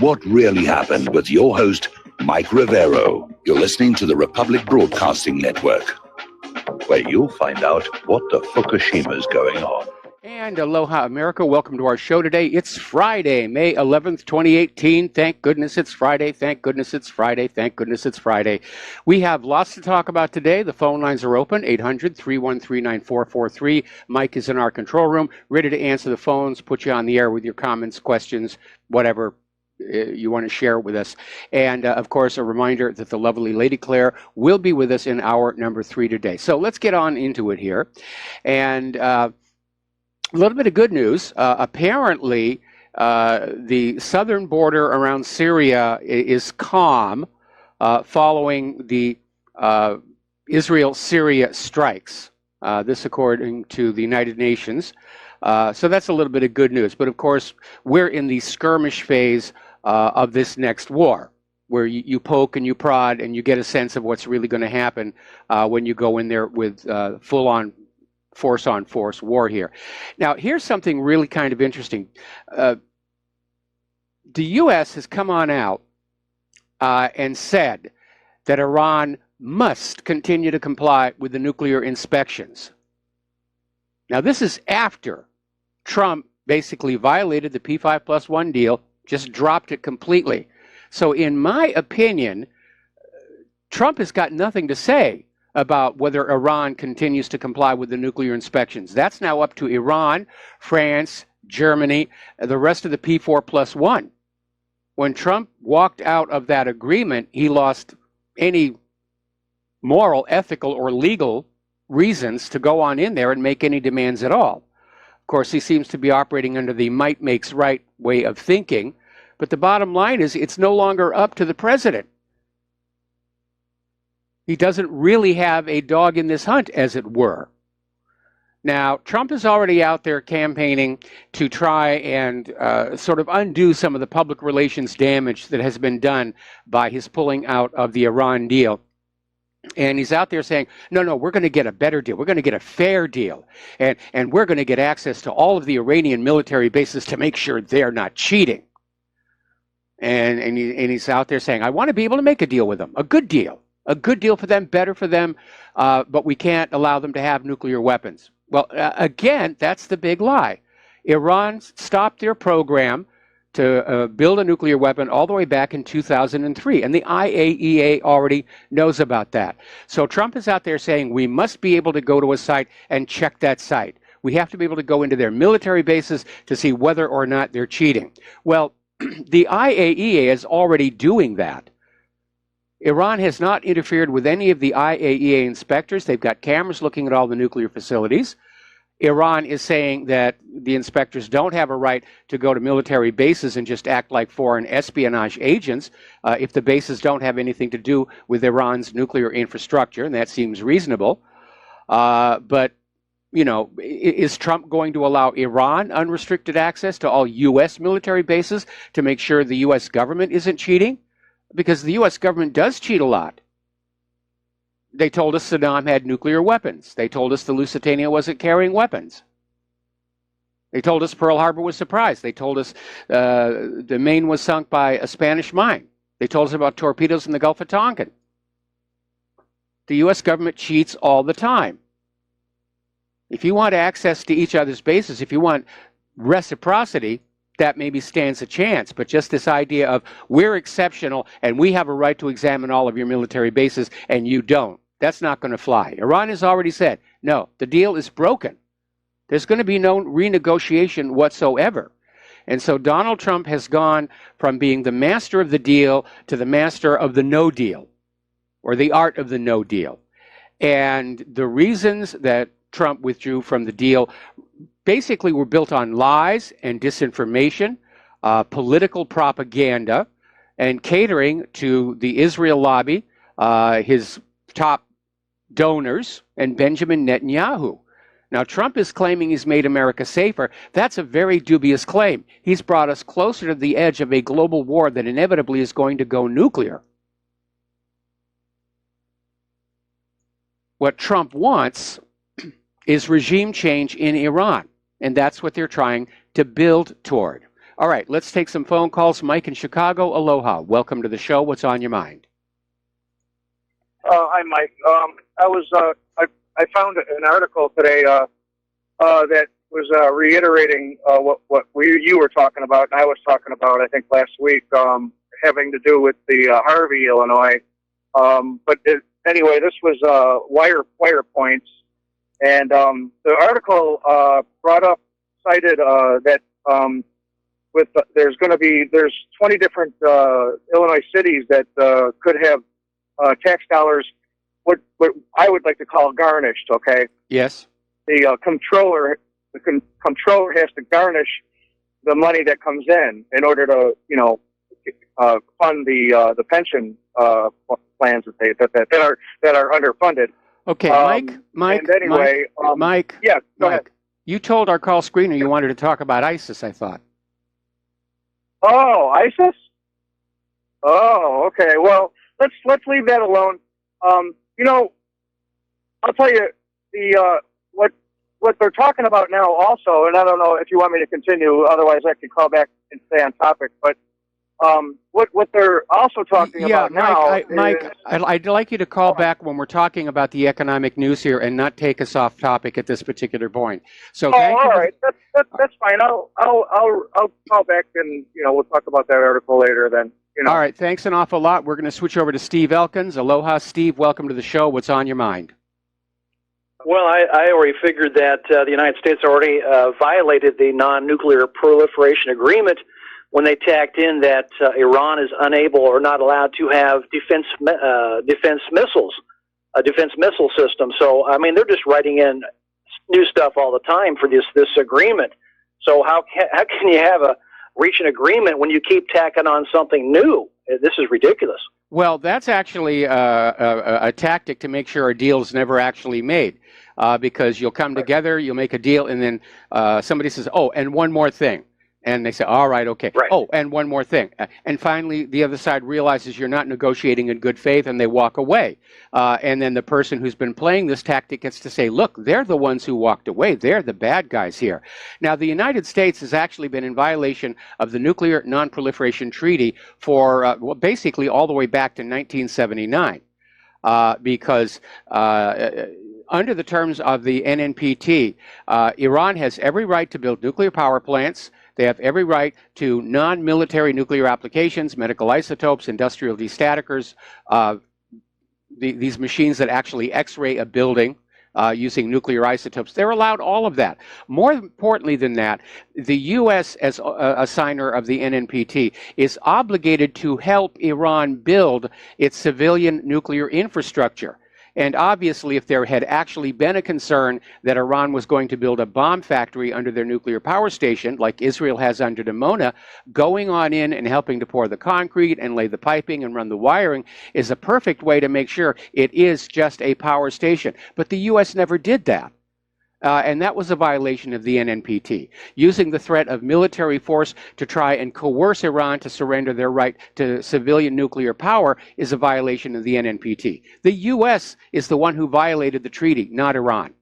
What really happened with your host, Mike Rivero. You're listening to the Republic Broadcasting Network, where you'll find out what the Fukushima's going on. And aloha, America. Welcome to our show today. It's Friday, May 11th, 2018. Thank goodness it's Friday. Thank goodness it's Friday. Thank goodness it's Friday. We have lots to talk about today. The phone lines are open, 800-313-9443. Mike is in our control room, ready to answer the phones, put you on the air with your comments, questions, whatever you want to share with us. And of course, a reminder that the lovely Lady Claire will be with us in hour number 3 today. So let's get on into it here. And a little bit of good news. Apparently, the southern border around Syria is calm following the Israel-Syria strikes. This according to the United Nations. So that's a little bit of good news. But of course, we're in the skirmish phase of this next war, where you poke and you prod and you get a sense of what's really going to happen when you go in there with full-on force-on-force war here. Now, here's something really kind of interesting. The U.S. has come on out and said that Iran must continue to comply with the nuclear inspections. Now, this is after Trump basically violated the P5+1 deal, just dropped it completely. So in my opinion, Trump has got nothing to say about whether Iran continues to comply with the nuclear inspections. That's now up to Iran, France, Germany, the rest of the P4+1. When Trump walked out of that agreement, he lost any moral, ethical, or legal reasons to go on in there and make any demands at all. Of course, he seems to be operating under the might makes right way of thinking, but the bottom line is it's no longer up to the president. He doesn't really have a dog in this hunt, as it were. Now, Trump is already out there campaigning to try and sort of undo some of the public relations damage that has been done by his pulling out of the Iran deal. And he's out there saying, no, we're going to get a better deal. We're going to get a fair deal. And we're going to get access to all of the Iranian military bases to make sure they're not cheating. And he's out there saying, I want to be able to make a deal with them, a good deal for them, better for them, but we can't allow them to have nuclear weapons. Well, again, that's the big lie. Iran stopped their program to build a nuclear weapon all the way back in 2003, and the IAEA already knows about that. So Trump is out there saying we must be able to go to a site and check that site. We have to be able to go into their military bases to see whether or not they're cheating. Well, the IAEA is already doing that. Iran has not interfered with any of the IAEA inspectors. They've got cameras looking at all the nuclear facilities. Iran is saying that the inspectors don't have a right to go to military bases and just act like foreign espionage agents if the bases don't have anything to do with Iran's nuclear infrastructure, and that seems reasonable. But, you know, is Trump going to allow Iran unrestricted access to all U.S. military bases to make sure the U.S. government isn't cheating? Because the U.S. government does cheat a lot. They told us Saddam had nuclear weapons. They told us the Lusitania wasn't carrying weapons. They told us Pearl Harbor was surprised. They told us the Maine was sunk by a Spanish mine. They told us about torpedoes in the Gulf of Tonkin. The U.S. government cheats all the time. If you want access to each other's bases, if you want reciprocity, that maybe stands a chance. But just this idea of we're exceptional and we have a right to examine all of your military bases and you don't, that's not going to fly. Iran has already said, no, the deal is broken. There's going to be no renegotiation whatsoever. And so Donald Trump has gone from being the master of the deal to the master of the no deal, or the art of the no deal. And the reasons that Trump withdrew from the deal basically were built on lies and disinformation, political propaganda, and catering to the Israel lobby, his top donors, and Benjamin Netanyahu. Now, Trump is claiming he's made America safer. That's a very dubious claim. He's brought us closer to the edge of a global war that inevitably is going to go nuclear. What Trump wants is regime change in Iran, and that's what they're trying to build toward. All right, let's take some phone calls. Mike in Chicago, aloha. Welcome to the show. What's on your mind? Hi, Mike. I found an article today that was reiterating what you were talking about, and I was talking about, I think, last week, having to do with the Harvey, Illinois. Anyway, this was wire points, and the article cited that there's 20 different Illinois cities that could have tax dollars, what I would like to call garnished. Okay. Yes. The comptroller has to garnish the money that comes in order to fund the pension plans that are underfunded. Okay, Mike. And anyway, Mike. Yeah, go ahead. You told our call screener you wanted to talk about ISIS, I thought. Oh, ISIS? Oh, okay. Well, let's leave that alone. I'll tell you what they're talking about now also, and I don't know if you want me to continue, otherwise I could call back and stay on topic, but what they're also talking about now Mike, I'd like you to call back when we're talking about the economic news here and not take us off topic at this particular point. So thank you. All right, that's fine. I'll call back and we'll talk about that article later then. All right, thanks an awful lot. We're going to switch over to Steve Elkins. Aloha, Steve. Welcome to the show. What's on your mind? Well, I already figured that the United States already violated the non-nuclear proliferation agreement when they tacked in that Iran is unable or not allowed to have defense missiles, a defense missile system. So, I mean, they're just writing in new stuff all the time for this agreement. So how can you reach an agreement when you keep tacking on something new? This is ridiculous. Well, that's actually a tactic to make sure a deal is never actually made, because you'll come together, you'll make a deal, and then somebody says, oh, and one more thing. And they say, all right, okay. Right. Oh, and one more thing. And finally, the other side realizes you're not negotiating in good faith, and they walk away. And then the person who's been playing this tactic gets to say, look, they're the ones who walked away. They're the bad guys here. Now, the United States has actually been in violation of the Nuclear Non-Proliferation Treaty for, basically all the way back to 1979. Because under the terms of the NNPT, Iran has every right to build nuclear power plants. They have every right to non-military nuclear applications, medical isotopes, industrial destaticers, these machines that actually X-ray a building using nuclear isotopes. They're allowed all of that. More importantly than that, the U.S., as a signer of the NNPT, is obligated to help Iran build its civilian nuclear infrastructure. And obviously, if there had actually been a concern that Iran was going to build a bomb factory under their nuclear power station, like Israel has under Dimona, going on in and helping to pour the concrete and lay the piping and run the wiring is a perfect way to make sure it is just a power station. But the U.S. never did that. And that was a violation of the NNPT. Using the threat of military force to try and coerce Iran to surrender their right to civilian nuclear power is a violation of the NNPT. The U.S. is the one who violated the treaty, not Iran.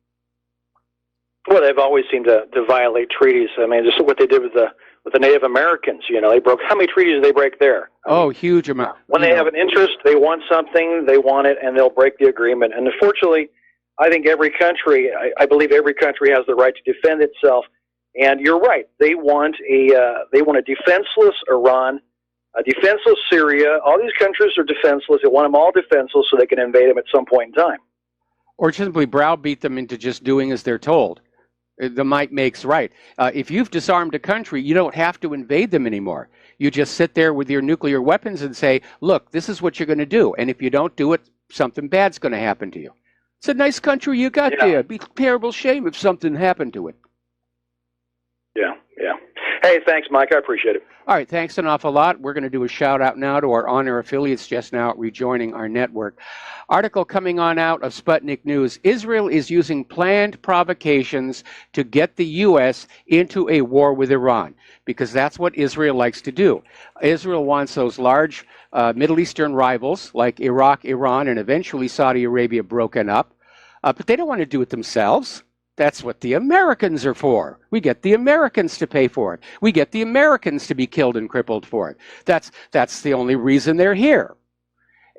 Well, they've always seemed to violate treaties. I mean, just what they did with the Native Americans. They broke, how many treaties did they break there? Huge amount. When they have an interest, they want something, they want it, and they'll break the agreement. And unfortunately, I think every country, I believe every country has the right to defend itself. And you're right. They want a defenseless Iran, a defenseless Syria. All these countries are defenseless. They want them all defenseless so they can invade them at some point in time. Or simply browbeat them into just doing as they're told. The might makes right. If you've disarmed a country, you don't have to invade them anymore. You just sit there with your nuclear weapons and say, look, this is what you're going to do. And if you don't do it, something bad's going to happen to you. It's a nice country you got there. It'd be a terrible shame if something happened to it. Yeah. Hey, thanks, Mike. I appreciate it. All right, thanks an awful lot. We're going to do a shout-out now to our on-air affiliates just now rejoining our network. Article coming on out of Sputnik News. Israel is using planned provocations to get the U.S. into a war with Iran, because that's what Israel likes to do. Israel wants those large Middle Eastern rivals like Iraq, Iran, and eventually Saudi Arabia broken up, but they don't want to do it themselves. That's what the Americans are for. We get the Americans to pay for it. We get the Americans to be killed and crippled for it. That's the only reason they're here.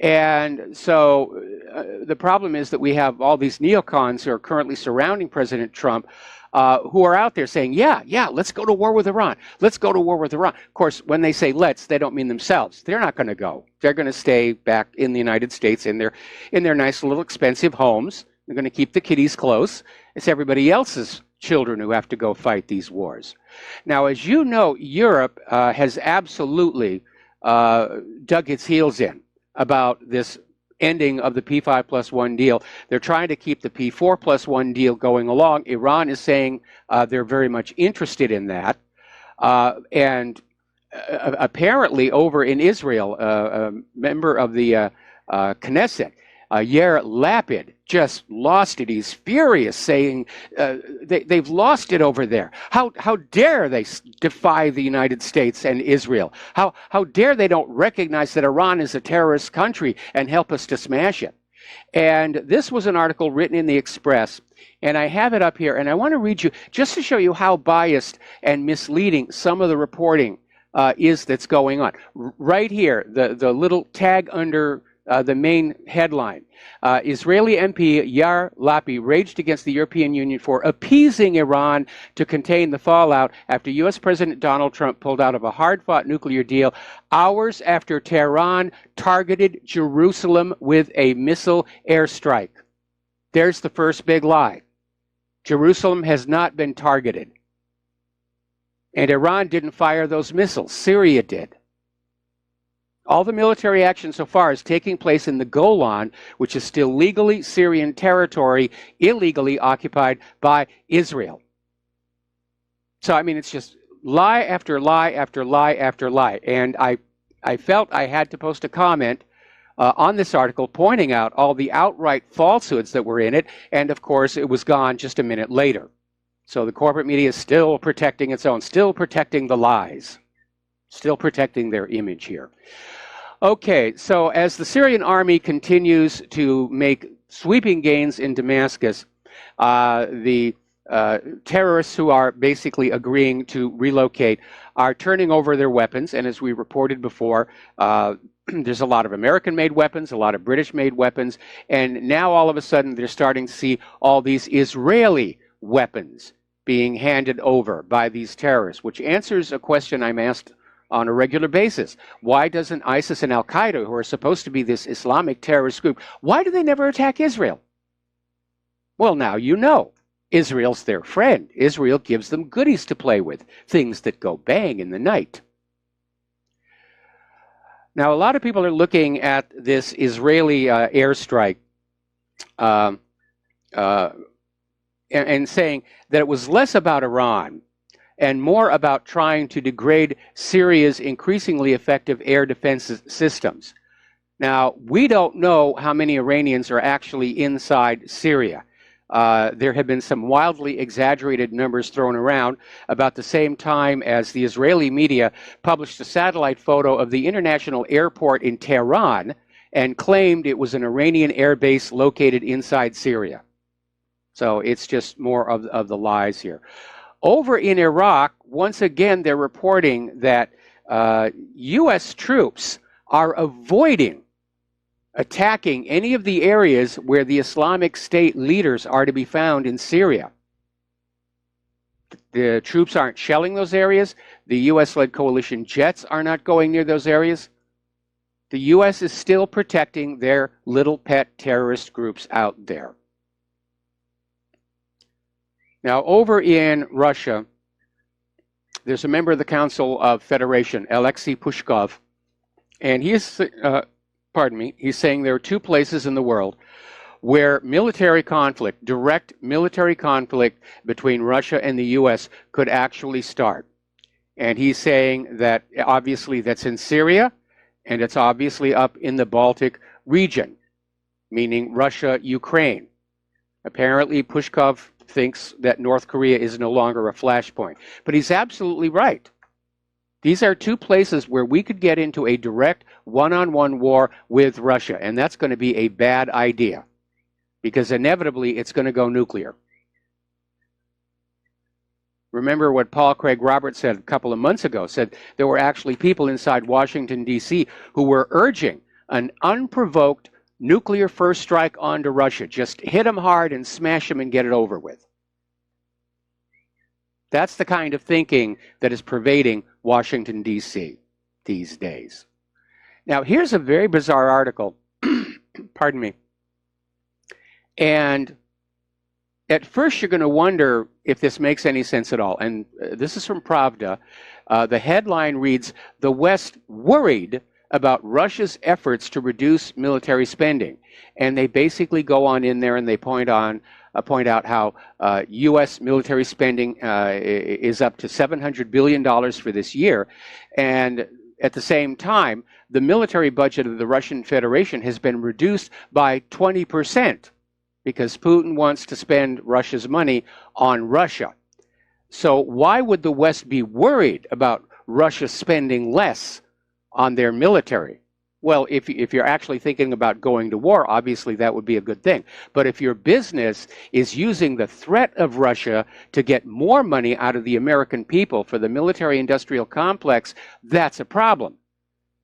And so the problem is that we have all these neocons who are currently surrounding President Trump, who are out there saying, yeah, let's go to war with Iran. Let's go to war with Iran. Of course, when they say let's, they don't mean themselves. They're not going to go. They're going to stay back in the United States in their nice little expensive homes. They're going to keep the kiddies close. It's everybody else's children who have to go fight these wars. Now, as you know, Europe has absolutely dug its heels in about this ending of the P5+1 deal. They're trying to keep the P4+1 deal going along. Iran is saying they're very much interested in that. And apparently over in Israel, a member of the Knesset, Yair Lapid, just lost it. He's furious, saying they've lost it over there. How dare they defy the United States and Israel? How dare they don't recognize that Iran is a terrorist country and help us to smash it? And this was an article written in the Express, and I have it up here, and I want to read you just to show you how biased and misleading some of the reporting is that's going on. Right here, the little tag under the main headline, Israeli MP Yair Lapid raged against the European Union for appeasing Iran to contain the fallout after U.S. President Donald Trump pulled out of a hard-fought nuclear deal hours after Tehran targeted Jerusalem with a missile airstrike. There's the first big lie. Jerusalem has not been targeted. And Iran didn't fire those missiles. Syria did. All the military action so far is taking place in the Golan, which is still legally Syrian territory, illegally occupied by Israel. So, I mean, it's just lie after lie after lie after lie. And I felt I had to post a comment on this article pointing out all the outright falsehoods that were in it. And, of course, it was gone just a minute later. So the corporate media is still protecting its own, still protecting the lies, still protecting their image here. Okay, so as the Syrian army continues to make sweeping gains in Damascus, the terrorists who are basically agreeing to relocate are turning over their weapons. And as we reported before, there's a lot of American-made weapons, a lot of British-made weapons. And now all of a sudden they're starting to see all these Israeli weapons being handed over by these terrorists, which answers a question I'm asked on a regular basis. Why doesn't ISIS and Al-Qaeda, who are supposed to be this Islamic terrorist group, why do they never attack Israel? Well, now you know. Israel's their friend. Israel gives them goodies to play with, things that go bang in the night. Now, a lot of people are looking at this Israeli airstrike and saying that it was less about Iran and more about trying to degrade Syria's increasingly effective air defense systems. Now, we don't know how many Iranians are actually inside Syria. There have been some wildly exaggerated numbers thrown around about the same time as the Israeli media published a satellite photo of the international airport in Tehran and claimed it was an Iranian air base located inside Syria. So it's just more of the lies here. Over in Iraq, once again, they're reporting that U.S. troops are avoiding attacking any of the areas where the Islamic State leaders are to be found in Syria. The troops aren't shelling those areas. The U.S.-led coalition jets are not going near those areas. The U.S. is still protecting their little pet terrorist groups out there. Now, over in Russia, there's a member of the Council of Federation, Alexei Pushkov, and he's saying there are two places in the world where military conflict, direct military conflict between Russia and the U.S. could actually start. And he's saying that obviously that's in Syria, and it's obviously up in the Baltic region, meaning Russia, Ukraine. Apparently, Pushkov thinks that North Korea is no longer a flashpoint. But he's absolutely right. These are two places where we could get into a direct one-on-one war with Russia, and that's going to be a bad idea because inevitably it's going to go nuclear. Remember what Paul Craig Roberts said a couple of months ago, said there were actually people inside Washington, D.C. who were urging an unprovoked nuclear first strike onto Russia. Just hit them hard and smash them and get it over with. That's the kind of thinking that is pervading Washington, D.C. these days. Now, here's a very bizarre article. Pardon me. And at first, you're going to wonder if this makes any sense at all. And this is from Pravda. The headline reads, "The West worried about Russia's efforts to reduce military spending." And they basically go on in there and they point out how U.S. military spending is up to $700 billion for this year. And at the same time, the military budget of the Russian Federation has been reduced by 20%. Because Putin wants to spend Russia's money on Russia. So why would the West be worried about Russia spending less on their military? Well, if you're actually thinking about going to war, obviously that would be a good thing. But if your business is using the threat of Russia to get more money out of the American people for the military-industrial complex, that's a problem.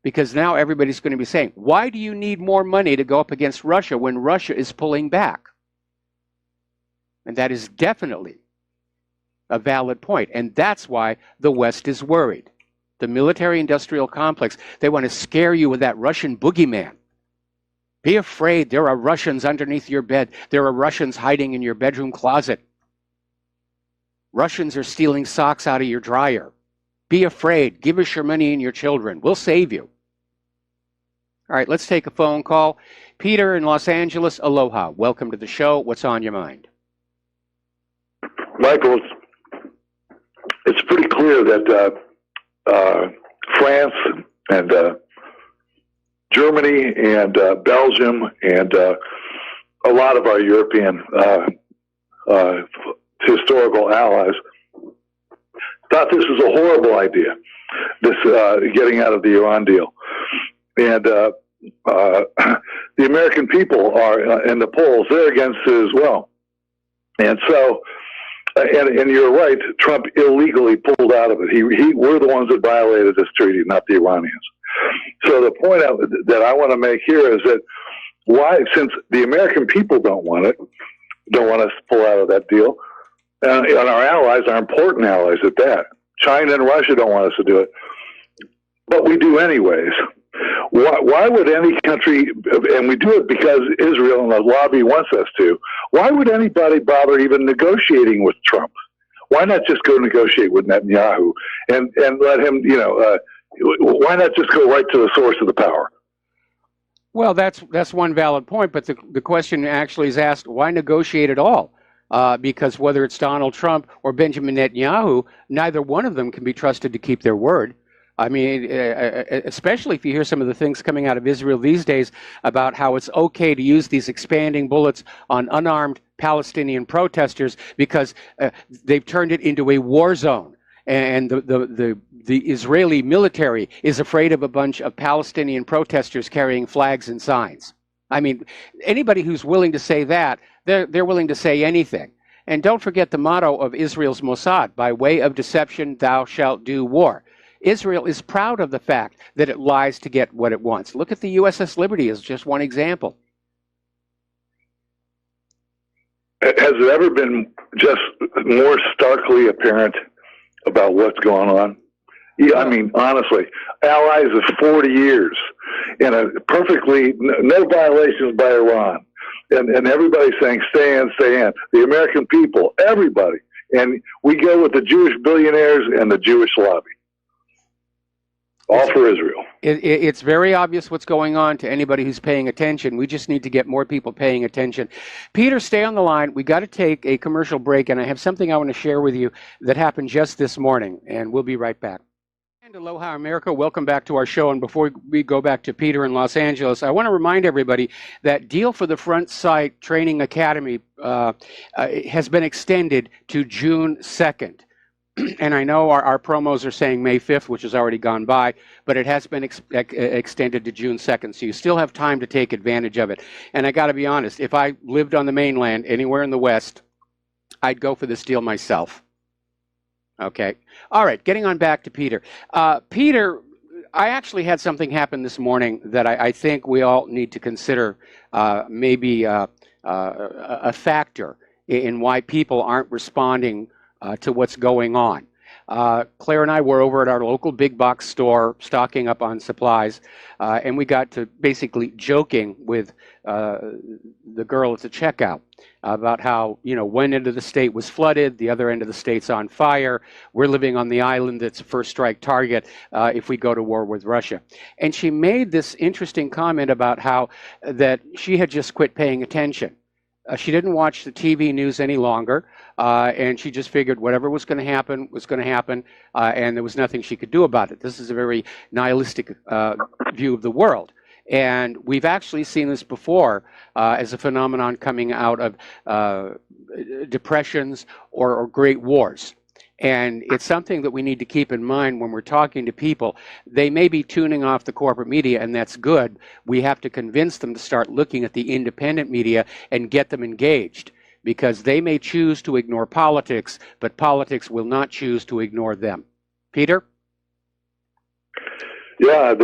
Because now everybody's going to be saying, why do you need more money to go up against Russia when Russia is pulling back? And that is definitely a valid point. And that's why the West is worried. The military-industrial complex, they want to scare you with that Russian boogeyman. Be afraid, there are Russians underneath your bed. There are Russians hiding in your bedroom closet. Russians are stealing socks out of your dryer. Be afraid. Give us your money and your children. We'll save you. All right, let's take a phone call. Peter in Los Angeles, aloha. Welcome to the show. What's on your mind? Michael, it's pretty clear that France and Germany and Belgium and a lot of our European historical allies thought this was a horrible idea, this getting out of the Iran deal. And the American people are in the polls, they're against it as well. And so, and you're right, Trump illegally pulled out of it. We're the ones that violated this treaty, not the Iranians. So the point that I want to make here is that why, since the American people don't want us to pull out of that deal, and our allies, our important allies at that, China and Russia don't want us to do it, but we do anyways. Why would any country, and we do it because Israel and the lobby wants us to, why would anybody bother even negotiating with Trump? Why not just go negotiate with Netanyahu and let him, why not just go right to the source of the power? Well, that's one valid point, but the question actually is asked, why negotiate at all? Because whether it's Donald Trump or Benjamin Netanyahu, neither one of them can be trusted to keep their word. I mean, especially if you hear some of the things coming out of Israel these days about how it's okay to use these expanding bullets on unarmed Palestinian protesters because they've turned it into a war zone. And the Israeli military is afraid of a bunch of Palestinian protesters carrying flags and signs. I mean, anybody who's willing to say that, they're willing to say anything. And don't forget the motto of Israel's Mossad, by way of deception, thou shalt do war. Israel is proud of the fact that it lies to get what it wants. Look at the USS Liberty as just one example. Has it ever been just more starkly apparent about what's going on? Yeah, I mean, honestly, allies of 40 years in a perfectly, no violations by Iran. And everybody's saying, stay in, stay in. The American people, everybody. And we go with the Jewish billionaires and the Jewish lobby. All for Israel. It's very obvious what's going on to anybody who's paying attention. We just need to get more people paying attention. Peter, stay on the line. We got to take a commercial break, and I have something I want to share with you that happened just this morning, and we'll be right back. And aloha, America. Welcome back to our show. And before we go back to Peter in Los Angeles, I want to remind everybody that Deal for the Front Sight Training Academy has been extended to June 2nd. And I know our promos are saying May 5th, which has already gone by, but it has been extended to June 2nd, so you still have time to take advantage of it. And I got to be honest, if I lived on the mainland, anywhere in the West, I'd go for this deal myself. Okay. All right. Getting on back to Peter. Peter, I actually had something happen this morning that I think we all need to consider maybe a factor in why people aren't responding to what's going on. Claire and I were over at our local big box store stocking up on supplies, and we got to basically joking with the girl at the checkout about how, one end of the state was flooded, the other end of the state's on fire. We're living on the island that's a first strike target if we go to war with Russia. And she made this interesting comment about how that she had just quit paying attention. She didn't watch the TV news any longer, and she just figured whatever was going to happen was going to happen, and there was nothing she could do about it. This is a very nihilistic view of the world. And we've actually seen this before as a phenomenon coming out of depressions or great wars. And it's something that we need to keep in mind when we're talking to people. They may be tuning off the corporate media, and that's good. We have to convince them to start looking at the independent media and get them engaged, because they may choose to ignore politics, but politics will not choose to ignore them. Peter? Yeah,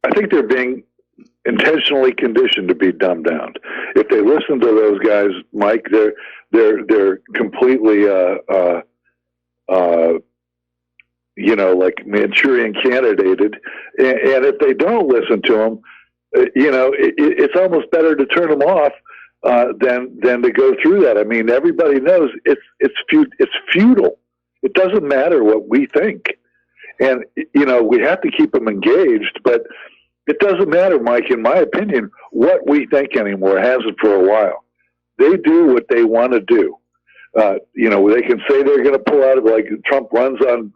I think they're being intentionally conditioned to be dumbed down. If they listen to those guys, Mike, they're completely like Manchurian candidated, and if they don't listen to them, it's almost better to turn them off than to go through that. I mean, everybody knows it's futile. It doesn't matter what we think, and we have to keep them engaged, but it doesn't matter, Mike. In my opinion, what we think anymore. It hasn't for a while. They do what they want to do. They can say they're going to pull out of, like Trump runs on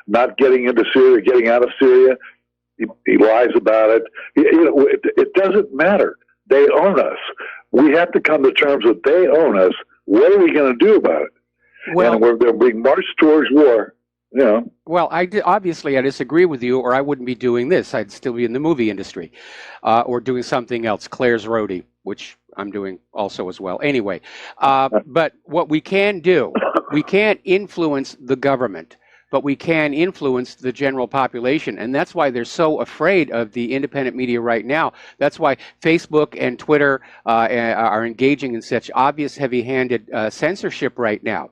not getting into Syria, getting out of Syria. He lies about it. It doesn't matter. They own us. We have to come to terms with they own us. What are we going to do about it? Well, and we're being marched towards war. Well, obviously I disagree with you, or I wouldn't be doing this. I'd still be in the movie industry or doing something else, Claire's Roadie, which I'm doing also as well. Anyway, but what we can do, we can't influence the government, but we can influence the general population. And that's why they're so afraid of the independent media right now. That's why Facebook and Twitter are engaging in such obvious heavy-handed censorship right now.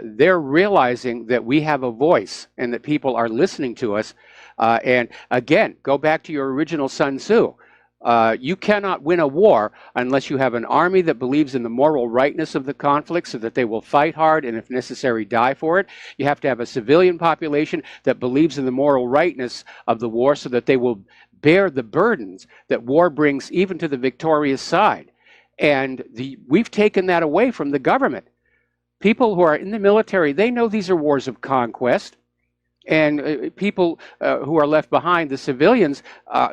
They're realizing that we have a voice and that people are listening to us. And again, go back to your original Sun Tzu. You cannot win a war unless you have an army that believes in the moral rightness of the conflict so that they will fight hard and, if necessary, die for it. You have to have a civilian population that believes in the moral rightness of the war so that they will bear the burdens that war brings even to the victorious side. And we've taken that away from the government. People who are in the military, they know these are wars of conquest. And people who are left behind, the civilians,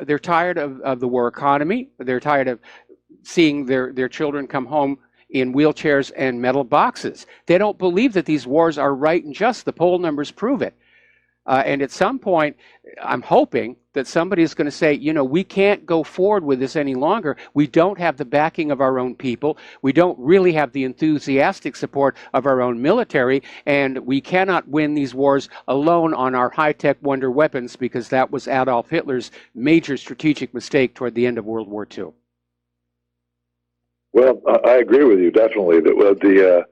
they're tired of the war economy. They're tired of seeing their children come home in wheelchairs and metal boxes. They don't believe that these wars are right and just. The poll numbers prove it. And at some point, I'm hoping that somebody is going to say, we can't go forward with this any longer. We don't have the backing of our own people. We don't really have the enthusiastic support of our own military. And we cannot win these wars alone on our high-tech wonder weapons, because that was Adolf Hitler's major strategic mistake toward the end of World War II. Well, I agree with you, definitely. That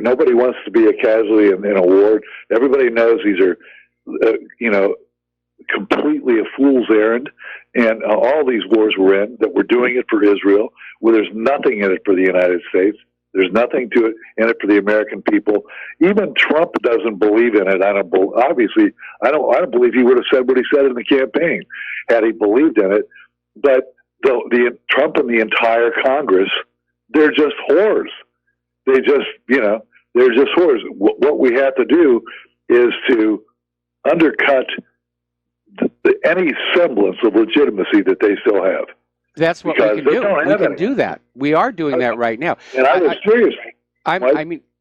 nobody wants to be a casualty in a war. Everybody knows these are, completely a fool's errand. And all these wars we're in, that we're doing it for Israel, where there's nothing in it for the United States. There's nothing to it in it for the American people. Even Trump doesn't believe in it. I don't believe he would have said what he said in the campaign had he believed in it. But the Trump and the entire Congress, they're just whores. They just, they're just whores. What we have to do is to undercut any semblance of legitimacy that they still have. That's what we can do. We can do that. We are doing that right now. And I was serious.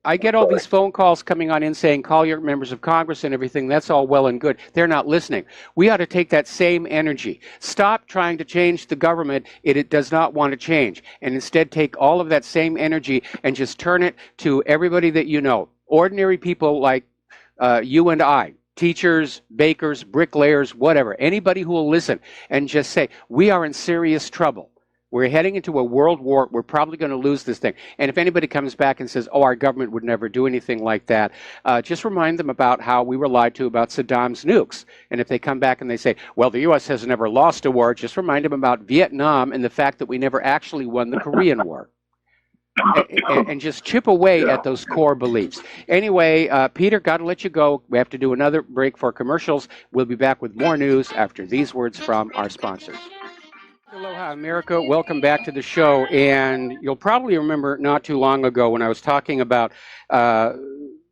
I get all these phone calls coming on in saying, call your members of Congress and everything. That's all well and good. They're not listening. We ought to take that same energy. Stop trying to change the government. It does not want to change. And instead take all of that same energy and just turn it to everybody that you know. ordinary people like you and I, teachers, bakers, bricklayers, whatever, anybody who will listen and just say, we are in serious trouble. We're heading into a world war. We're probably going to lose this thing. And if anybody comes back and says, oh, our government would never do anything like that, just remind them about how we were lied to about Saddam's nukes. And if they come back and they say, well, the U.S. has never lost a war, just remind them about Vietnam and the fact that we never actually won the Korean War. And just chip away at those core beliefs. Anyway, Peter, got to let you go. We have to do another break for commercials. We'll be back with more news after these words from our sponsors. Aloha, America. Welcome back to the show. And you'll probably remember not too long ago when I was talking about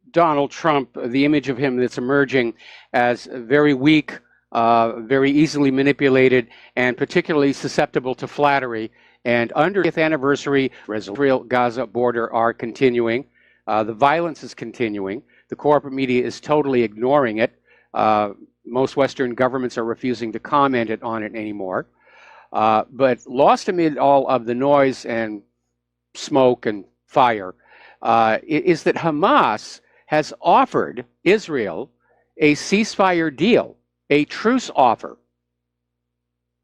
Donald Trump, the image of him that's emerging as very weak, very easily manipulated, and particularly susceptible to flattery. And under the 5th anniversary, Israel-Gaza border are continuing. The violence is continuing. The corporate media is totally ignoring it. Most Western governments are refusing to comment on it anymore. But lost amid all of the noise and smoke and fire is that Hamas has offered Israel a ceasefire deal, a truce offer,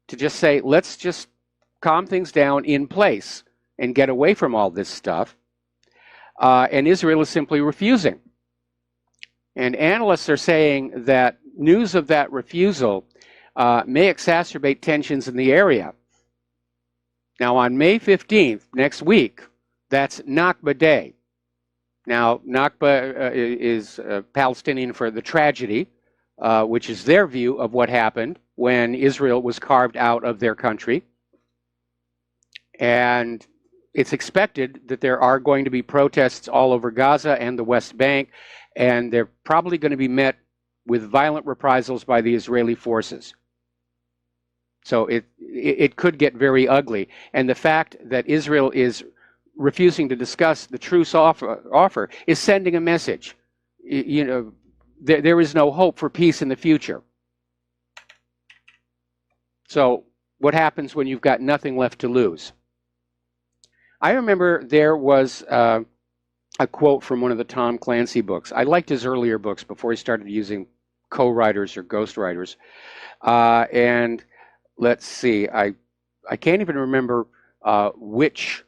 to just say, let's just calm things down in place and get away from all this stuff. And Israel is simply refusing. And analysts are saying that news of that refusal may exacerbate tensions in the area. Now, on May 15th, next week, that's Nakba Day. Now, Nakba is Palestinian for the tragedy, which is their view of what happened when Israel was carved out of their country. And it's expected that there are going to be protests all over Gaza and the West Bank, and they're probably going to be met with violent reprisals by the Israeli forces. So it could get very ugly. And the fact that Israel is refusing to discuss the truce offer is sending a message. You know, there is no hope for peace in the future. So what happens when you've got nothing left to lose? I remember there was a quote from one of the Tom Clancy books. I liked his earlier books before he started using co-writers or ghostwriters. And let's see, I can't even remember which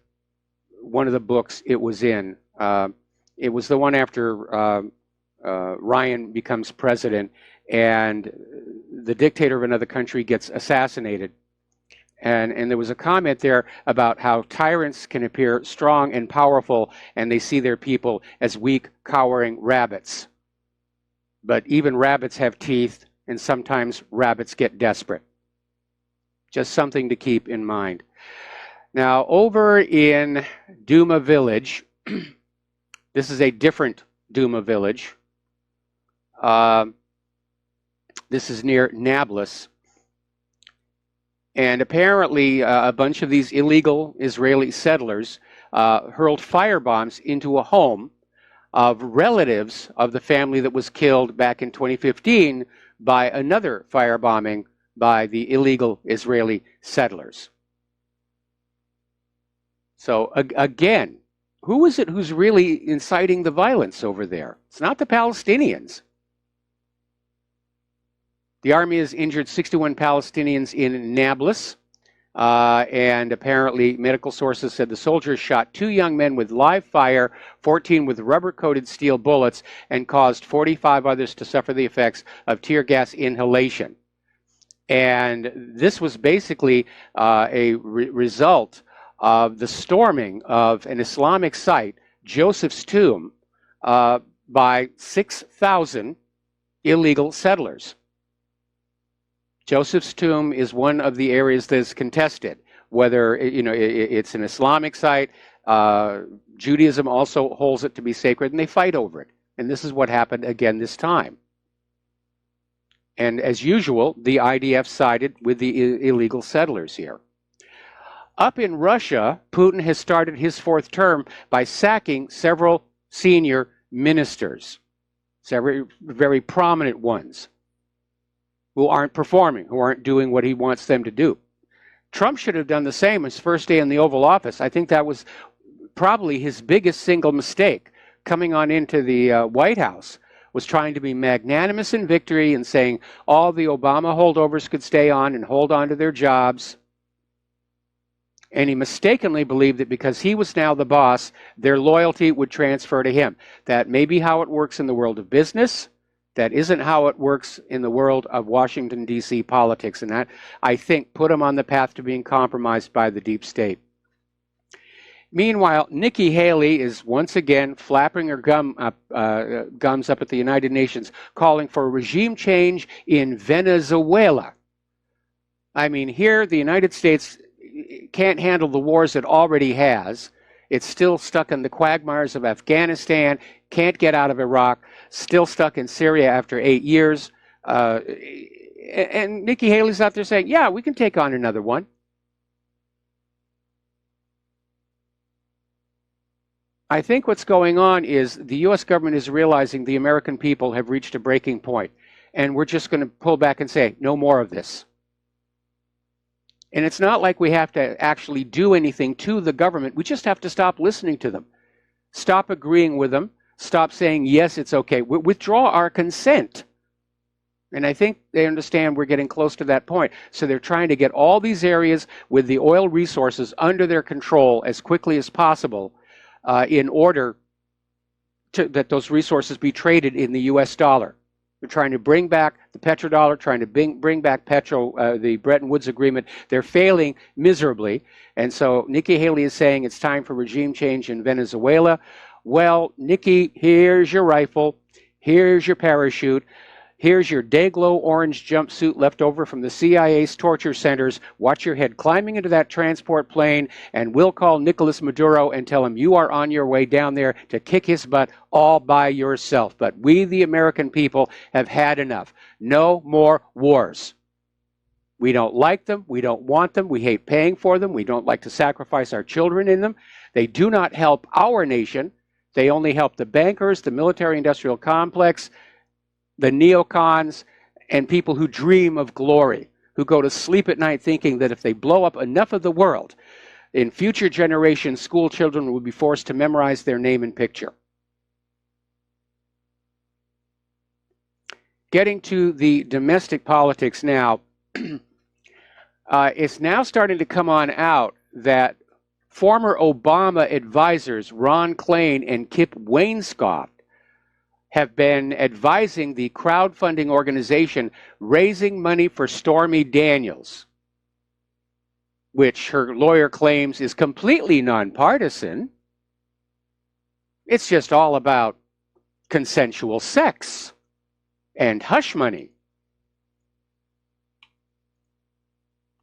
one of the books it was in. It was the one after Ryan becomes president and the dictator of another country gets assassinated. And there was a comment there about how tyrants can appear strong and powerful, and they see their people as weak, cowering rabbits. But even rabbits have teeth, and sometimes rabbits get desperate. Just something to keep in mind. Now, over in Duma Village, this is a different Duma Village. This is near Nablus. And apparently, a bunch of these illegal Israeli settlers hurled firebombs into a home of relatives of the family that was killed back in 2015 by another firebombing by the illegal Israeli settlers. So again, who is it who's really inciting the violence over there? It's not the Palestinians. The army has injured 61 Palestinians in Nablus, and apparently medical sources said the soldiers shot 2 young men with live fire, 14 with rubber-coated steel bullets, and caused 45 others to suffer the effects of tear gas inhalation. And this was basically a result of the storming of an Islamic site, Joseph's Tomb, by 6,000 illegal settlers. Joseph's Tomb is one of the areas that is contested, whether it's an Islamic site. Judaism also holds it to be sacred, and they fight over it. And this is what happened again this time. And as usual, the IDF sided with the illegal settlers here. Up in Russia, Putin has started his 4th term by sacking several senior ministers, several very prominent ones, who aren't performing, who aren't doing what he wants them to do. Trump should have done the same his first day in the Oval Office. I think that was probably his biggest single mistake, coming on into the White House, was trying to be magnanimous in victory and saying all the Obama holdovers could stay on and hold on to their jobs. And he mistakenly believed that because he was now the boss, their loyalty would transfer to him. That may be how it works in the world of business. That isn't how it works in the world of Washington, D.C. politics. And that, I think, put him on the path to being compromised by the deep state. Meanwhile, Nikki Haley is once again flapping her gums up at the United Nations, calling for regime change in Venezuela. I mean, here the United States can't handle the wars it already has. It's still stuck in the quagmires of Afghanistan, can't get out of Iraq, still stuck in Syria after 8 years. And Nikki Haley's out there saying, yeah, we can take on another one. I think what's going on is the U.S. government is realizing the American people have reached a breaking point, and we're just going to pull back and say, no more of this. And it's not like we have to actually do anything to the government. We just have to stop listening to them, stop agreeing with them, stop saying, yes, it's okay. Withdraw our consent. And I think they understand we're getting close to that point. So they're trying to get all these areas with the oil resources under their control as quickly as possible, in order that those resources be traded in the U.S. dollar. They're trying to bring back the petrodollar, trying to bring back the Bretton Woods Agreement. They're failing miserably. And so Nikki Haley is saying it's time for regime change in Venezuela. Well, Nikki, here's your rifle. Here's your parachute. Here's your day-glow orange jumpsuit left over from the CIA's torture centers. Watch your head climbing into that transport plane, and we'll call Nicolas Maduro and tell him you are on your way down there to kick his butt all by yourself. But we, the American people, have had enough. No more wars. We don't like them. We don't want them. We hate paying for them. We don't like to sacrifice our children in them. They do not help our nation. They only help the bankers, the military-industrial complex, the neocons, and people who dream of glory, who go to sleep at night thinking that if they blow up enough of the world, in future generations, school children will be forced to memorize their name and picture. Getting to the domestic politics now, it's now starting to come on out that former Obama advisors Ron Klain and Kip Wainscott have been advising the crowdfunding organization raising money for Stormy Daniels, which her lawyer claims is completely nonpartisan. It's just all about consensual sex and hush money.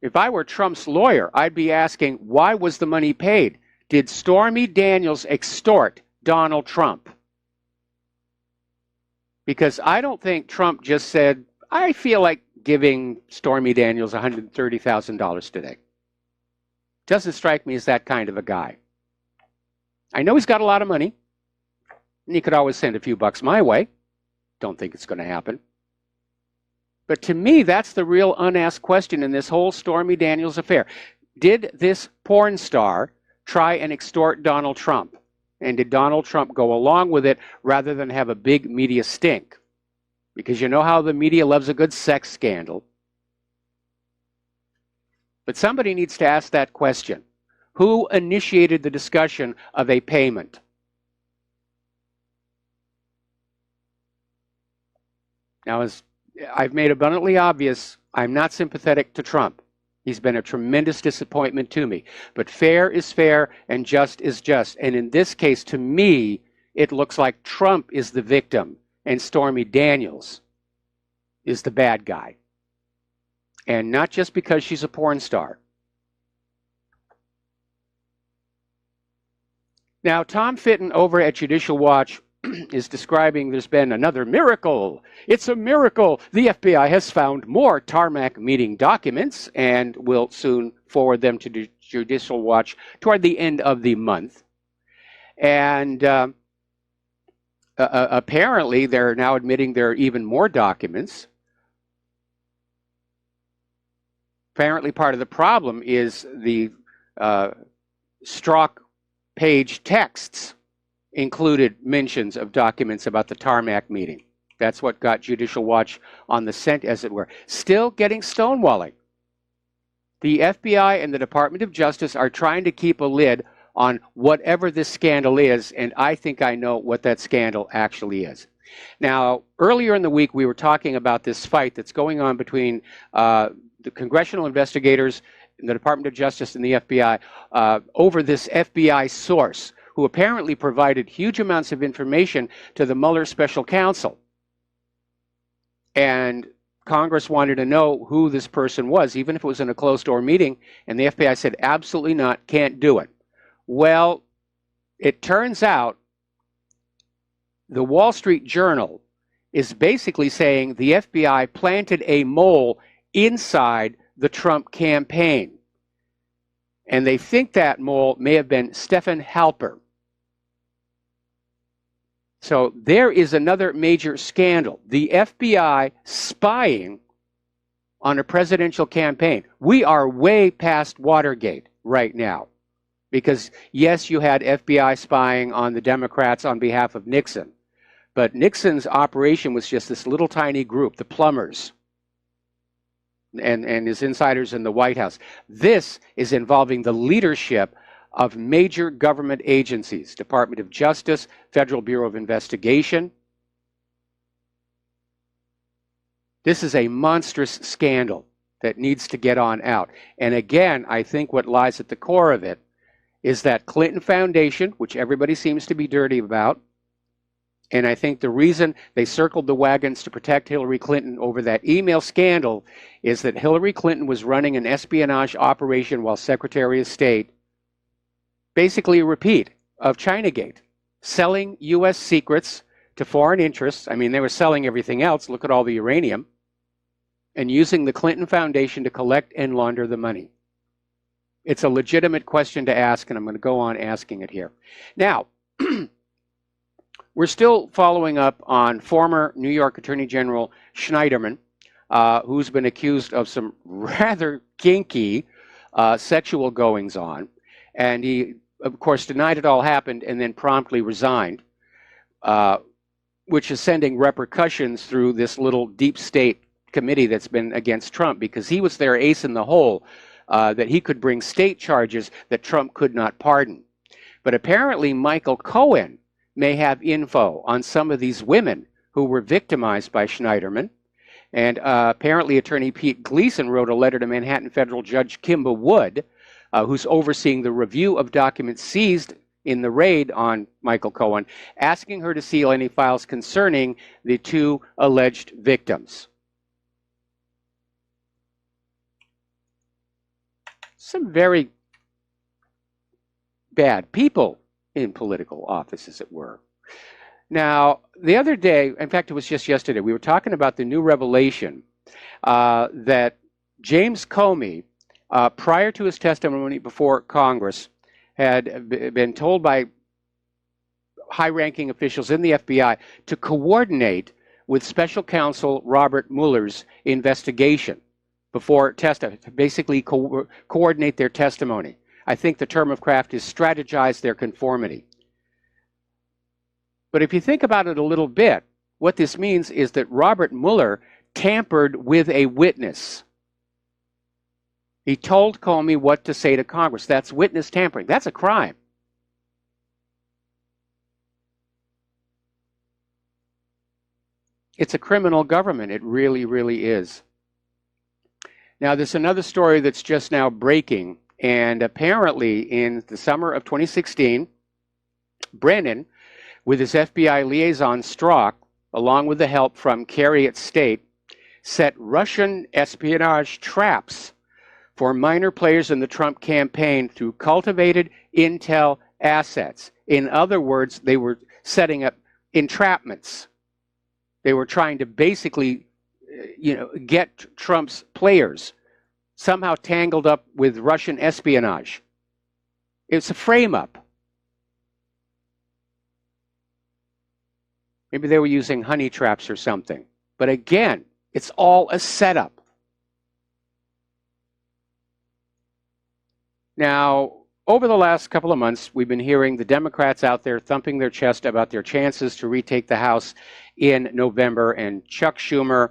If I were Trump's lawyer, I'd be asking, why was the money paid? Did Stormy Daniels extort Donald Trump? Because I don't think Trump just said, I feel like giving Stormy Daniels $130,000 today. Doesn't strike me as that kind of a guy. I know he's got a lot of money, and he could always send a few bucks my way. Don't think it's going to happen. But to me, that's the real unasked question in this whole Stormy Daniels affair. Did this porn star try and extort Donald Trump? And did Donald Trump go along with it rather than have a big media stink? Because you know how the media loves a good sex scandal. But somebody needs to ask that question. Who initiated the discussion of a payment? Now, as I've made abundantly obvious, I'm not sympathetic to Trump. He's been a tremendous disappointment to me. But fair is fair and just is just. And in this case, to me, it looks like Trump is the victim and Stormy Daniels is the bad guy. And not just because she's a porn star. Now, Tom Fitton over at Judicial Watch is describing there's been another miracle. It's a miracle. The FBI has found more tarmac meeting documents and will soon forward them to Judicial Watch toward the end of the month. And apparently they're now admitting there are even more documents. Apparently part of the problem is the Strzok page texts included mentions of documents about the tarmac meeting. That's what got Judicial Watch on the scent, as it were. Still getting stonewalling. The FBI and the Department of Justice are trying to keep a lid on whatever this scandal is, and I think I know what that scandal actually is. Now, earlier in the week, we were talking about this fight that's going on between the congressional investigators in the Department of Justice and the FBI over this FBI source who apparently provided huge amounts of information to the Mueller special counsel. And Congress wanted to know who this person was, even if it was in a closed-door meeting, and the FBI said, absolutely not, can't do it. Well, it turns out the Wall Street Journal is basically saying the FBI planted a mole inside the Trump campaign. And they think that mole may have been Stephen Halper. So there is another major scandal. The FBI spying on a presidential campaign. We are way past Watergate right now. Because, yes, you had FBI spying on the Democrats on behalf of Nixon. But Nixon's operation was just this little tiny group, the plumbers, and his insiders in the White House. This is involving the leadership of major government agencies, Department of Justice, Federal Bureau of Investigation. This is a monstrous scandal that needs to get on out. And again, I think what lies at the core of it is that Clinton Foundation, which everybody seems to be dirty about, and I think the reason they circled the wagons to protect Hillary Clinton over that email scandal is that Hillary Clinton was running an espionage operation while Secretary of State, basically a repeat of Chinagate, selling U.S. secrets to foreign interests. I mean, they were selling everything else. Look at all the uranium. And using the Clinton Foundation to collect and launder the money. It's a legitimate question to ask, and I'm going to go on asking it here. Now, we're still following up on former New York Attorney General Schneiderman, who's been accused of some rather kinky sexual goings-on. And he, of course, denied it all happened and then promptly resigned, which is sending repercussions through this little deep state committee that's been against Trump, because he was their ace in the hole, that he could bring state charges that Trump could not pardon. But apparently Michael Cohen may have info on some of these women who were victimized by Schneiderman. And apparently Attorney Pete Gleason wrote a letter to Manhattan Federal Judge Kimba Wood, who's overseeing the review of documents seized in the raid on Michael Cohen, asking her to seal any files concerning the two alleged victims. Some very bad people in political office, as it were. Now, the other day, in fact, it was just yesterday, we were talking about the new revelation that James Comey, prior to his testimony before Congress, had been told by high-ranking officials in the FBI to coordinate with Special Counsel Robert Mueller's investigation before testifying, to basically coordinate their testimony. I think the term of craft is strategize their conformity. But if you think about it a little bit, what this means is that Robert Mueller tampered with a witness. He told Comey what to say to Congress. That's witness tampering. That's a crime. It's a criminal government. It really, really is. Now, there's another story that's just now breaking, and apparently in the summer of 2016, Brennan, with his FBI liaison Strzok, along with the help from Kerry at State, set Russian espionage traps for minor players in the Trump campaign through cultivated intel assets. In other words, they were setting up entrapments. They were trying to basically, get Trump's players somehow tangled up with Russian espionage. It's a frame-up. Maybe they were using honey traps or something. But again, it's all a setup. Now, over the last couple of months, we've been hearing the Democrats out there thumping their chest about their chances to retake the House in November. And Chuck Schumer,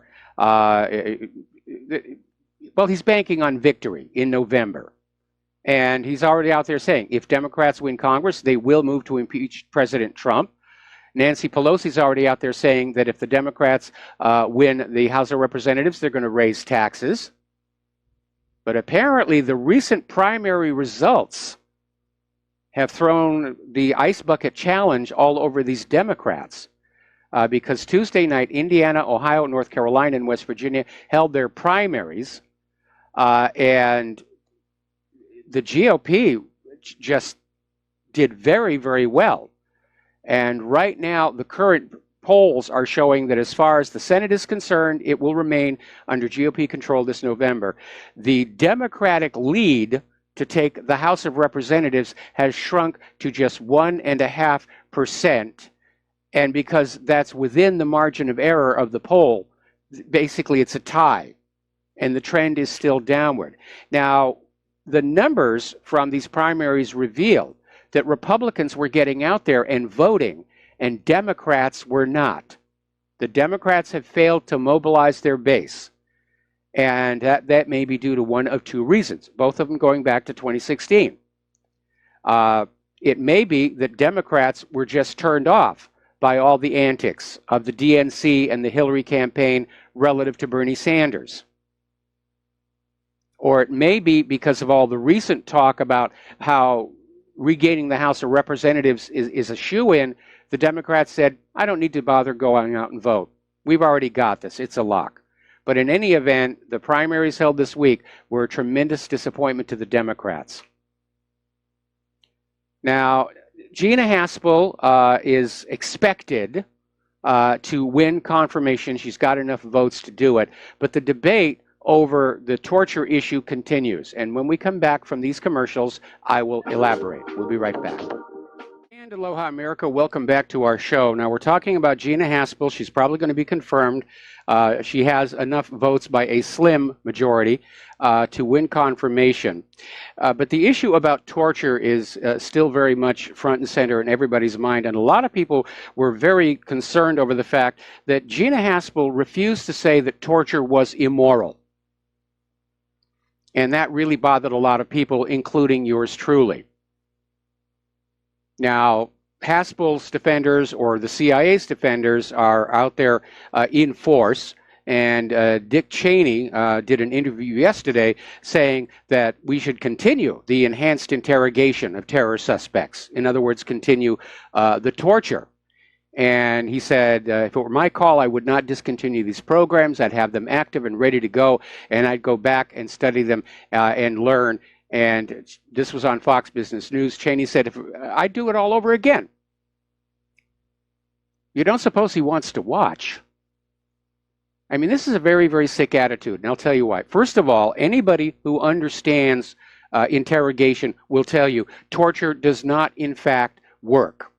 well, he's banking on victory in November. And he's already out there saying if Democrats win Congress, they will move to impeach President Trump. Nancy Pelosi's already out there saying that if the Democrats win the House of Representatives, they're going to raise taxes. But apparently the recent primary results have thrown the ice bucket challenge all over these Democrats. Because Tuesday night, Indiana, Ohio, North Carolina, and West Virginia held their primaries. And the GOP just did very, very well. And right now, the current polls are showing that as far as the Senate is concerned, it will remain under GOP control this November. The Democratic lead to take the House of Representatives has shrunk to just 1.5%. And because that's within the margin of error of the poll, basically it's a tie. And the trend is still downward. Now, the numbers from these primaries revealed that Republicans were getting out there and voting, and Democrats were not. The Democrats have failed to mobilize their base. And that may be due to one of two reasons, both of them going back to 2016. It may be that Democrats were just turned off by all the antics of the DNC and the Hillary campaign relative to Bernie Sanders. Or it may be because of all the recent talk about how regaining the House of Representatives is a shoo-in. The Democrats said, I don't need to bother going out and vote. We've already got this. It's a lock. But in any event, the primaries held this week were a tremendous disappointment to the Democrats. Now, Gina Haspel is expected to win confirmation. She's got enough votes to do it. But the debate over the torture issue continues. And when we come back from these commercials, I will elaborate. We'll be right back. And aloha, America. Welcome back to our show. Now, we're talking about Gina Haspel. She's probably going to be confirmed. She has enough votes by a slim majority to win confirmation. But the issue about torture is still very much front and center in everybody's mind. And a lot of people were very concerned over the fact that Gina Haspel refused to say that torture was immoral. And that really bothered a lot of people, including yours truly. Now, Haspel's defenders or the CIA's defenders are out there in force. And Dick Cheney did an interview yesterday saying that we should continue the enhanced interrogation of terror suspects. In other words, continue the torture. And he said, if it were my call, I would not discontinue these programs. I'd have them active and ready to go. And I'd go back and study them and learn. And this was on Fox Business News. Cheney said, I'd do it all over again. You don't suppose he wants to watch? I mean, this is a very, very sick attitude, and I'll tell you why. First of all, anybody who understands interrogation will tell you torture does not, in fact, work.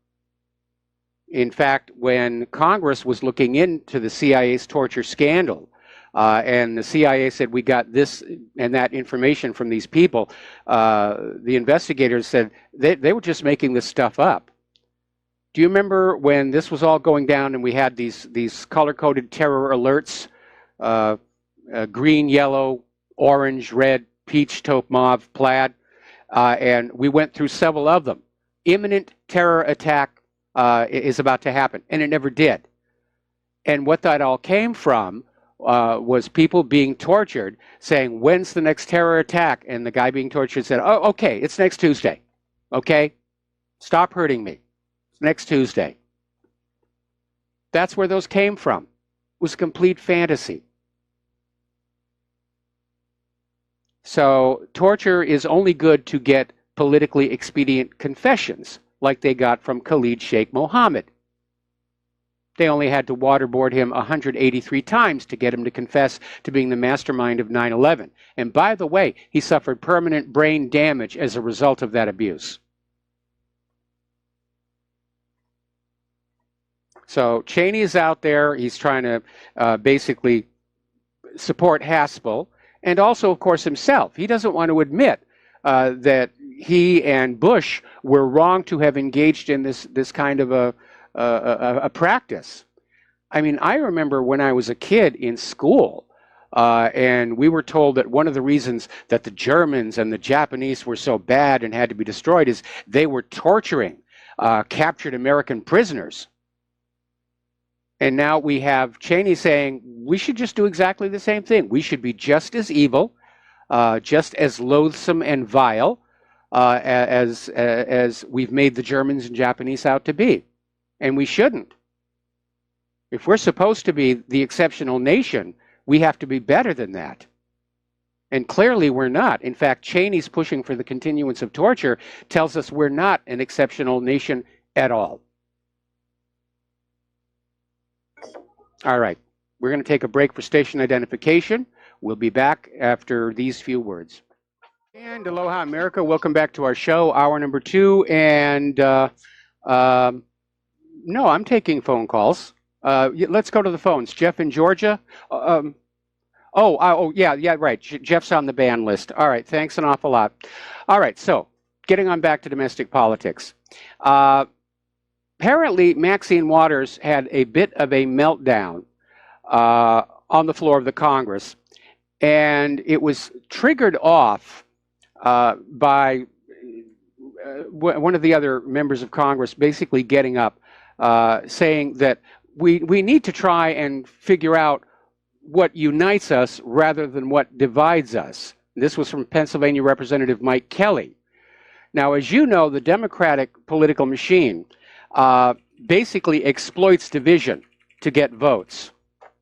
In fact, when Congress was looking into the CIA's torture scandal, and the CIA said, we got this and that information from these people, the investigators said they were just making this stuff up. Do you remember when this was all going down and we had these color-coded terror alerts, green, yellow, orange, red, peach, taupe, mauve, plaid, and we went through several of them. Imminent terror attack is about to happen, and it never did. And what that all came from was people being tortured, saying, when's the next terror attack? And the guy being tortured said, oh, okay, it's next Tuesday. Okay? Stop hurting me. It's next Tuesday. That's where those came from. It was complete fantasy. So torture is only good to get politically expedient confessions, like they got from Khalid Sheikh Mohammed. They only had to waterboard him 183 times to get him to confess to being the mastermind of 9/11. And by the way, he suffered permanent brain damage as a result of that abuse. So Cheney is out there. He's trying to basically support Haspel, and also, of course, himself. He doesn't want to admit that he and Bush were wrong to have engaged in this kind of a practice. I mean, I remember when I was a kid in school, and we were told that one of the reasons that the Germans and the Japanese were so bad and had to be destroyed is they were torturing captured American prisoners. And now we have Cheney saying we should just do exactly the same thing. We should be just as evil, just as loathsome and vile as we've made the Germans and Japanese out to be. And we shouldn't. If we're supposed to be the exceptional nation, we have to be better than that. And clearly we're not. In fact, Cheney's pushing for the continuance of torture tells us we're not an exceptional nation at all. All right, we're going to take a break for station identification. We'll be back after these few words. And aloha, America. Welcome back to our show, hour number 2. And no, I'm taking phone calls. Let's go to the phones. Jeff in Georgia. Yeah, right. Jeff's on the ban list. All right, thanks an awful lot. All right, so getting on back to domestic politics. Apparently, Maxine Waters had a bit of a meltdown on the floor of the Congress, and it was triggered off by one of the other members of Congress basically getting up saying that we need to try and figure out what unites us rather than what divides us. This was from Pennsylvania Representative Mike Kelly. Now, as you know, the Democratic political machine basically exploits division to get votes.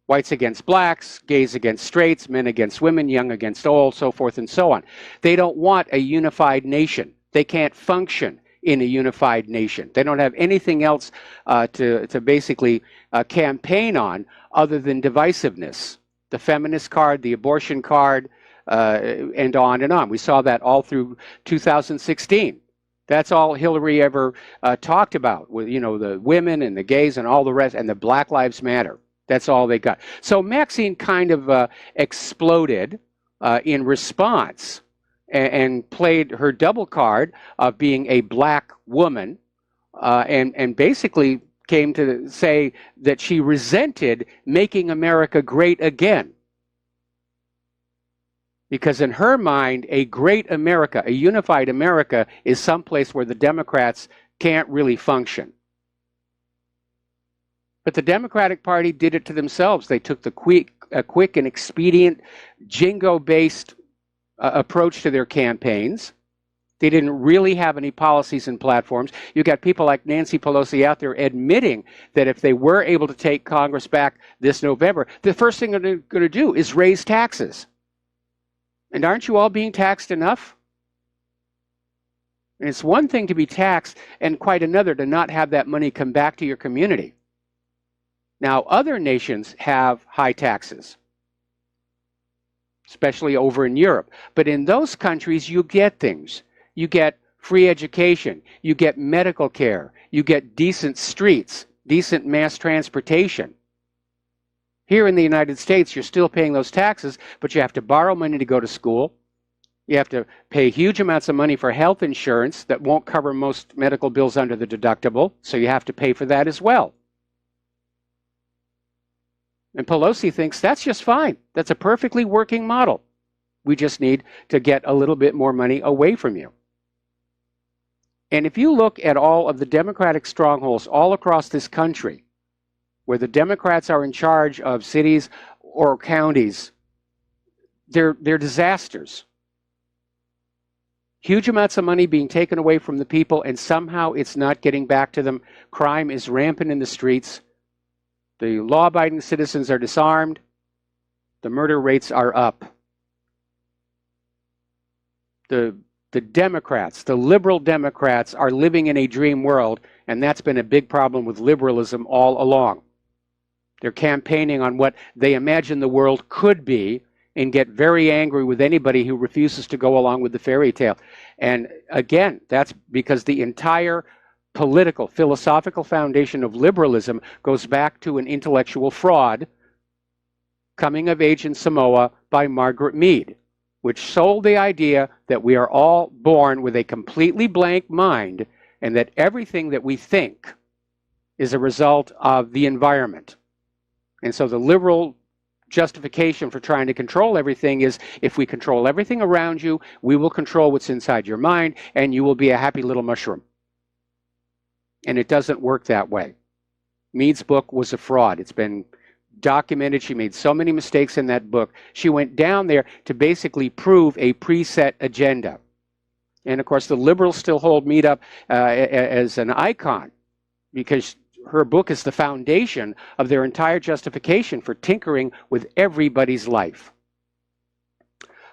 Whites against blacks, gays against straights, men against women, young against old, so forth and so on. They don't want a unified nation. They can't function in a unified nation. They don't have anything else to basically campaign on other than divisiveness. The feminist card, the abortion card, and on and on. We saw that all through 2016. That's all Hillary ever talked about, with, you know, the women and the gays and all the rest, and the Black Lives Matter. That's all they got. So Maxine kind of exploded in response and played her double card of being a black woman and basically came to say that she resented making America great again. Because in her mind, a great America, a unified America, is someplace where the Democrats can't really function. But the Democratic Party did it to themselves. They took the quick and expedient, jingo-based approach to their campaigns. They didn't really have any policies and platforms. You got people like Nancy Pelosi out there admitting that if they were able to take Congress back this November, the first thing they're going to do is raise taxes. And aren't you all being taxed enough? And it's one thing to be taxed and quite another to not have that money come back to your community. Now, other nations have high taxes, especially over in Europe. But in those countries, you get things. You get free education. You get medical care. You get decent streets, decent mass transportation. Here in the United States, you're still paying those taxes, but you have to borrow money to go to school. You have to pay huge amounts of money for health insurance that won't cover most medical bills under the deductible, so you have to pay for that as well. And Pelosi thinks that's just fine. That's a perfectly working model. We just need to get a little bit more money away from you. And if you look at all of the Democratic strongholds all across this country, where the Democrats are in charge of cities or counties, they're disasters. Huge amounts of money being taken away from the people, and somehow it's not getting back to them. Crime is rampant in the streets. The law-abiding citizens are disarmed. The murder rates are up. The Democrats, the liberal Democrats, are living in a dream world, and that's been a big problem with liberalism all along. They're campaigning on what they imagine the world could be and get very angry with anybody who refuses to go along with the fairy tale. And again, that's because the entire political, philosophical foundation of liberalism goes back to an intellectual fraud, Coming of Age in Samoa by Margaret Mead, which sold the idea that we are all born with a completely blank mind and that everything that we think is a result of the environment. And so the liberal justification for trying to control everything is, if we control everything around you, we will control what's inside your mind, and you will be a happy little mushroom. And it doesn't work that way. Mead's book was a fraud. It's been documented. She made so many mistakes in that book. She went down there to basically prove a preset agenda. And of course, the liberals still hold Mead up as an icon, because her book is the foundation of their entire justification for tinkering with everybody's life.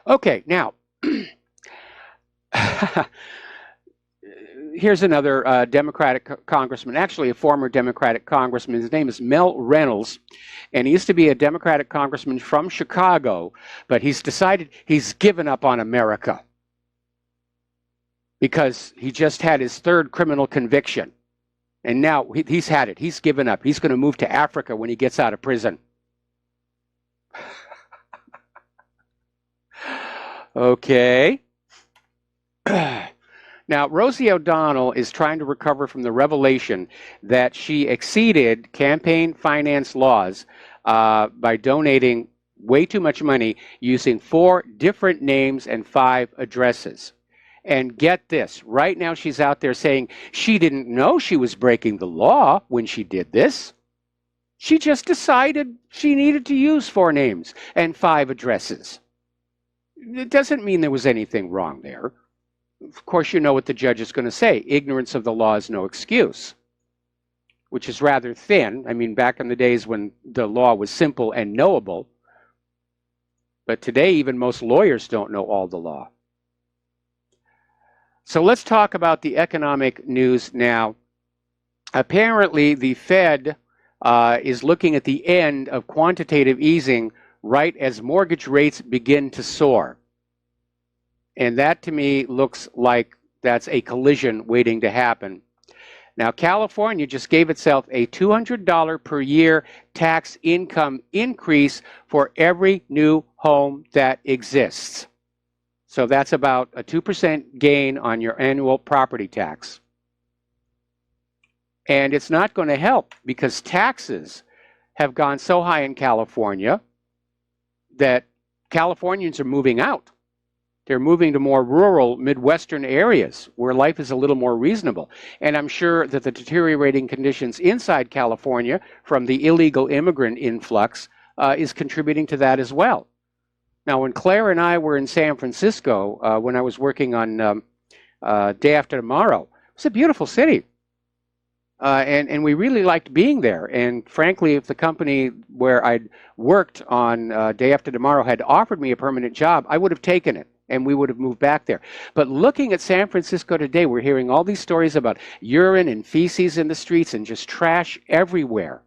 Okay, now, here's another Democratic congressman, actually a former Democratic congressman. His name is Mel Reynolds, and he used to be a Democratic congressman from Chicago, but he's decided he's given up on America because he just had his third criminal conviction. And now he's had it. He's given up. He's going to move to Africa when he gets out of prison. Okay. Now, Rosie O'Donnell is trying to recover from the revelation that she exceeded campaign finance laws by donating way too much money using 4 different names and 5 addresses. And get this, right now she's out there saying she didn't know she was breaking the law when she did this. She just decided she needed to use 4 names and 5 addresses. It doesn't mean there was anything wrong there. Of course, you know what the judge is going to say. Ignorance of the law is no excuse, which is rather thin. I mean, back in the days when the law was simple and knowable. But today, even most lawyers don't know all the law. So let's talk about the economic news now. Apparently, the Fed is looking at the end of quantitative easing right as mortgage rates begin to soar. And that, to me, looks like that's a collision waiting to happen. Now, California just gave itself a $200 per year tax income increase for every new home that exists. So that's about a 2% gain on your annual property tax. And it's not going to help because taxes have gone so high in California that Californians are moving out. They're moving to more rural Midwestern areas where life is a little more reasonable. And I'm sure that the deteriorating conditions inside California from the illegal immigrant influx is contributing to that as well. Now, when Claire and I were in San Francisco, when I was working on Day After Tomorrow, it was a beautiful city. And we really liked being there. And frankly, if the company where I'd worked on Day After Tomorrow had offered me a permanent job, I would have taken it. And we would have moved back there. But looking at San Francisco today, we're hearing all these stories about urine and feces in the streets and just trash everywhere.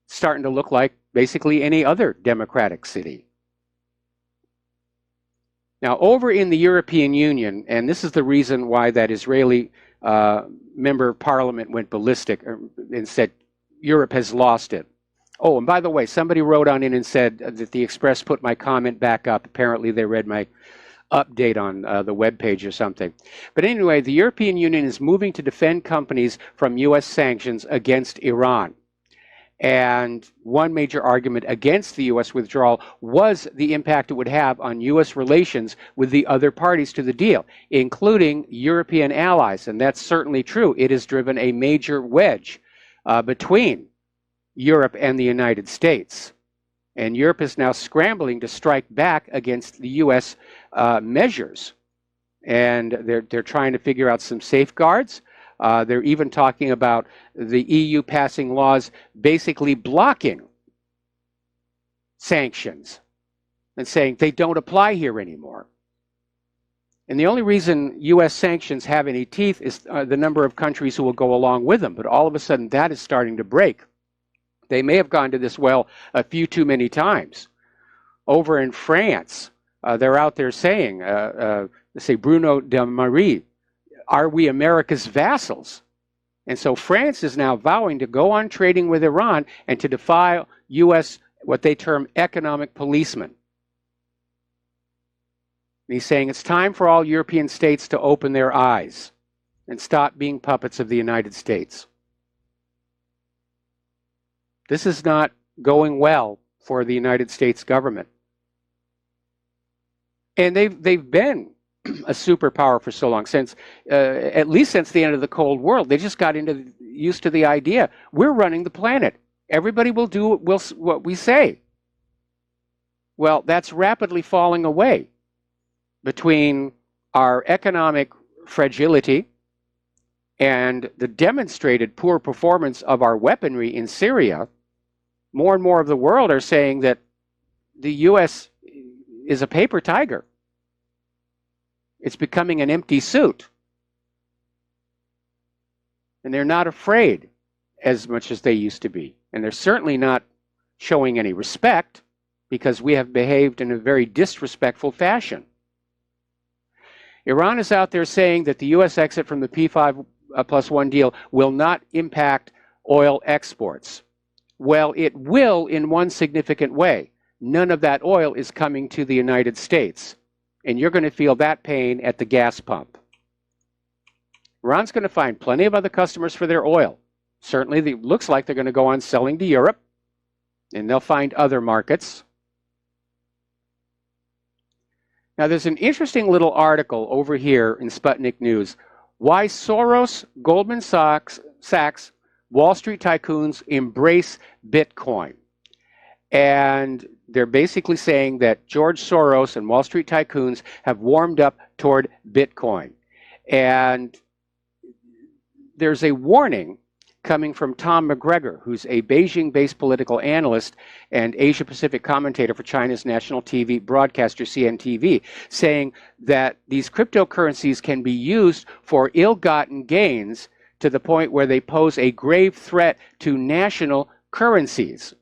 Starting to look like basically any other democratic city. Now, over in the European Union, and this is the reason why that Israeli member of parliament went ballistic and said Europe has lost it. Oh, and by the way, somebody wrote on in and said that the Express put my comment back up. Apparently, they read my update on the webpage or something. But anyway, the European Union is moving to defend companies from U.S. sanctions against Iran. And one major argument against the U.S. withdrawal was the impact it would have on U.S. relations with the other parties to the deal, including European allies. And that's certainly true. It has driven a major wedge between Europe and the United States. And Europe is now scrambling to strike back against the U.S. Measures. And they're trying to figure out some safeguards. They're even talking about the EU passing laws basically blocking sanctions and saying they don't apply here anymore. And the only reason U.S. sanctions have any teeth is the number of countries who will go along with them. But all of a sudden, that is starting to break. They may have gone to this well a few too many times. Over in France, they're out there saying, say Bruno de Marie, are we America's vassals? And so France is now vowing to go on trading with Iran and to defy U.S. what they term economic policemen. And he's saying it's time for all European states to open their eyes and stop being puppets of the United States. This is not going well for the United States government. And they've been a superpower for so long, since at least since the end of the Cold War. They just got used to the idea, we're running the planet. Everybody will do what we say. Well, that's rapidly falling away between our economic fragility and the demonstrated poor performance of our weaponry in Syria. More and more of the world are saying that the U.S. is a paper tiger. It's becoming an empty suit. And they're not afraid as much as they used to be. And they're certainly not showing any respect, because we have behaved in a very disrespectful fashion. Iran is out there saying that the U.S. exit from the P5+1 deal will not impact oil exports. Well, it will in one significant way. None of that oil is coming to the United States. And you're going to feel that pain at the gas pump. Iran's going to find plenty of other customers for their oil. Certainly, it looks like they're going to go on selling to Europe, and they'll find other markets. Now, there's an interesting little article over here in Sputnik News. Why Soros, Goldman Sachs, Wall Street tycoons embrace Bitcoin. And they're basically saying that George Soros and Wall Street tycoons have warmed up toward Bitcoin. And there's a warning coming from Tom McGregor, who's a Beijing-based political analyst and Asia-Pacific commentator for China's national TV broadcaster CNTV, saying that these cryptocurrencies can be used for ill-gotten gains to the point where they pose a grave threat to national currencies.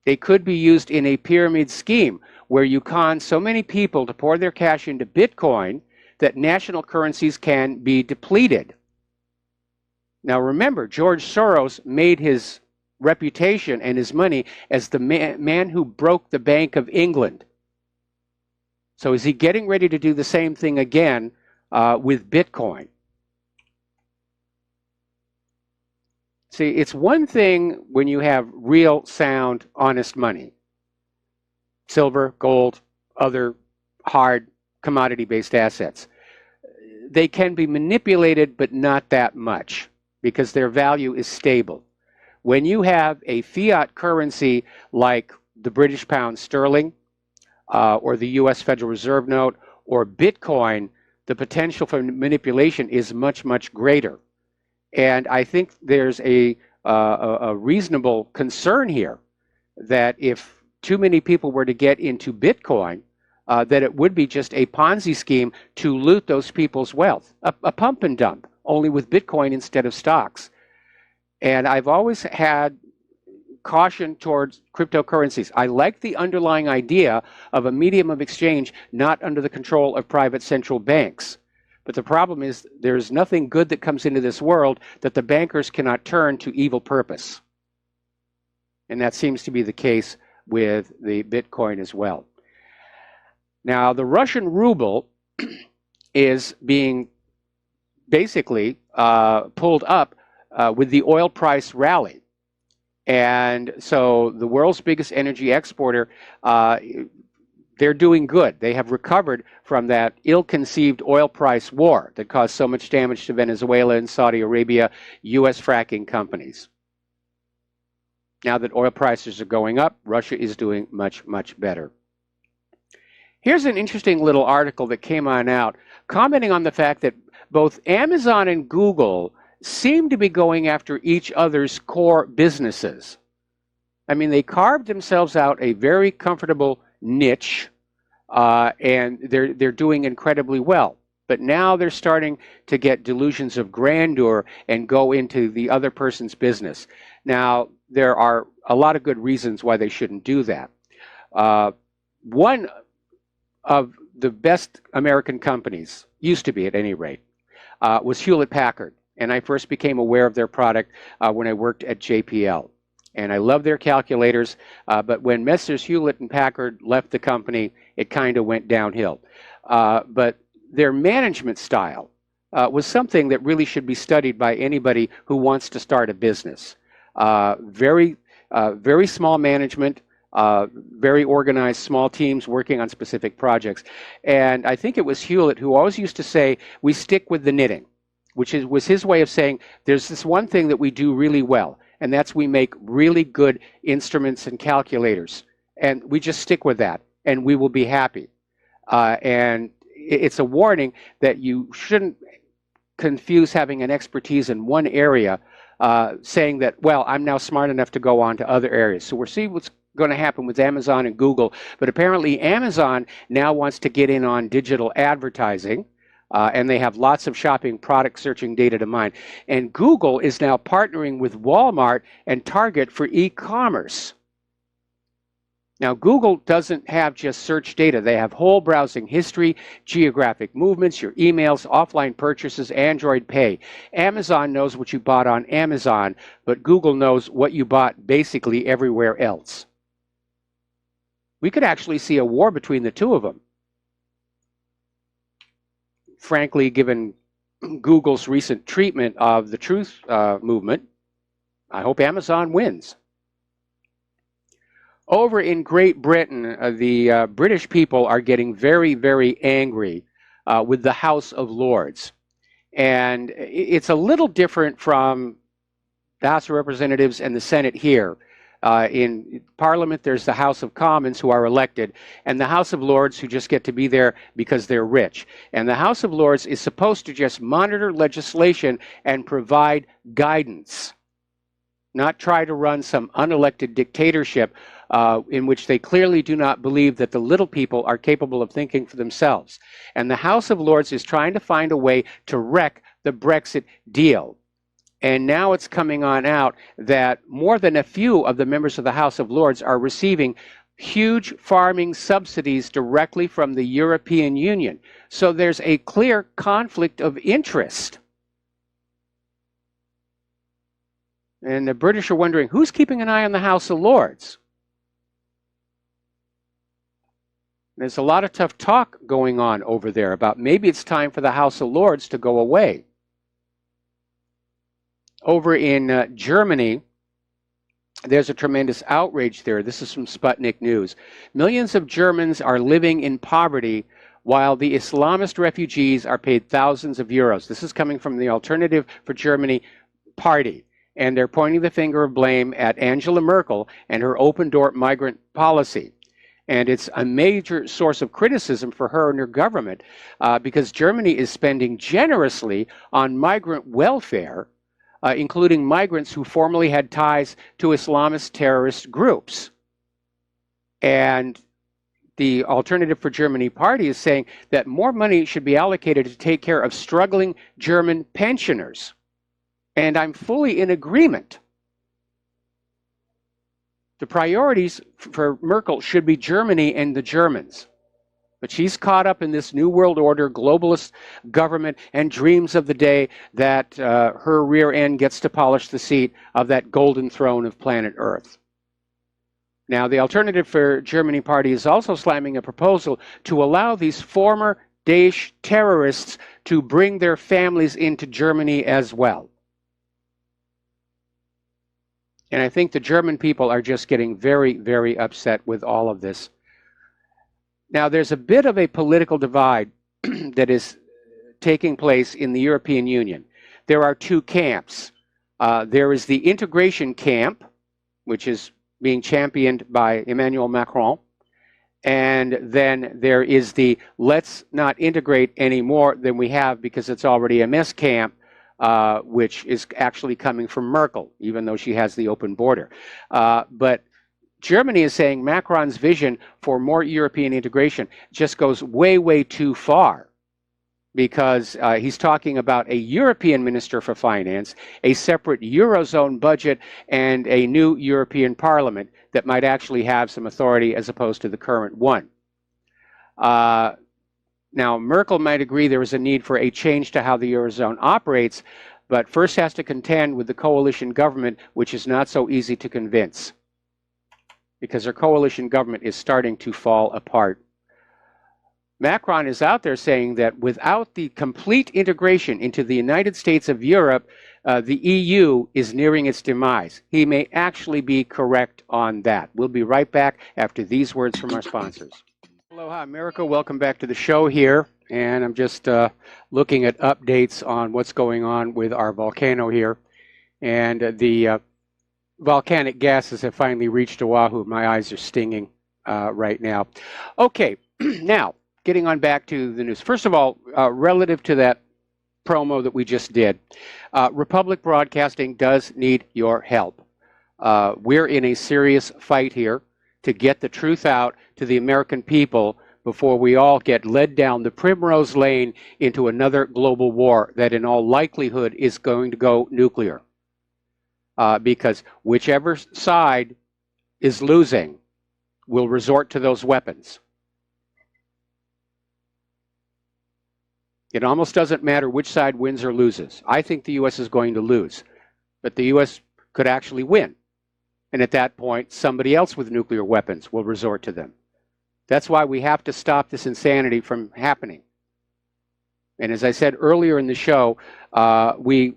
They could be used in a pyramid scheme where you con so many people to pour their cash into Bitcoin that national currencies can be depleted. Now remember, George Soros made his reputation and his money as the man who broke the Bank of England. So is he getting ready to do the same thing again with Bitcoin? See, it's one thing when you have real, sound, honest money. Silver, gold, other hard commodity-based assets. They can be manipulated, but not that much, because their value is stable. When you have a fiat currency like the British pound sterling, or the US Federal Reserve note, or Bitcoin, the potential for manipulation is much, much greater. And I think there's a reasonable concern here that if too many people were to get into Bitcoin, that it would be just a Ponzi scheme to loot those people's wealth, a pump and dump, only with Bitcoin instead of stocks. And I've always had caution towards cryptocurrencies. I like the underlying idea of a medium of exchange not under the control of private central banks. But the problem is there's nothing good that comes into this world that the bankers cannot turn to evil purpose. And that seems to be the case with the Bitcoin as well. Now, the Russian ruble is being basically pulled up with the oil price rally. And so the world's biggest energy exporter, they're doing good. They have recovered from that ill-conceived oil price war that caused so much damage to Venezuela and Saudi Arabia, U.S. fracking companies. Now that oil prices are going up, Russia is doing much, much better. Here's an interesting little article that came on out commenting on the fact that both Amazon and Google seem to be going after each other's core businesses. I mean, they carved themselves out a very comfortable niche, and they're doing incredibly well. But now they're starting to get delusions of grandeur and go into the other person's business. Now, there are a lot of good reasons why they shouldn't do that. One of the best American companies, used to be at any rate, was Hewlett-Packard. And I first became aware of their product when I worked at JPL. and I love their calculators, but when Messrs. Hewlett and Packard left the company, it kind of went downhill. But their management style was something that really should be studied by anybody who wants to start a business. Very small management, very organized, small teams working on specific projects. And I think it was Hewlett who always used to say, we stick with the knitting, which was his way of saying, there's this one thing that we do really well, and that's we make really good instruments and calculators. And we just stick with that, and we will be happy. And it's a warning that you shouldn't confuse having an expertise in one area, saying that, well, I'm now smart enough to go on to other areas. So we're seeing what's going to happen with Amazon and Google, but apparently Amazon now wants to get in on digital advertising, and they have lots of shopping product searching data to mine. And Google is now partnering with Walmart and Target for e-commerce. Now, Google doesn't have just search data. They have whole browsing history, geographic movements, your emails, offline purchases, Android Pay. Amazon knows what you bought on Amazon, but Google knows what you bought basically everywhere else. We could actually see a war between the two of them. Frankly, given Google's recent treatment of the truth movement, I hope Amazon wins. Over in Great Britain, the British people are getting very, very angry with the House of Lords. And it's a little different from the House of Representatives and the Senate here. In Parliament, there's the House of Commons who are elected, and the House of Lords who just get to be there because they're rich. And the House of Lords is supposed to just monitor legislation and provide guidance, not try to run some unelected dictatorship in which they clearly do not believe that the little people are capable of thinking for themselves. And the House of Lords is trying to find a way to wreck the Brexit deal. And now it's coming on out that more than a few of the members of the House of Lords are receiving huge farming subsidies directly from the European Union. So there's a clear conflict of interest. And the British are wondering, who's keeping an eye on the House of Lords? There's a lot of tough talk going on over there about maybe it's time for the House of Lords to go away. Over in Germany, there's a tremendous outrage there. This is from Sputnik News. Millions of Germans are living in poverty while the Islamist refugees are paid thousands of euros. This is coming from the Alternative for Germany party. And they're pointing the finger of blame at Angela Merkel and her open-door migrant policy. And it's a major source of criticism for her and her government because Germany is spending generously on migrant welfare, including migrants who formerly had ties to Islamist terrorist groups. And the Alternative for Germany party is saying that more money should be allocated to take care of struggling German pensioners. And I'm fully in agreement. The priorities for Merkel should be Germany and the Germans. But she's caught up in this New World Order, globalist government, and dreams of the day that her rear end gets to polish the seat of that golden throne of planet Earth. Now, the Alternative for Germany party is also slamming a proposal to allow these former Daesh terrorists to bring their families into Germany as well. And I think the German people are just getting very, very upset with all of this. Now, there's a bit of a political divide that is taking place in the European Union. There are two camps. There is the integration camp, which is being championed by Emmanuel Macron. And then there is the let's not integrate any more than we have because it's already a mess camp, which is actually coming from Merkel, even though she has the open border. But Germany is saying Macron's vision for more European integration just goes way, way too far because he's talking about a European Minister for Finance, a separate Eurozone budget, and a new European Parliament that might actually have some authority as opposed to the current one. Now, Merkel might agree there is a need for a change to how the Eurozone operates, but first has to contend with the coalition government, which is not so easy to convince, because our coalition government is starting to fall apart. Macron is out there saying that without the complete integration into the United States of Europe, the EU is nearing its demise. He may actually be correct on that. We'll be right back after these words from our sponsors. Aloha, America. Welcome back to the show here. And I'm just looking at updates on what's going on with our volcano here. And the volcanic gases have finally reached Oahu. My eyes are stinging right now. Okay, now, getting on back to the news. First of all, relative to that promo that we just did, Republic Broadcasting does need your help. We're in a serious fight here to get the truth out to the American people before we all get led down the primrose lane into another global war that in all likelihood is going to go nuclear. Because whichever side is losing will resort to those weapons. It almost doesn't matter which side wins or loses. I think the U.S. is going to lose, but the U.S. could actually win. And at that point, somebody else with nuclear weapons will resort to them. That's why we have to stop this insanity from happening. And as I said earlier in the show, we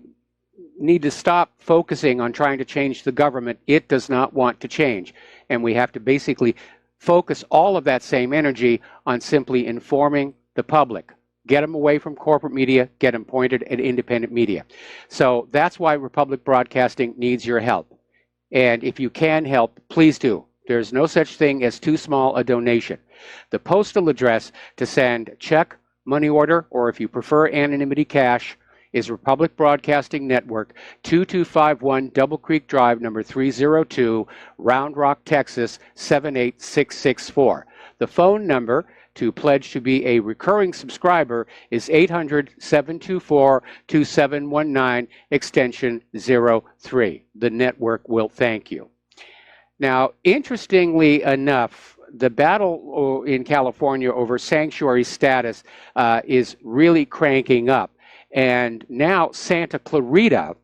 need to stop focusing on trying to change the government. It does not want to change. And we have to basically focus all of that same energy on simply informing the public. Get them away from corporate media, get them pointed at independent media. So that's why Republic Broadcasting needs your help. And if you can help, please do. There's no such thing as too small a donation. The postal address to send check, money order, or if you prefer anonymity cash, is Republic Broadcasting Network, 2251 Double Creek Drive, number 302, Round Rock, Texas, 78664. The phone number to pledge to be a recurring subscriber is 800-724-2719, extension 03. The network will thank you. Now, interestingly enough, the battle in California over sanctuary status is really cranking up. And now Santa Clarita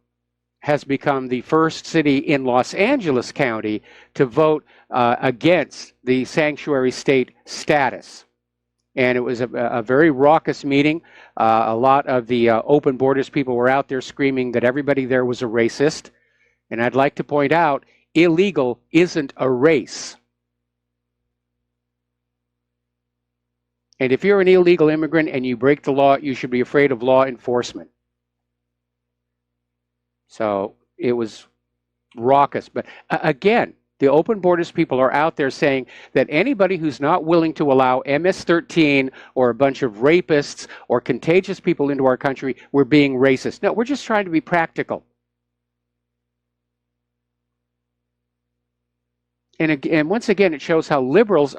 has become the first city in Los Angeles County to vote against the sanctuary state status. And it was a very raucous meeting. A lot of the open borders people were out there screaming that everybody there was a racist. And I'd like to point out, illegal isn't a race. And if you're an illegal immigrant and you break the law, you should be afraid of law enforcement. So it was raucous. But again, the open borders people are out there saying that anybody who's not willing to allow MS-13 or a bunch of rapists or contagious people into our country, we're being racist. No, we're just trying to be practical. And once again, it shows how liberals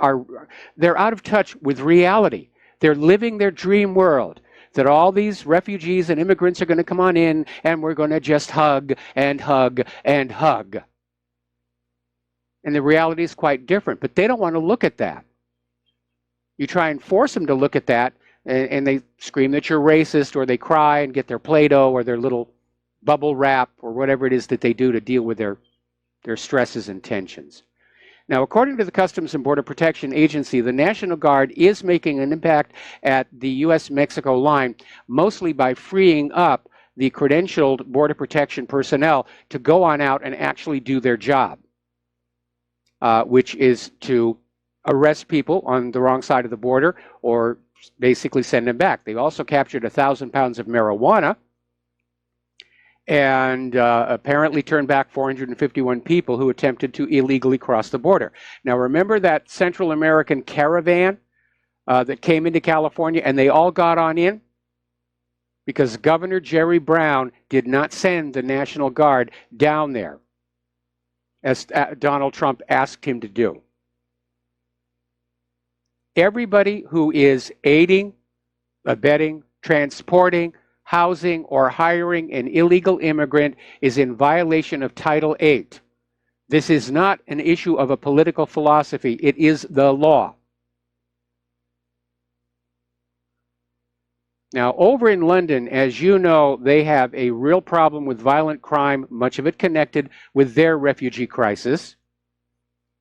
they're out of touch with reality. They're living their dream world, that all these refugees and immigrants are going to come on in and we're going to just hug and hug and hug. And the reality is quite different, but they don't want to look at that. You try and force them to look at that, and they scream that you're racist, or they cry and get their Play-Doh or their little bubble wrap or whatever it is that they do to deal with their stresses and tensions. Now, according to the Customs and Border Protection Agency, the National Guard is making an impact at the U.S.-Mexico line, mostly by freeing up the credentialed Border Protection personnel to go on out and actually do their job, which is to arrest people on the wrong side of the border or basically send them back. They also captured 1,000 pounds of marijuana and apparently turned back 451 people who attempted to illegally cross the border. Now, remember that Central American caravan that came into California and they all got on in? Because Governor Jerry Brown did not send the National Guard down there, as Donald Trump asked him to do. Everybody who is aiding, abetting, transporting, housing, or hiring an illegal immigrant is in violation of Title VIII. This is not an issue of a political philosophy. It is the law. Now, over in London, as you know, they have a real problem with violent crime, much of it connected with their refugee crisis.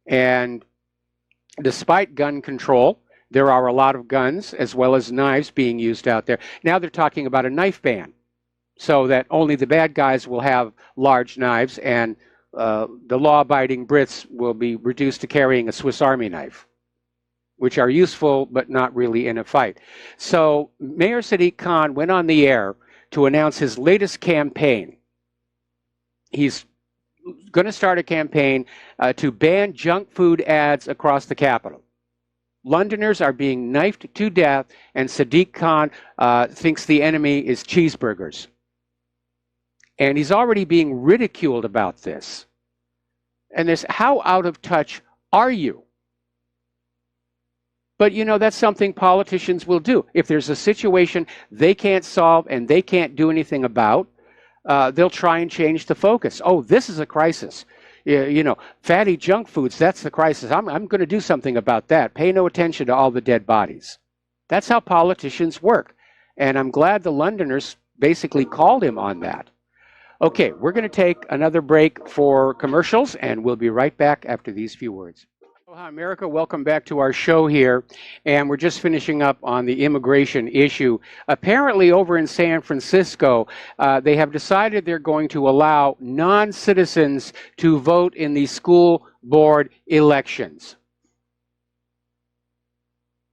And despite gun control, there are a lot of guns as well as knives being used out there. Now they're talking about a knife ban, so that only the bad guys will have large knives, and the law-abiding Brits will be reduced to carrying a Swiss Army knife, which are useful but not really in a fight. So Mayor Sadiq Khan went on the air to announce his latest campaign. He's going to start a campaign to ban junk food ads across the capital. Londoners are being knifed to death, and Sadiq Khan thinks the enemy is cheeseburgers. And he's already being ridiculed about this. And this, how out of touch are you? But, you know, that's something politicians will do. If there's a situation they can't solve and they can't do anything about, they'll try and change the focus. Oh, this is a crisis. You know, fatty junk foods, that's the crisis. I'm going to do something about that. Pay no attention to all the dead bodies. That's how politicians work. And I'm glad the Londoners basically called him on that. Okay, we're going to take another break for commercials, and we'll be right back after these few words. Aloha, America. Welcome back to our show here. And we're just finishing up on the immigration issue. Apparently, over in San Francisco, they have decided they're going to allow non-citizens to vote in the school board elections.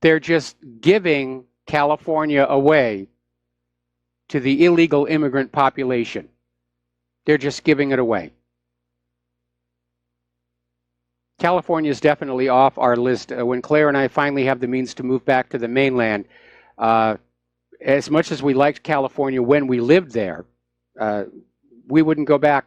They're just giving California away to the illegal immigrant population. They're just giving it away. California is definitely off our list. When Claire and I finally have the means to move back to the mainland, as much as we liked California when we lived there, we wouldn't go back.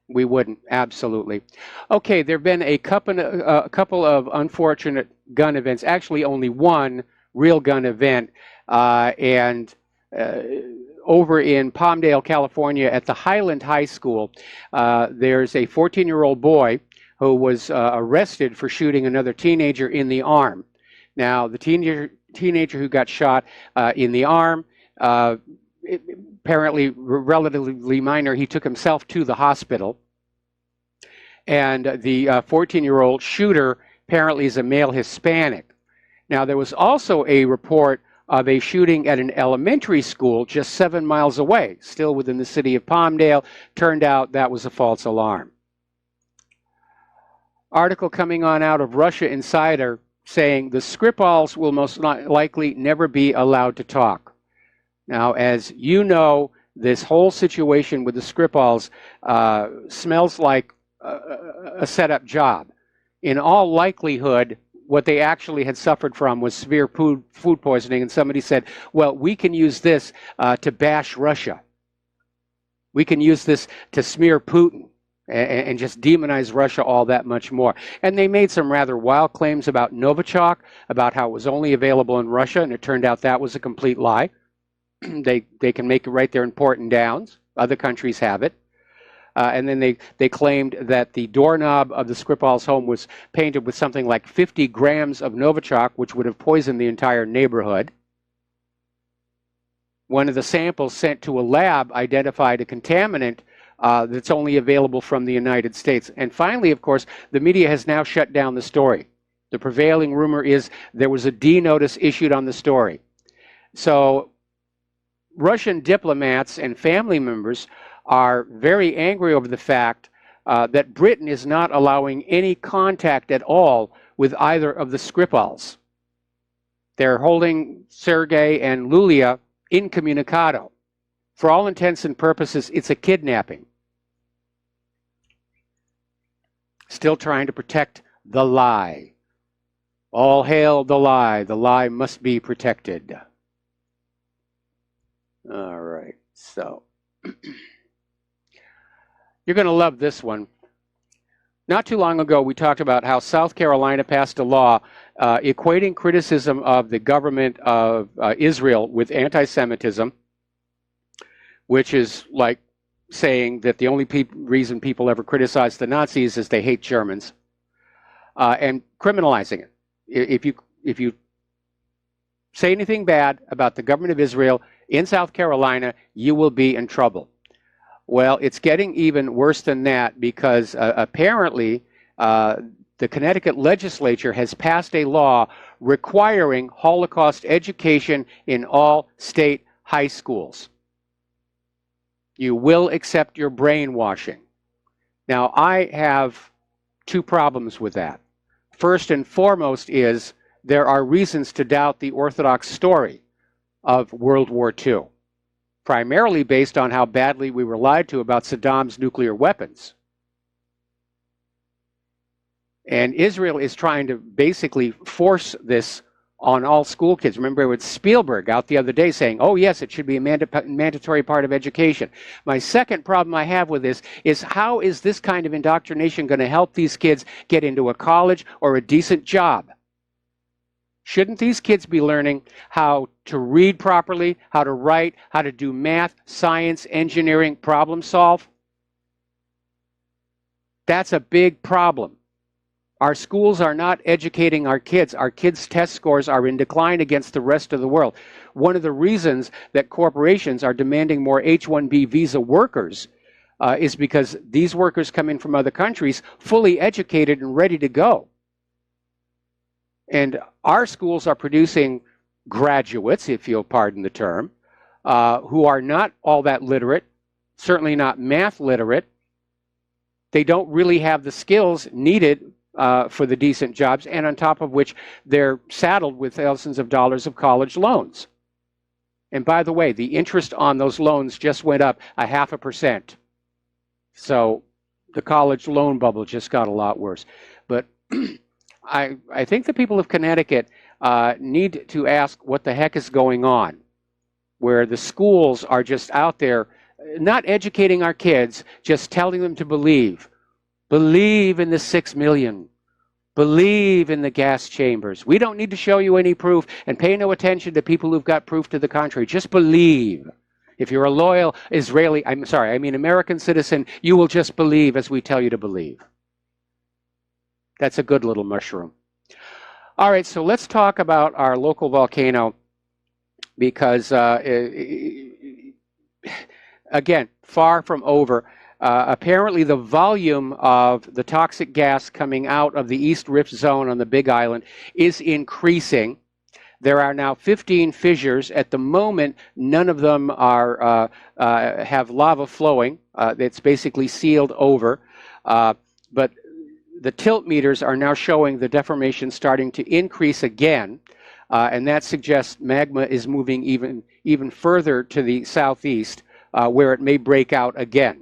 We wouldn't, absolutely. Okay, there have been a couple of unfortunate gun events, actually only one real gun event, and over in Palmdale, California, at the Highland High School, there's a 14-year-old boy who was arrested for shooting another teenager in the arm. Now, the teenager who got shot in the arm, apparently relatively minor, he took himself to the hospital. And the 14-year-old shooter apparently is a male Hispanic. Now, there was also a report of a shooting at an elementary school just 7 miles away, still within the city of Palmdale. Turned out that was a false alarm. Article coming on out of Russia Insider saying the Skripals will most likely never be allowed to talk. Now, as you know, this whole situation with the Skripals smells like a set-up job. In all likelihood, what they actually had suffered from was severe food poisoning, and somebody said, well, we can use this to bash Russia. We can use this to smear Putin and just demonize Russia all that much more. And they made some rather wild claims about Novichok, about how it was only available in Russia, and it turned out that was a complete lie. They can make it right there in Porton Downs. Other countries have it. And then they claimed that the doorknob of the Skripal's home was painted with something like 50 grams of Novichok, which would have poisoned the entire neighborhood. One of the samples sent to a lab identified a contaminant that's only available from the United States. And finally, of course, the media has now shut down the story. The prevailing rumor is there was a D notice issued on the story. So Russian diplomats and family members are very angry over the fact that Britain is not allowing any contact at all with either of the Skripals. They're holding Sergei and Lulia incommunicado. For all intents and purposes, it's a kidnapping. Still trying to protect the lie. All hail the lie. The lie must be protected. All right, so you're going to love this one. Not too long ago, we talked about how South Carolina passed a law equating criticism of the government of Israel with anti-Semitism, which is like saying that the only reason people ever criticize the Nazis is they hate Germans, and criminalizing it. If you say anything bad about the government of Israel in South Carolina, you will be in trouble. Well, it's getting even worse than that because apparently the Connecticut legislature has passed a law requiring Holocaust education in all state high schools. You will accept your brainwashing. Now, I have two problems with that. First and foremost is there are reasons to doubt the Orthodox story of World War II, primarily based on how badly we were lied to about Saddam's nuclear weapons. And Israel is trying to basically force this on all school kids. Remember, it was Spielberg out the other day saying, oh, yes, it should be a mandatory part of education. My second problem I have with this is how is this kind of indoctrination going to help these kids get into a college or a decent job? Shouldn't these kids be learning how to read properly, how to write, how to do math, science, engineering, problem solve? That's a big problem. Our schools are not educating our kids. Our kids' test scores are in decline against the rest of the world. One of the reasons that corporations are demanding more H-1B visa workers is because these workers come in from other countries fully educated and ready to go. And our schools are producing graduates, if you'll pardon the term, who are not all that literate, certainly not math literate. They don't really have the skills needed for the decent jobs, and on top of which they're saddled with thousands of dollars of college loans. And by the way, the interest on those loans just went up 0.5%. So the college loan bubble just got a lot worse. But I think the people of Connecticut need to ask what the heck is going on, where the schools are just out there not educating our kids, just telling them to believe. Believe in the 6 million. Believe in the gas chambers. We don't need to show you any proof, and pay no attention to people who've got proof to the contrary. Just believe. If you're a loyal American citizen, you will just believe as we tell you to believe. That's a good little mushroom. All right, so let's talk about our local volcano because, again, far from over. Apparently the volume of the toxic gas coming out of the East Rift Zone on the Big Island is increasing. There are now 15 fissures. At the moment, none of them are have lava flowing. It's basically sealed over. But the tilt meters are now showing the deformation starting to increase again. And that suggests magma is moving even further to the southeast, where it may break out again.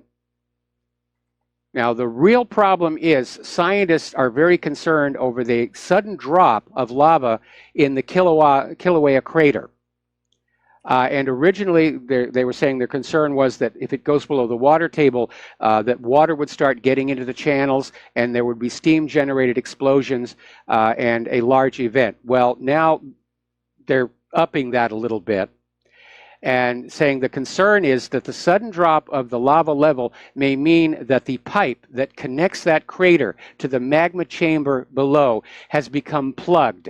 Now, the real problem is scientists are very concerned over the sudden drop of lava in the Kilauea crater. And originally, they were saying their concern was that if it goes below the water table, that water would start getting into the channels and there would be steam-generated explosions and a large event. Well, now they're upping that a little bit and saying the concern is that the sudden drop of the lava level may mean that the pipe that connects that crater to the magma chamber below has become plugged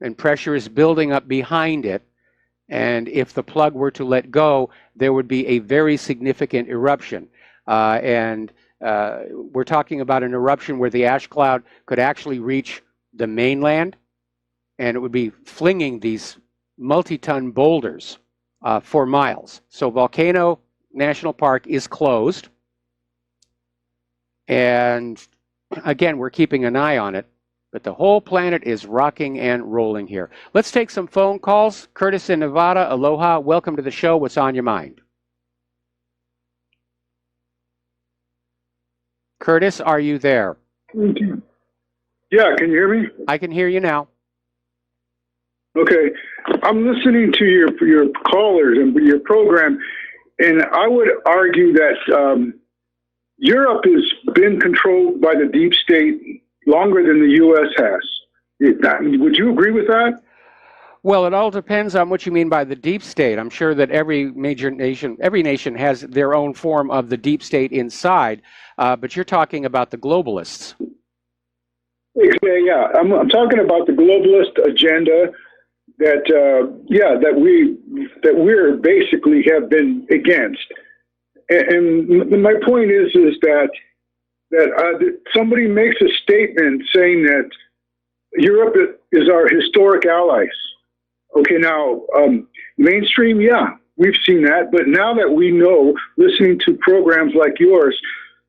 and pressure is building up behind it. And if the plug were to let go, there would be a very significant eruption. We're talking about an eruption where the ash cloud could actually reach the mainland, and it would be flinging these multi-ton boulders for miles. So Volcano National Park is closed. And again, we're keeping an eye on it. But the whole planet is rocking and rolling here. Let's take some phone calls. Curtis in Nevada, aloha. Welcome to the show. What's on your mind? Curtis, are you there? Yeah, can you hear me? I can hear you now. Okay. I'm listening to your callers and your program, and I would argue that Europe has been controlled by the deep state longer than the U.S. has. Would you agree with that? Well, it all depends on what you mean by the deep state. I'm sure that every nation has their own form of the deep state inside, but you're talking about the globalists. Yeah. I'm talking about the globalist agenda. that we're basically have been against. And my point is that somebody makes a statement saying that Europe is our historic allies. Okay, now mainstream, yeah, we've seen that, but now that we know, listening to programs like yours,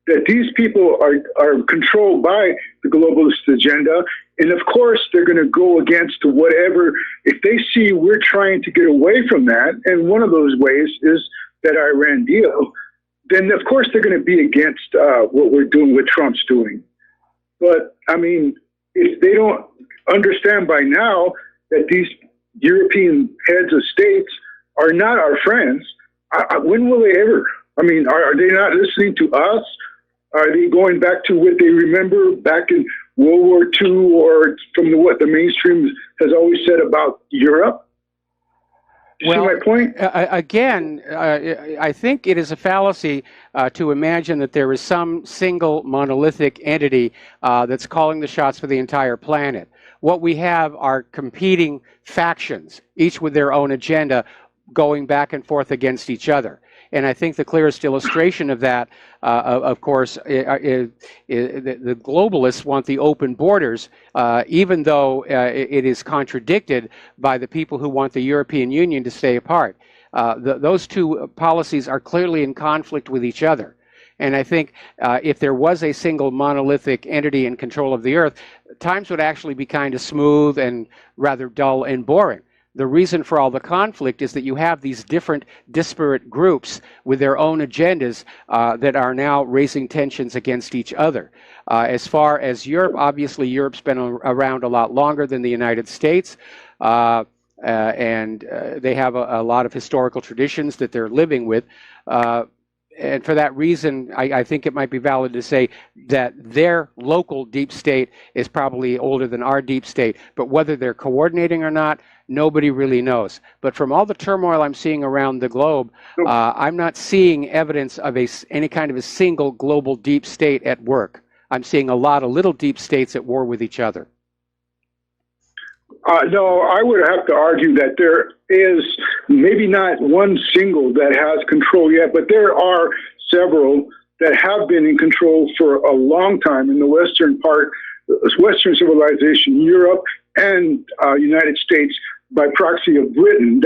that these people are controlled by the globalist agenda, and of course they're going to go against whatever, if they see we're trying to get away from that, and one of those ways is that Iran deal, then of course they're going to be against what we're doing, what Trump's doing. But I mean, if they don't understand by now that these European heads of states are not our friends, when will they ever? I mean, are they not listening to us? Are they going back to what they remember back in World War II, or from what the mainstream has always said about Europe? You see my point? Again, I think it is a fallacy to imagine that there is some single monolithic entity that's calling the shots for the entire planet. What we have are competing factions, each with their own agenda, going back and forth against each other. And I think the clearest illustration of that, of course, is the globalists want the open borders, even though it is contradicted by the people who want the European Union to stay apart. Those two policies are clearly in conflict with each other. And I think if there was a single monolithic entity in control of the Earth, times would actually be kind of smooth and rather dull and boring. The reason for all the conflict is that you have these different disparate groups with their own agendas that are now raising tensions against each other. As far as Europe, obviously Europe's been around a lot longer than the United States, and they have a lot of historical traditions that they're living with. And for that reason, I think it might be valid to say that their local deep state is probably older than our deep state. But whether they're coordinating or not, nobody really knows. But from all the turmoil I'm seeing around the globe, I'm not seeing evidence of any kind of a single global deep state at work. I'm seeing a lot of little deep states at war with each other. No, I would have to argue that there is maybe not one single that has control yet, but there are several that have been in control for a long time in the Western part, Western civilization, Europe and United States, by proxy of Britain.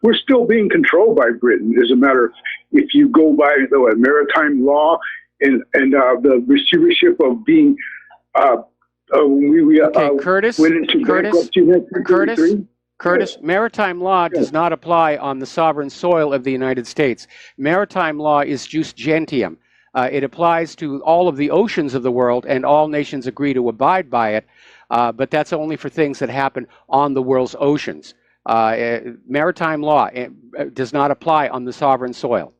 We're still being controlled by Britain. As a matter of, if you go by the maritime law and the receivership of being Curtis, went into Curtis, maritime law does not apply on the sovereign soil of the United States. Maritime law is jus gentium. It applies to all of the oceans of the world, and all nations agree to abide by it, but that's only for things that happen on the world's oceans. Maritime law does not apply on the sovereign soil.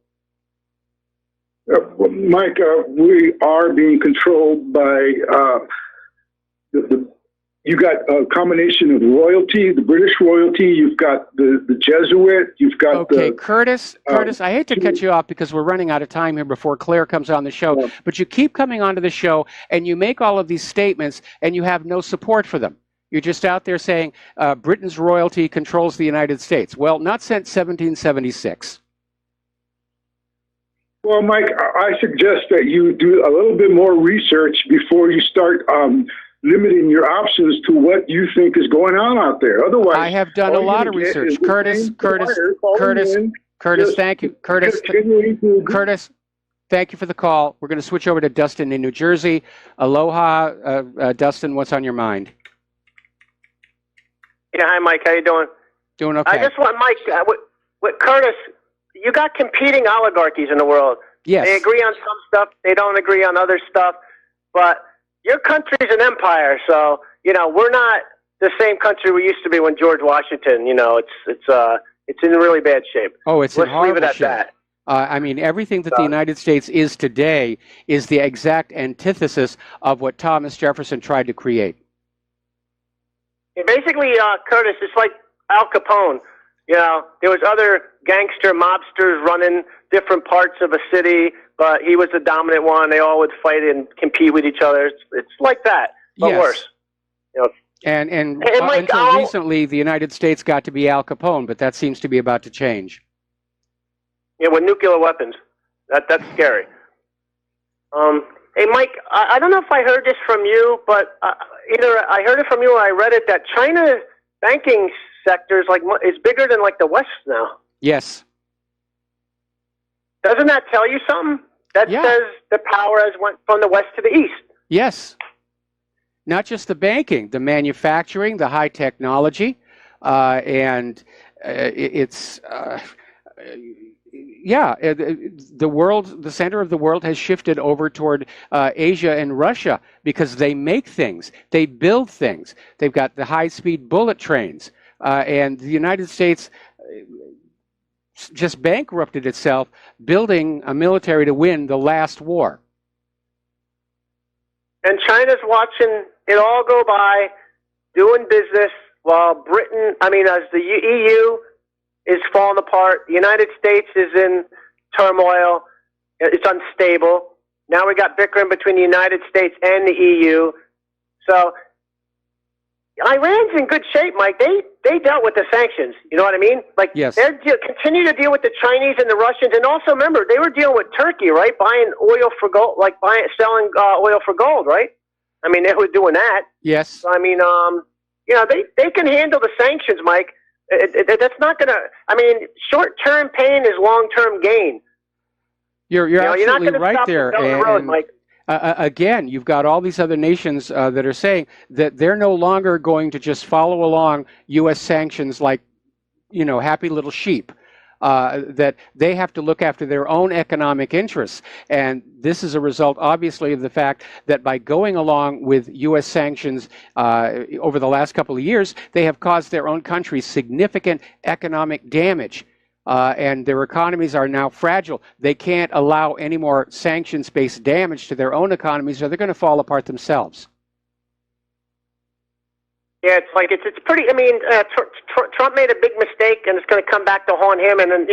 Mike, we are being controlled by you got a combination of royalty, the British royalty, you've got the Jesuit, you've got Curtis, I hate to cut you off because we're running out of time here before Claire comes on the show, but you keep coming onto the show and you make all of these statements and you have no support for them. You're just out there saying Britain's royalty controls the United States. Well, not since 1776. Well, Mike, I suggest that you do a little bit more research before you start limiting your options to what you think is going on out there. Otherwise, I have done a lot of research. Curtis, thank you. Curtis, thank you for the call. We're going to switch over to Dustin in New Jersey. Aloha, Dustin, what's on your mind? Yeah, hi, Mike. How you doing? Doing okay. I just want, Mike, with Curtis, you got competing oligarchies in the world. Yes. They agree on some stuff. They don't agree on other stuff. But your country's an empire, so, we're not the same country we used to be when George Washington, it's in really bad shape. Oh, it's in horrible shape. Let's leave it at that. I mean, everything that the United States is today is the exact antithesis of what Thomas Jefferson tried to create. Basically, Curtis, it's like Al Capone. There was other gangster mobsters running different parts of a city, but he was the dominant one. They all would fight and compete with each other. It's like that, but worse. And Mike, until recently, the United States got to be Al Capone, but that seems to be about to change. Yeah, with nuclear weapons. That's scary. Hey, Mike, I don't know if I heard this from you, but either I heard it from you or I read it that China's banking sector is bigger than like the West now. Yes. Doesn't that tell you something? That says the power has went from the West to the East. Yes. Not just the banking, the manufacturing, the high technology, and it's the world, the center of the world has shifted over toward Asia and Russia because they make things, they build things. They've got the high-speed bullet trains, and the United States just bankrupted itself building a military to win the last war. And China's watching it all go by, doing business, while as the EU is falling apart, the United States is in turmoil, it's unstable. Now we got bickering between the United States and the EU. So Iran's in good shape, Mike. They dealt with the sanctions. You know what I mean? Yes. They're continue to deal with the Chinese and the Russians, and also remember they were dealing with Turkey, right? Buying oil for gold, selling oil for gold, right? I mean, they were doing that. Yes. So, I mean, they can handle the sanctions, Mike. That's not going to. I mean, short-term pain is long-term gain. You're absolutely not right stop there. Down the road, Mike. Again, you've got all these other nations that are saying that they're no longer going to just follow along U.S. sanctions like, happy little sheep. That they have to look after their own economic interests. And this is a result, obviously, of the fact that by going along with U.S. sanctions over the last couple of years, they have caused their own countries significant economic damage. And their economies are now fragile. They can't allow any more sanctions-based damage to their own economies, or they're going to fall apart themselves. Yeah, it's pretty. I mean, Trump made a big mistake, and it's going to come back to haunt him. And then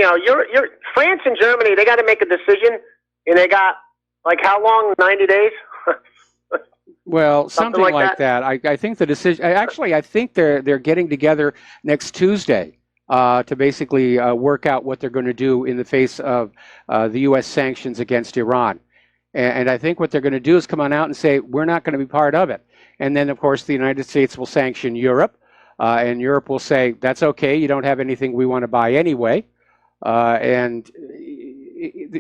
France and Germany, they got to make a decision, and they got how long? 90 days. Well, something like that. I think the decision. Actually, I think they're getting together next Tuesday to basically work out what they're going to do in the face of the U.S. sanctions against Iran. And I think what they're going to do is come on out and say, we're not going to be part of it. And then, of course, the United States will sanction Europe. And Europe will say, that's okay, you don't have anything we want to buy anyway.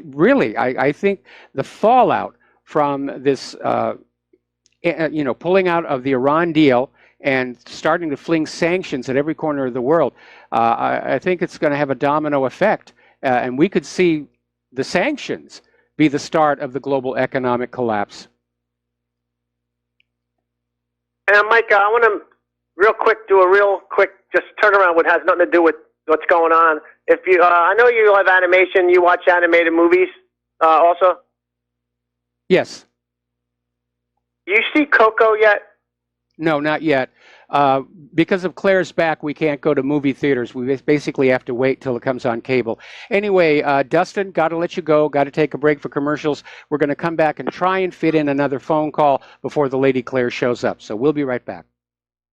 Really, I think the fallout from this, pulling out of the Iran deal and starting to fling sanctions at every corner of the world, I think it's going to have a domino effect. And we could see the sanctions be the start of the global economic collapse. And Mike, I want to do a real quick just turnaround, what has nothing to do with what's going on. If you, I know you love animation. You watch animated movies, also. Yes. You see Coco yet? No, not yet. Because of Claire's back, we can't go to movie theaters. We basically have to wait till it comes on cable. Anyway, Dustin, got to let you go. Got to take a break for commercials. We're going to come back and try and fit in another phone call before the Lady Claire shows up. So we'll be right back.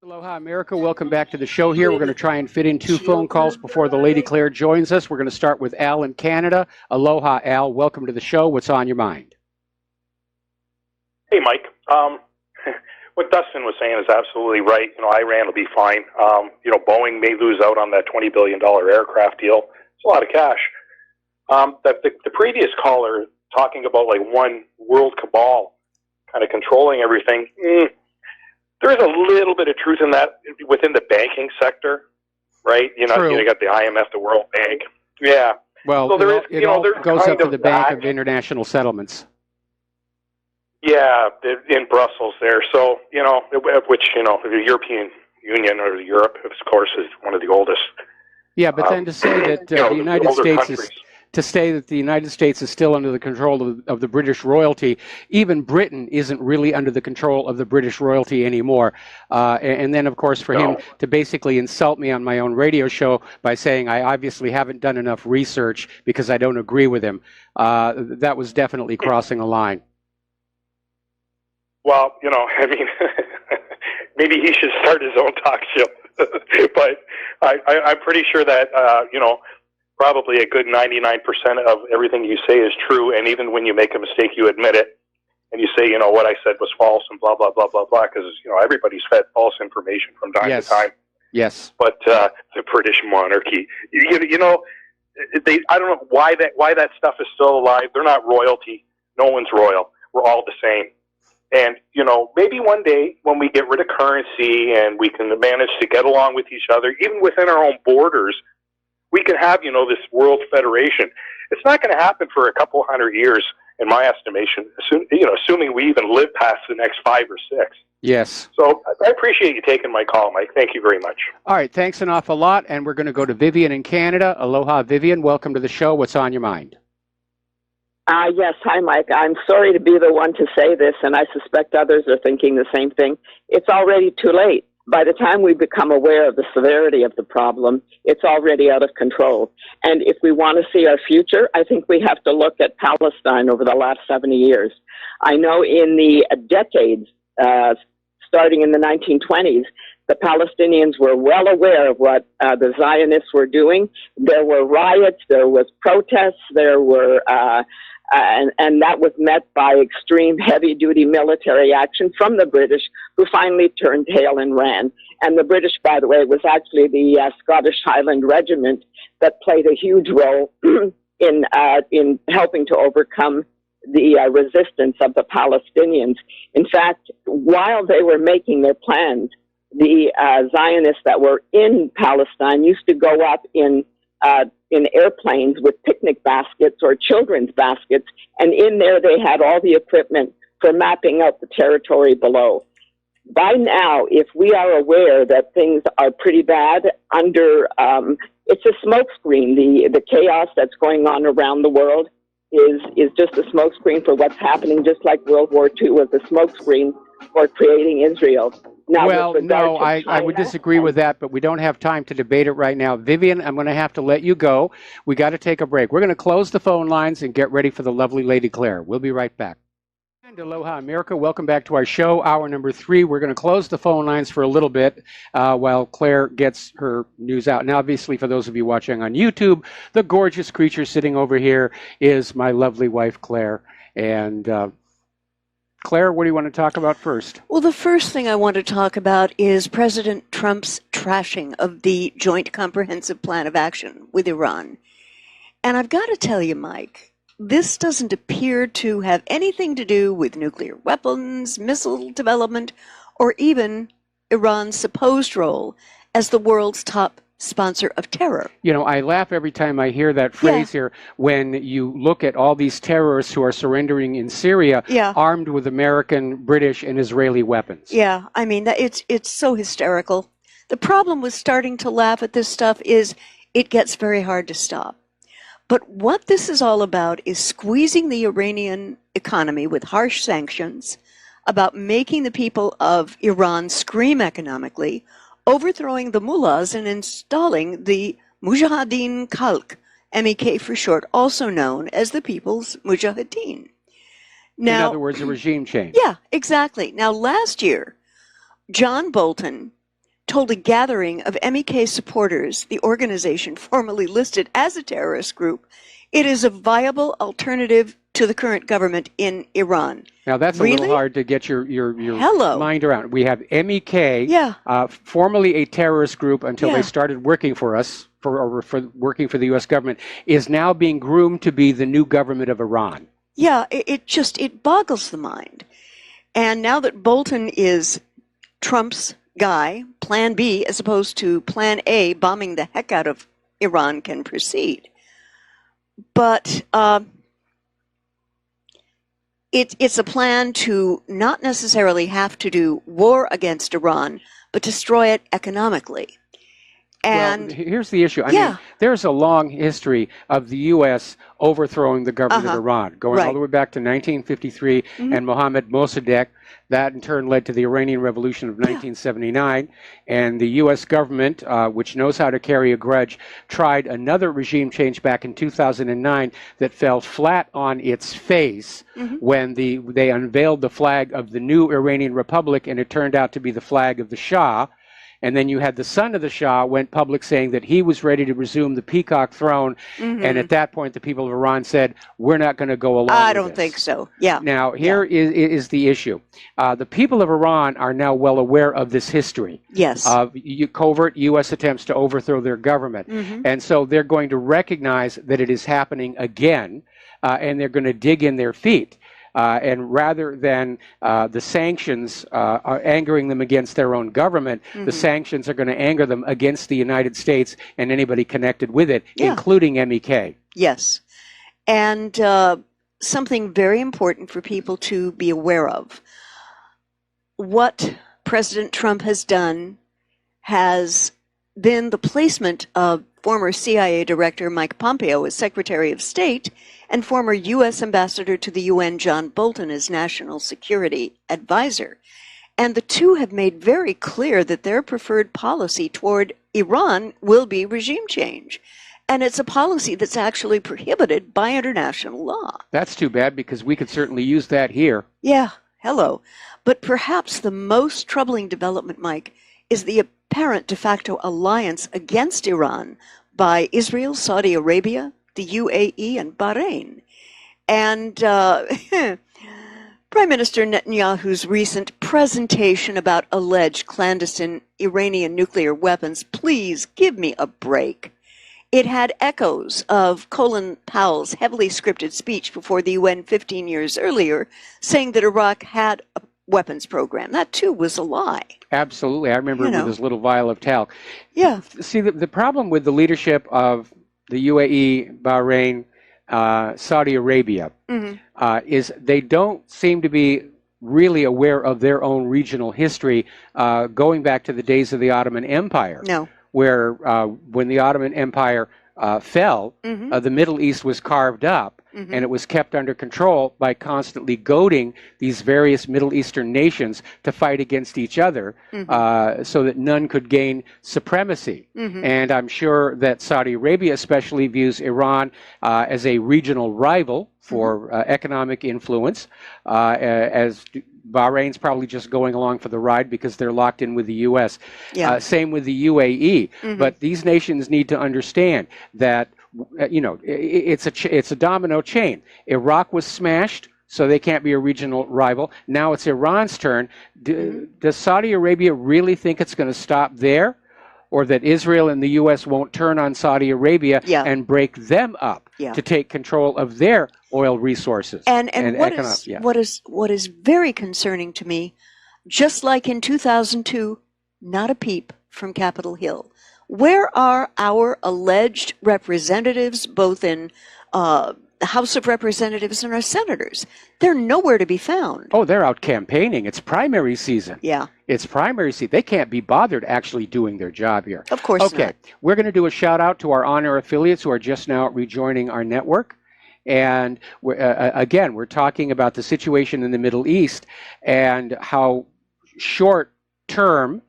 Aloha, America. Welcome back to the show here. We're going to try and fit in 2 phone calls before the Lady Claire joins us. We're going to start with Al in Canada. Aloha, Al. Welcome to the show. What's on your mind? Hey, Mike. What Dustin was saying is absolutely right. Iran will be fine. Boeing may lose out on that $20 billion aircraft deal. It's a lot of cash. The previous caller talking about one world cabal kind of controlling everything. There is a little bit of truth in that within the banking sector, right? You got the IMF, the World Bank. Yeah. Well, so it all goes up to the Bank of International Settlements. Yeah, in Brussels there. So, which, the European Union or Europe, of course, is one of the oldest. Yeah, but then to say that the United States is... To say that the United States is still under the control of the British royalty, even Britain isn't really under the control of the British royalty anymore. And then, of course, for him to basically insult me on my own radio show by saying I obviously haven't done enough research because I don't agree with him, that was definitely crossing a line. Well, maybe he should start his own talk show. But I'm pretty sure that, probably a good 99% of everything you say is true. And even when you make a mistake, you admit it. And you say, what I said was false and blah, blah, blah, blah, blah. Because, everybody's fed false information from time to time. Yes. But the British monarchy, I don't know why that stuff is still alive. They're not royalty. No one's royal. We're all the same. And, maybe one day when we get rid of currency and we can manage to get along with each other, even within our own borders, we can have, this world federation. It's not going to happen for a couple hundred years, in my estimation, assuming we even live past the next 5 or 6. Yes. So I appreciate you taking my call, Mike. Thank you very much. All right. Thanks an awful lot. And we're going to go to Vivian in Canada. Aloha, Vivian. Welcome to the show. What's on your mind? Yes. Hi, Mike. I'm sorry to be the one to say this, and I suspect others are thinking the same thing. It's already too late. By the time we become aware of the severity of the problem, it's already out of control. And if we want to see our future, I think we have to look at Palestine over the last 70 years. I know in the decades, starting in the 1920s, the Palestinians were well aware of what the Zionists were doing. There were riots, there was protests, there were, and that was met by extreme heavy-duty military action from the British, who finally turned tail and ran. And the British, by the way, was actually the Scottish Highland Regiment that played a huge role in helping to overcome the resistance of the Palestinians. In fact, while they were making their plans, the Zionists that were in Palestine used to go up in airplanes with picnic baskets or children's baskets, and in there they had all the equipment for mapping out the territory below. By now, if we are aware that things are pretty bad under, it's a smokescreen. The chaos that's going on around the world is just a smokescreen for what's happening, just like World War II was a smokescreen for creating Israel. Now, well, no, I would disagree with that, but we don't have time to debate it right now. Vivian, I'm going to have to let you go. We got to take a break. We're going to close the phone lines and get ready for the lovely Lady Claire. We'll be right back. And aloha, America. Welcome back to our show, hour number 3. We're going to close the phone lines for a little bit while Claire gets her news out. And obviously, for those of you watching on YouTube, the gorgeous creature sitting over here is my lovely wife, Claire. And Claire, what do you want to talk about first? Well, the first thing I want to talk about is President Trump's trashing of the Joint Comprehensive Plan of Action with Iran. And I've got to tell you, Mike, this doesn't appear to have anything to do with nuclear weapons, missile development, or even Iran's supposed role as the world's top sponsor of terror. I laugh every time I hear that phrase here when you look at all these terrorists who are surrendering in Syria armed with American, British, and Israeli weapons. Yeah, I mean, it's so hysterical. The problem with starting to laugh at this stuff is it gets very hard to stop. But what this is all about is squeezing the Iranian economy with harsh sanctions, about making the people of Iran scream economically, overthrowing the mullahs and installing the Mujahideen Khalq, MEK for short, also known as the People's Mujahideen. Now, in other words, a regime change. Yeah, exactly. Now, last year, John Bolton told a gathering of MEK supporters, the organization formerly listed as a terrorist group, it is a viable alternative to the current government in Iran. Now, that's really? a little hard to get your mind around. We have MEK, formerly a terrorist group until they started working for us, for working for the U.S. government, is now being groomed to be the new government of Iran. Yeah, it boggles the mind. And now that Bolton is Trump's guy, Plan B, as opposed to Plan A, bombing the heck out of Iran, can proceed. But it's a plan to not necessarily have to do war against Iran, but destroy it economically. And well, here's the issue. I yeah. mean, there's a long history of the U.S. overthrowing the government of Iran, going all the way back to 1953 and Mohammad Mossadegh. That in turn led to the Iranian Revolution of 1979. And the U.S. government, which knows how to carry a grudge, tried another regime change back in 2009 that fell flat on its face when they unveiled the flag of the new Iranian Republic, and it turned out to be the flag of the Shah. And then you had the son of the Shah went public saying that he was ready to resume the peacock throne. And at that point, the people of Iran said, we're not going to go along with this. I don't think so. Yeah. Now, here is the issue. The people of Iran are now well aware of this history. Yes. Of covert U.S. attempts to overthrow their government. And so they're going to recognize that it is happening again, and they're going to dig in their feet. And rather than the sanctions are angering them against their own government, the sanctions are going to anger them against the United States and anybody connected with it, including MEK. Yes. And something very important for people to be aware of. What President Trump has done has been the placement of former CIA Director Mike Pompeo as Secretary of State and former U.S. Ambassador to the UN John Bolton as National Security Advisor. And the two have made very clear that their preferred policy toward Iran will be regime change. And it's a policy that's actually prohibited by international law. That's too bad, because we could certainly use that here. Yeah, hello. But perhaps the most troubling development, Mike, is the apparent de facto alliance against Iran by Israel, Saudi Arabia, the UAE, and Bahrain. And Prime Minister Netanyahu's recent presentation about alleged clandestine Iranian nuclear weapons, please give me a break. It had echoes of Colin Powell's heavily scripted speech before the UN 15 years earlier, saying that Iraq had a weapons program. That, too, was a lie. Absolutely. I remember with this little vial of talc. Yeah. See, the problem with the leadership of the UAE, Bahrain, Saudi Arabia, is they don't seem to be really aware of their own regional history going back to the days of the Ottoman Empire. No. Where when the Ottoman Empire fell, the Middle East was carved up, and it was kept under control by constantly goading these various Middle Eastern nations to fight against each other so that none could gain supremacy. And I'm sure that Saudi Arabia especially views Iran as a regional rival for economic influence, as Bahrain's probably just going along for the ride because they're locked in with the U.S. Same with the UAE. But these nations need to understand that it's a domino chain. Iraq was smashed, so they can't be a regional rival. Now it's Iran's turn. Does Saudi Arabia really think it's going to stop there? Or that Israel and the U.S. won't turn on Saudi Arabia and break them up to take control of their oil resources. And what is very concerning to me, just like in 2002, not a peep from Capitol Hill. Where are our alleged representatives, both in the House of Representatives and our senators? They're nowhere to be found. Oh, they're out campaigning. It's primary season. Yeah. It's primary season. They can't be bothered actually doing their job here. Of course not. Okay, we're going to do a shout out to our on-air affiliates who are just now rejoining our network. And again, we're talking about the situation in the Middle East and how short term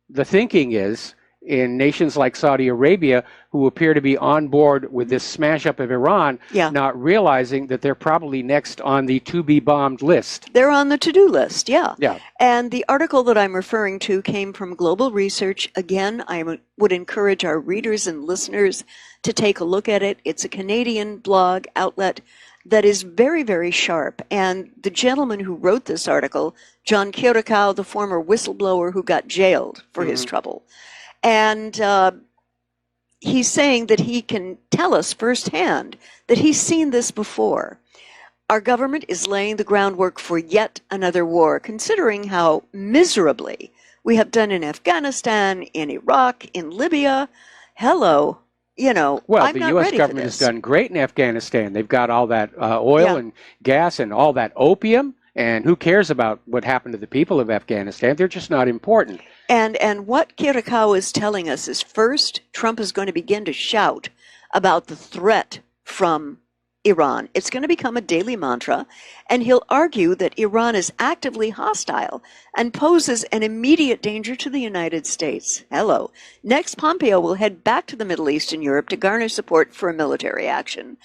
the thinking is in nations like Saudi Arabia, who appear to be on board with this smash up of Iran, not realizing that they're probably next on the to-be-bombed list. They're on the to-do list, yeah. Yeah. And the article that I'm referring to came from Global Research. Again, I would encourage our readers and listeners to take a look at it. It's a Canadian blog outlet that is very, very sharp. And the gentleman who wrote this article, John Kyotokow, the former whistleblower who got jailed for his trouble, and he's saying that he can tell us firsthand that he's seen this before. Our government is laying the groundwork for yet another war, considering how miserably we have done in Afghanistan, in Iraq, in Libya. Hello. Well, I'm the not U.S. ready government for has this. done great in Afghanistan. They've got all that oil and gas and all that opium And who cares about what happened to the people of Afghanistan? They're just not important. And what Kirikawa is telling us is, first, Trump is going to begin to shout about the threat from Iran. It's going to become a daily mantra, and he'll argue that Iran is actively hostile and poses an immediate danger to the United States. Hello. Next, Pompeo will head back to the Middle East and Europe to garner support for a military action.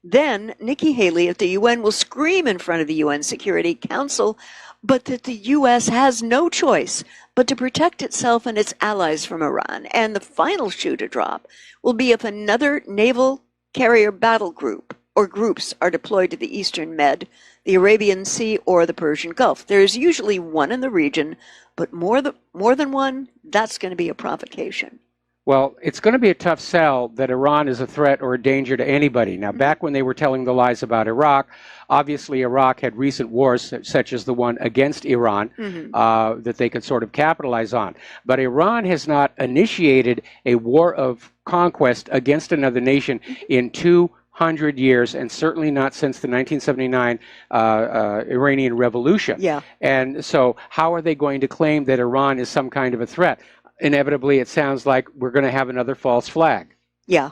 Then Nikki Haley at the UN will scream in front of the UN Security Council, but that the U.S. has no choice but to protect itself and its allies from Iran. And the final shoe to drop will be if another naval carrier battle group or groups are deployed to the Eastern Med, the Arabian Sea, or the Persian Gulf. There is usually one in the region, but more than one, that's going to be a provocation. Well, it's going to be a tough sell that Iran is a threat or a danger to anybody. Now, back when they were telling the lies about Iraq, obviously Iraq had recent wars, such as the one against Iran, that they could sort of capitalize on. But Iran has not initiated a war of conquest against another nation in 200 years, and certainly not since the 1979 Iranian Revolution. Yeah. And so how are they going to claim that Iran is some kind of a threat? Inevitably, it sounds like we're going to have another false flag. Yeah.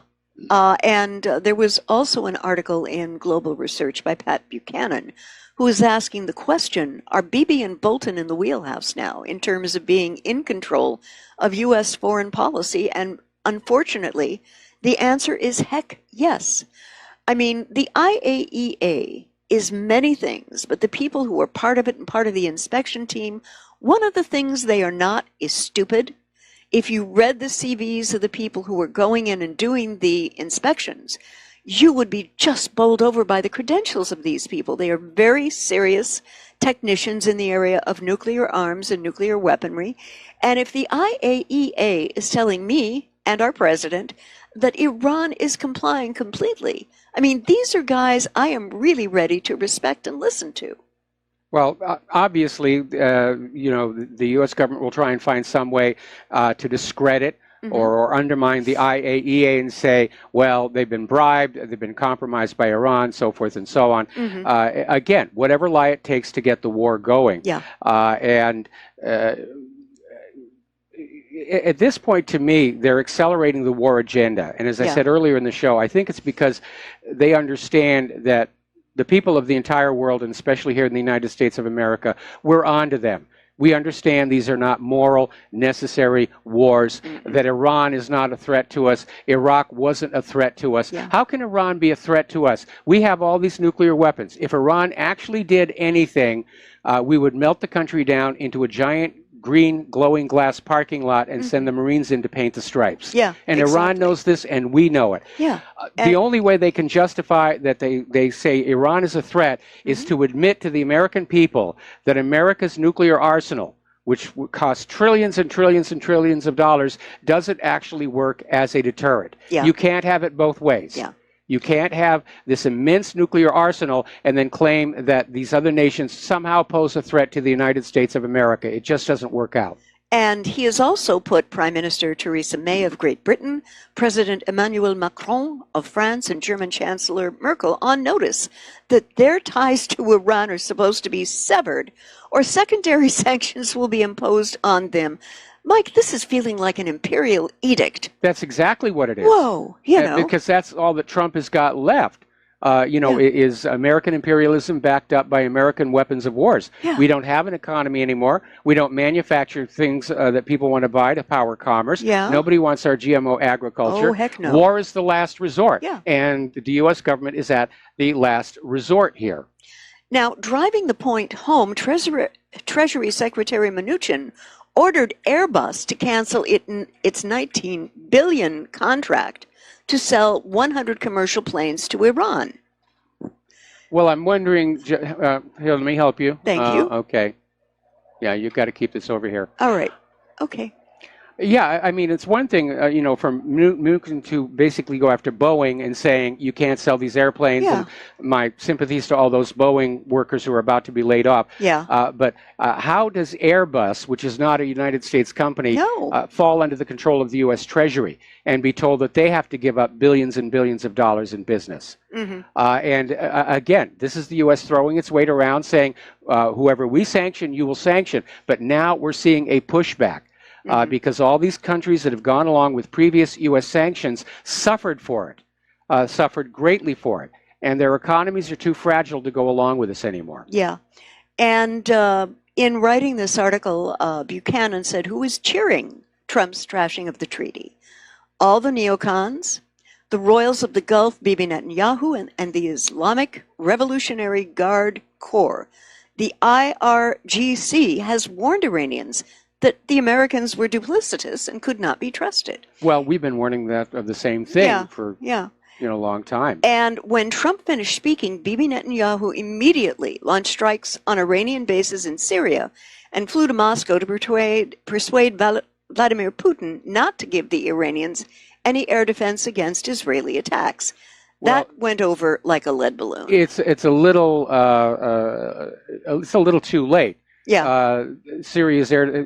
And there was also an article in Global Research by Pat Buchanan, who is asking the question, are Bibi and Bolton in the wheelhouse now in terms of being in control of U.S. foreign policy? And unfortunately, the answer is heck yes. I mean, the IAEA is many things, but the people who are part of it and part of the inspection team, one of the things they are not is stupid. If you read the CVs of the people who were going in and doing the inspections, you would be just bowled over by the credentials of these people. They are very serious technicians in the area of nuclear arms and nuclear weaponry. And if the IAEA is telling me and our president that Iran is complying completely, I mean, these are guys I am really ready to respect and listen to. Well, obviously, you know, the U.S. government will try and find some way to discredit or undermine the IAEA and say, well, they've been bribed, they've been compromised by Iran, so forth and so on. Again, whatever lie it takes to get the war going. Yeah. At this point, to me, they're accelerating the war agenda. And as I said earlier in the show, I think it's because they understand that the people of the entire world, and especially here in the United States of America, we're on to them. We understand these are not moral, necessary wars, that Iran is not a threat to us. Iraq wasn't a threat to us. How can Iran be a threat to us? We have all these nuclear weapons. If Iran actually did anything, we would melt the country down into a giant green glowing glass parking lot and send the Marines in to paint the stripes. Yeah, and exactly. Iran knows this, and we know it. Yeah. The only way they can justify that they say Iran is a threat is to admit to the American people that America's nuclear arsenal, which costs trillions and trillions and trillions of dollars, doesn't actually work as a deterrent. Yeah. You can't have it both ways. Yeah. You can't have this immense nuclear arsenal and then claim that these other nations somehow pose a threat to the United States of America. It just doesn't work out. And he has also put Prime Minister Theresa May of Great Britain, President Emmanuel Macron of France, and German Chancellor Merkel on notice that their ties to Iran are supposed to be severed, or secondary sanctions will be imposed on them. Mike, this is feeling like an imperial edict. That's exactly what it is. Whoa, you know. Because that's all that Trump has got left. Is American imperialism backed up by American weapons of wars. We don't have an economy anymore. We don't manufacture things that people want to buy to power commerce. Nobody wants our GMO agriculture. Oh, heck no. War is the last resort. And the U.S. government is at the last resort here. Now, driving the point home, Treasury Secretary Mnuchin ordered Airbus to cancel its $19 billion contract to sell 100 commercial planes to Iran. Well, I'm wondering, here, let me help you. Thank you. Okay. Yeah, you've got to keep this over here. All right. Okay. Yeah, I mean, it's one thing, from Nuke to basically go after Boeing and saying you can't sell these airplanes. Yeah. And my sympathies to all those Boeing workers who are about to be laid off. Yeah. But how does Airbus, which is not a United States company, No. fall under the control of the U.S. Treasury and be told that they have to give up billions and billions of dollars in business? Mm-hmm. Again, this is the U.S. throwing its weight around, saying whoever we sanction, you will sanction. But now we're seeing a pushback. Because all these countries that have gone along with previous U.S. sanctions suffered for it, suffered greatly for it, and their economies are too fragile to go along with this anymore. Yeah. And in writing this article, Buchanan said, who is cheering Trump's trashing of the treaty? All the neocons, the royals of the Gulf, Bibi Netanyahu, and the Islamic Revolutionary Guard Corps. The IRGC has warned Iranians that the Americans were duplicitous and could not be trusted. Well, we've been warning that of the same thing for a long time. And when Trump finished speaking, Bibi Netanyahu immediately launched strikes on Iranian bases in Syria and flew to Moscow to persuade Vladimir Putin not to give the Iranians any air defense against Israeli attacks. That went over like a lead balloon. It's a little too late. Yeah.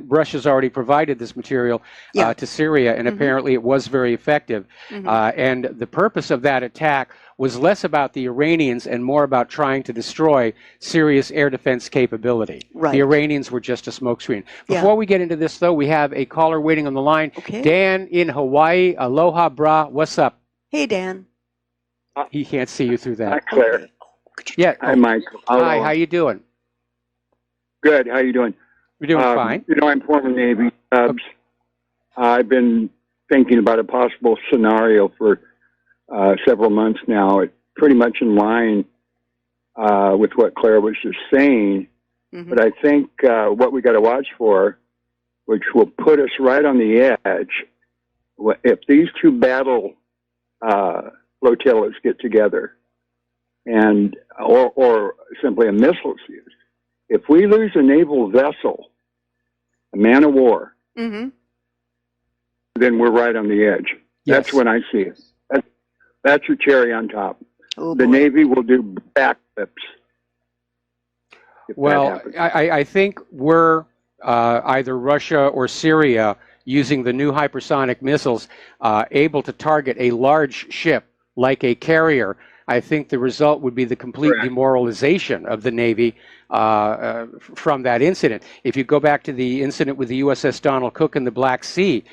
Russia's already provided this material to Syria, and apparently it was very effective. And the purpose of that attack was less about the Iranians and more about trying to destroy Syria's air defense capability. Right. The Iranians were just a smokescreen. Before we get into this, though, we have a caller waiting on the line. Okay. Dan in Hawaii. Aloha, brah. What's up? Hey, Dan. He can't see you through that. Hi, Claire. Yeah. Hi, Mike. Hi, how you doing? Good. How you doing? We're doing fine. I'm former Navy. I've been thinking about a possible scenario for several months now. It's pretty much in line with what Claire was just saying. But I think what we got to watch for, which will put us right on the edge, if these two battle flotillas get together, and or simply a missile is used. If we lose a naval vessel, a man of war, then we're right on the edge. Yes. That's when I see it. That's your cherry on top. Oh, the Navy will do backflips. Well, I think we're either Russia or Syria using the new hypersonic missiles able to target a large ship like a carrier. I think the result would be the complete demoralization of the Navy from that incident. If you go back to the incident with the USS Donald Cook in the Black Sea,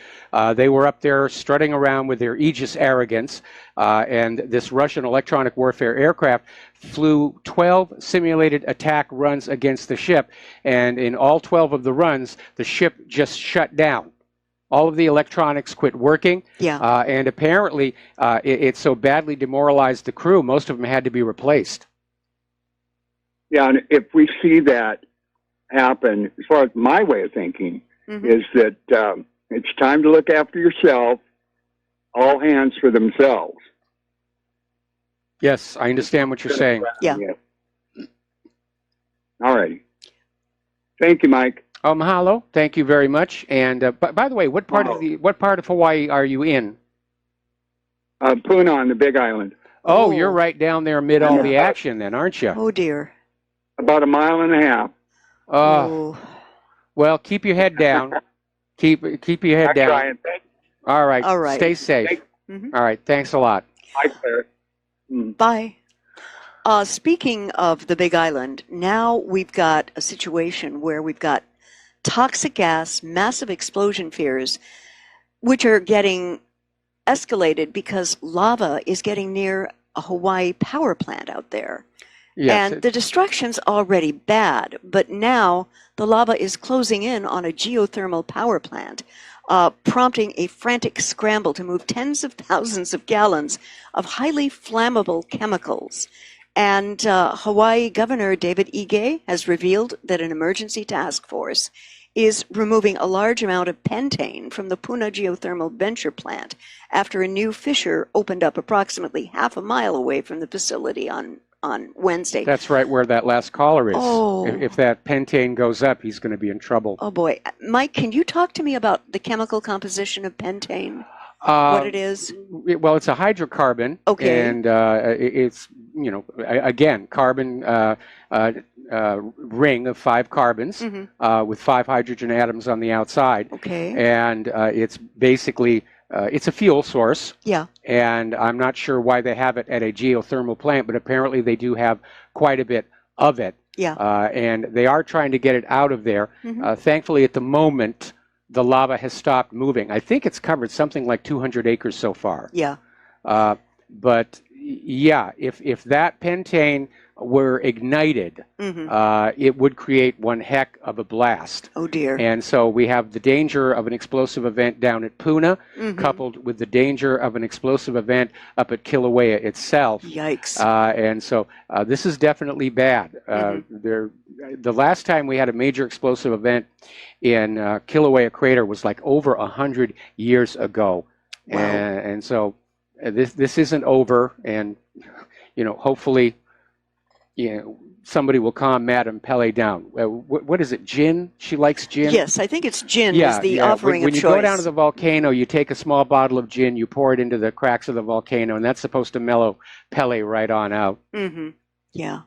they were up there strutting around with their Aegis arrogance, and this Russian electronic warfare aircraft flew 12 simulated attack runs against the ship, and in all 12 of the runs, the ship just shut down. All of the electronics quit working, and apparently it so badly demoralized the crew, most of them had to be replaced. Yeah, and if we see that happen, as far as my way of thinking, is that it's time to look after yourself, all hands for themselves. Yes, I understand what you're saying. Yeah. All righty. Thank you, Mike. Mahalo. Thank you very much. And by the way, what part of Hawaii are you in? Puna on the Big Island. Oh, you're right down there amid all the action, then, aren't you? Oh dear. About a mile and a half. Well, keep your head down. keep your head down. Trying. All right. All right. Stay safe. All right. Thanks a lot. Bye, Claire. Bye. Speaking of the Big Island, now we've got a situation where we've got toxic gas, massive explosion fears, which are getting escalated because lava is getting near a Hawaii power plant out there. Yes, and the destruction's already bad, but now the lava is closing in on a geothermal power plant, prompting a frantic scramble to move tens of thousands of gallons of highly flammable chemicals. And Hawaii Governor David Ige has revealed that an emergency task force is removing a large amount of pentane from the Puna Geothermal Venture Plant after a new fissure opened up approximately half a mile away from the facility on on Wednesday. That's right where that last caller is. Oh. If that pentane goes up, he's going to be in trouble. Oh, boy. Mike, can you talk to me about the chemical composition of pentane? What it is? Well, it's a hydrocarbon. Okay. And it's, you know, again, carbon ring of 5 carbons with 5 hydrogen atoms on the outside. Okay. And it's basically, it's a fuel source. Yeah. And I'm not sure why they have it at a geothermal plant, but apparently they do have quite a bit of it. Yeah. And they are trying to get it out of there. Thankfully, at the moment, the lava has stopped moving. I think it's covered something like 200 acres so far. Yeah. But yeah, if that pentane were ignited, it would create one heck of a blast. Oh, dear. And so we have the danger of an explosive event down at Puna, coupled with the danger of an explosive event up at Kilauea itself. Yikes. And so this is definitely bad. The last time we had a major explosive event in Kilauea Crater was like over 100 years ago. Wow. And so this isn't over, and you know, hopefully, you know, somebody will calm Madame Pele down. What is it, gin? She likes gin? Yes, I think it's gin is the offering when of you choice. go down to the volcano, you take a small bottle of gin, you pour it into the cracks of the volcano, and that's supposed to mellow Pele right on out. Yeah.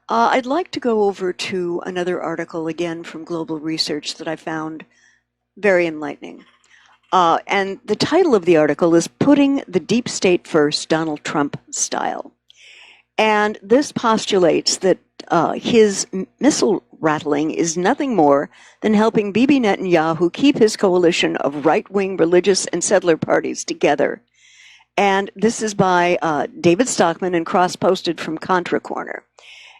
I'd like to go over to another article again from Global Research that I found very enlightening. And the title of the article is Putting the Deep State First, Donald Trump Style. And this postulates that his missile rattling is nothing more than helping Bibi Netanyahu keep his coalition of right-wing religious and settler parties together. And this is by David Stockman and cross-posted from Contra Corner.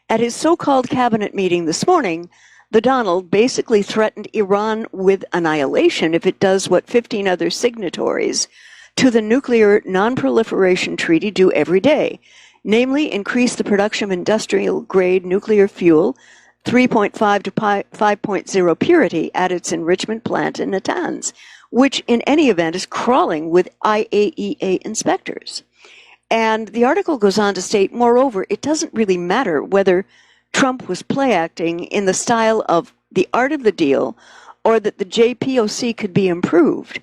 At his so-called cabinet meeting this morning, the Donald basically threatened Iran with annihilation if it does what 15 other signatories to the Nuclear Non-Proliferation Treaty do every day, namely increase the production of industrial-grade nuclear fuel 3.5 to 5.0 purity at its enrichment plant in Natanz, which in any event is crawling with IAEA inspectors. And the article goes on to state, moreover, it doesn't really matter whether Trump was play acting in the style of the art of the deal or that the JPOC could be improved.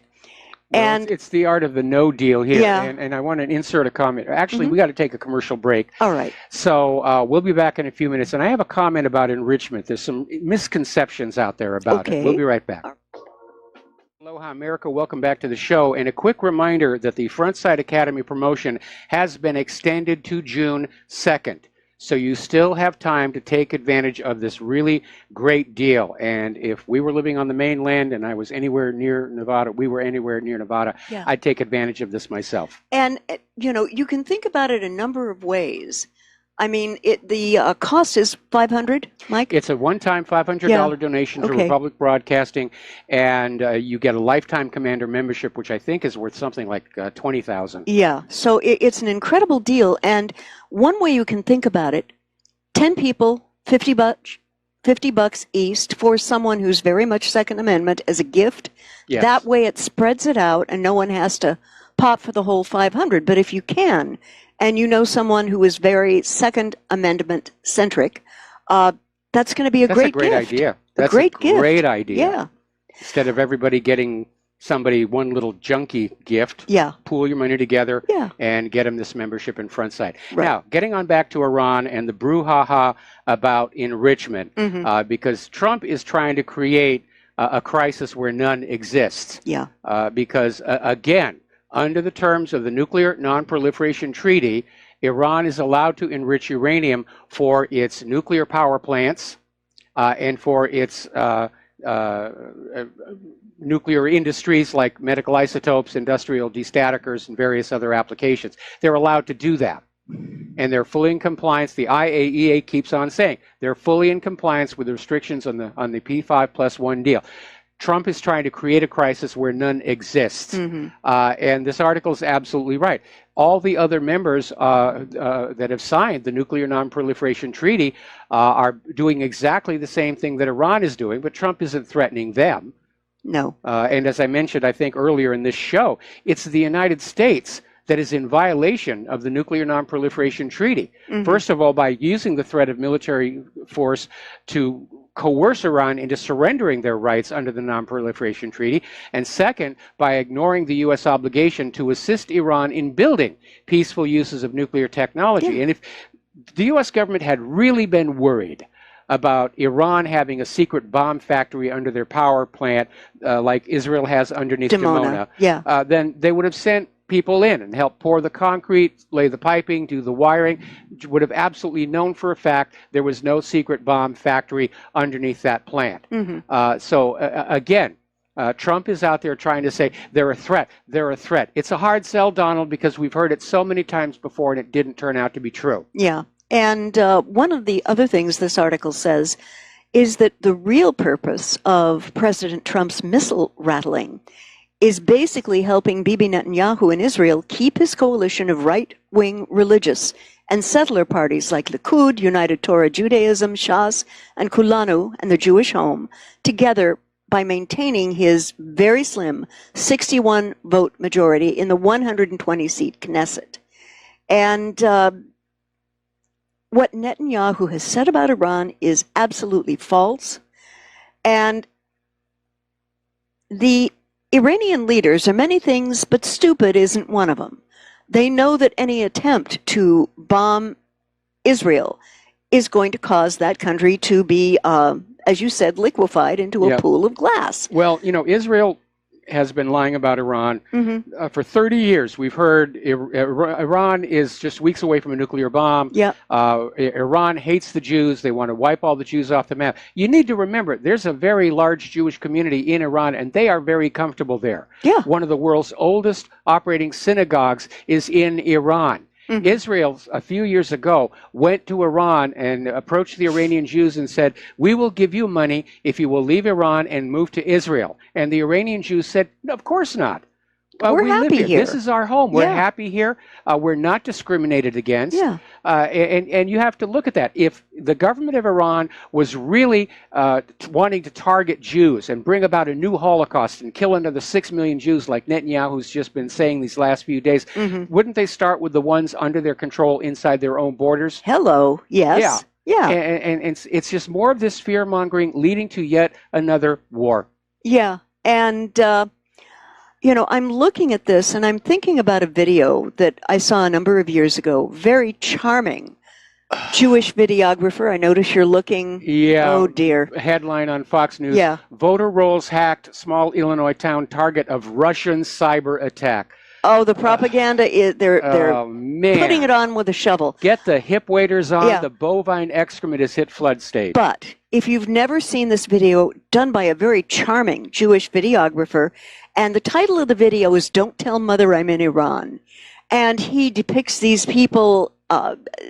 Well, and it's the art of the no deal here. Yeah. And I want to insert a comment. Actually, we got to take a commercial break. All right. So we'll be back in a few minutes. And I have a comment about enrichment. There's some misconceptions out there about it. We'll be right back. Aloha, America. Welcome back to the show. And a quick reminder that the Frontside Academy promotion has been extended to June 2nd. So you still have time to take advantage of this really great deal. And if we were living on the mainland and I was anywhere near Nevada, Yeah. I'd take advantage of this myself. And, you know, you can think about it a number of ways. I mean, the cost is $500, Mike? It's a one-time $500 donation to Republic Broadcasting, and you get a lifetime Commander membership, which I think is worth something like $20,000. Yeah, so it's an incredible deal. And one way you can think about it, 10 people, $50 east for someone who's very much Second Amendment as a gift. Yes. That way it spreads it out and no one has to pop for the whole 500. But if you can, and you know someone who is very Second Amendment centric, that's going to be a great gift. Idea. That's a great idea. Yeah. Instead of everybody getting somebody one little junky gift, pool your money together and get them this membership in Frontside. Right. Now, getting on back to Iran and the brouhaha about enrichment, because Trump is trying to create a crisis where none exists. Yeah. Because, again, under the terms of the Nuclear Non-Proliferation Treaty, Iran is allowed to enrich uranium for its nuclear power plants and for its nuclear industries like medical isotopes, industrial destaticers, and various other applications. They're allowed to do that. And they're fully in compliance. The IAEA keeps on saying they're fully in compliance with the restrictions on the P5+1 deal. Trump is trying to create a crisis where none exists. And this article is absolutely right. All the other members that have signed the Nuclear Non-Proliferation Treaty are doing exactly the same thing that Iran is doing, but Trump isn't threatening them. No. And as I mentioned, I think earlier in this show, it's the United States that is in violation of the Nuclear Non-Proliferation Treaty. Mm-hmm. First of all, by using the threat of military force to coerce Iran into surrendering their rights under the Non-Proliferation Treaty, and second, by ignoring the U.S. obligation to assist Iran in building peaceful uses of nuclear technology. Yeah. And if the U.S. government had really been worried about Iran having a secret bomb factory under their power plant, like Israel has underneath Dimona, yeah. then they would have sent people in and helped pour the concrete, lay the piping, do the wiring, would have absolutely known for a fact there was no secret bomb factory underneath that plant. Mm-hmm. Again, Trump is out there trying to say they're a threat. They're a threat. It's a hard sell, Donald, because we've heard it so many times before and it didn't turn out to be true. Yeah. And one of the other things this article says is that the real purpose of President Trump's missile rattling is basically helping Bibi Netanyahu in Israel keep his coalition of right-wing religious and settler parties like Likud, United Torah Judaism, Shas, and Kulanu, and the Jewish Home together by maintaining his very slim 61-vote majority in the 120-seat Knesset. And what Netanyahu has said about Iran is absolutely false. And the Iranian leaders are many things, but stupid isn't one of them. They know that any attempt to bomb Israel is going to cause that country to be, as you said, liquefied into a pool of glass. Well, you know, Israel has been lying about Iran for 30 years. We've heard Iran is just weeks away from a nuclear bomb. Yeah. Iran hates the Jews. They want to wipe all the Jews off the map. You need to remember, there's a very large Jewish community in Iran, and they are very comfortable there. Yeah. One of the world's oldest operating synagogues is in Iran. Israel, a few years ago, went to Iran and approached the Iranian Jews and said, we will give you money if you will leave Iran and move to Israel. And the Iranian Jews said, no, of course not. We're we happy live here. This is our home. We're happy here. We're not discriminated against. Yeah. And you have to look at that. If the government of Iran was really wanting to target Jews and bring about a new Holocaust and kill another 6 million Jews like Netanyahu's just been saying these last few days, wouldn't they start with the ones under their control inside their own borders? Hello. Yes. Yeah. And it's just more of this fear-mongering leading to yet another war. Yeah. And you know, I'm looking at this and I'm thinking about a video that I saw a number of years ago. Very charming Jewish videographer. I notice you're looking. Yeah. Oh, dear. Headline on Fox News. Yeah. Voter rolls hacked. Small Illinois town target of Russian cyber attack. Oh, the propaganda is, they're putting it on with a shovel. Get the hip waders on. Yeah. The bovine excrement has hit flood stage. But if you've never seen this video done by a very charming Jewish videographer, and the title of the video is Don't Tell Mother I'm in Iran. And he depicts these people,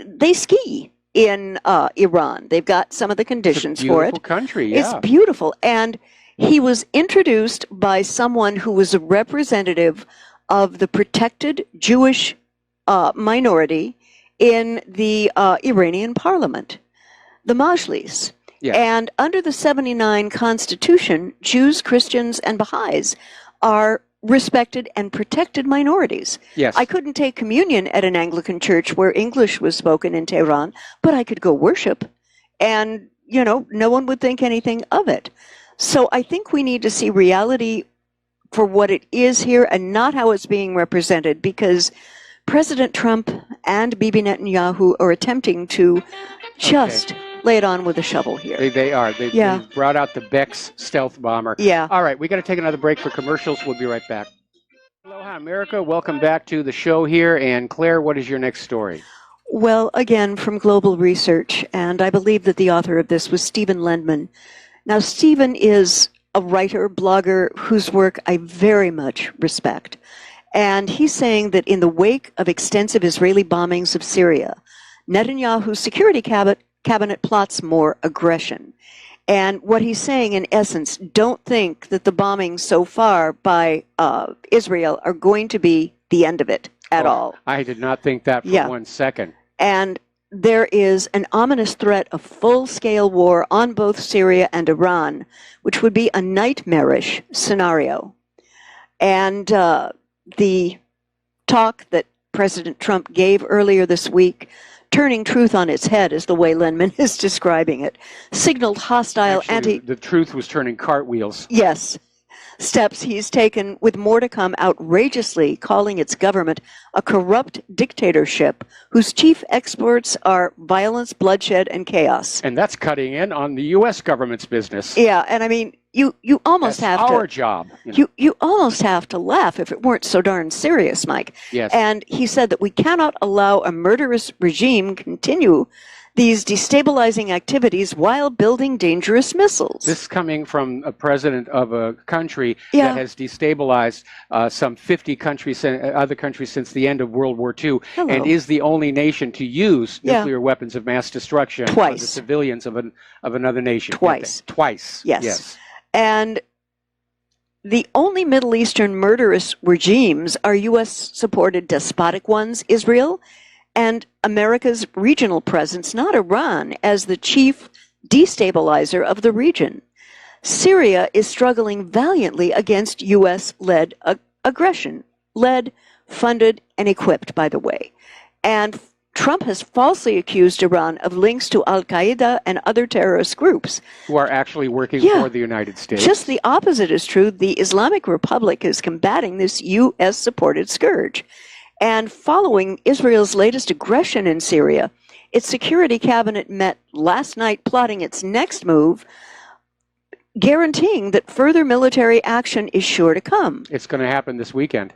they ski in Iran. They've got some of the conditions for it. It's a beautiful country, yeah. It's beautiful. And he was introduced by someone who was a representative of the protected Jewish minority in the Iranian parliament, the Majlis. Yeah. And under the 79 Constitution, Jews, Christians, and Baha'is are respected and protected minorities. Yes. I couldn't take communion at an Anglican church where English was spoken in Tehran, but I could go worship, and, you know, no one would think anything of it. So I think we need to see reality for what it is here and not how it's being represented, because President Trump and Bibi Netanyahu are attempting to just lay it on with a shovel here. They are. They brought out the Beck's stealth bomber. Yeah. All right, we got to take another break for commercials. We'll be right back. Aloha, America. Welcome back to the show here. And Claire, what is your next story? Well, again, from Global Research, and I believe that the author of this was Stephen Lendman. Now, Stephen is a writer, blogger, whose work I very much respect. And he's saying that in the wake of extensive Israeli bombings of Syria, Netanyahu's security cabinet plots more aggression. And what he's saying, in essence, don't think that the bombings so far by Israel are going to be the end of it at all. I did not think that for 1 second. And there is an ominous threat of full-scale war on both Syria and Iran, which would be a nightmarish scenario. And the talk that President Trump gave earlier this week, turning truth on its head, is the way Lenman is describing it, signaled hostile The truth was turning cartwheels. Yes. Steps he's taken, with more to come, outrageously calling its government a corrupt dictatorship whose chief exports are violence, bloodshed, and chaos. And that's cutting in on the U.S. government's business. Yeah, and I mean, you almost that's have our to... job. You almost have to laugh if it weren't so darn serious, Mike. Yes. And he said that we cannot allow a murderous regime continue these destabilizing activities while building dangerous missiles. This is coming from a president of a country that has destabilized some 50 countries, other countries since the end of World War II, and is the only nation to use nuclear weapons of mass destruction on the civilians of another nation. Twice. Twice. Yes. And the only Middle Eastern murderous regimes are U.S.-supported despotic ones, Israel, and America's regional presence, not Iran, as the chief destabilizer of the region. Syria is struggling valiantly against U.S.-led aggression, led, funded, and equipped, by the way. And Trump has falsely accused Iran of links to al-Qaeda and other terrorist groups. Who are actually working for the United States. Just the opposite is true. The Islamic Republic is combating this U.S.-supported scourge. And following Israel's latest aggression in Syria, its security cabinet met last night plotting its next move, guaranteeing that further military action is sure to come. It's going to happen this weekend.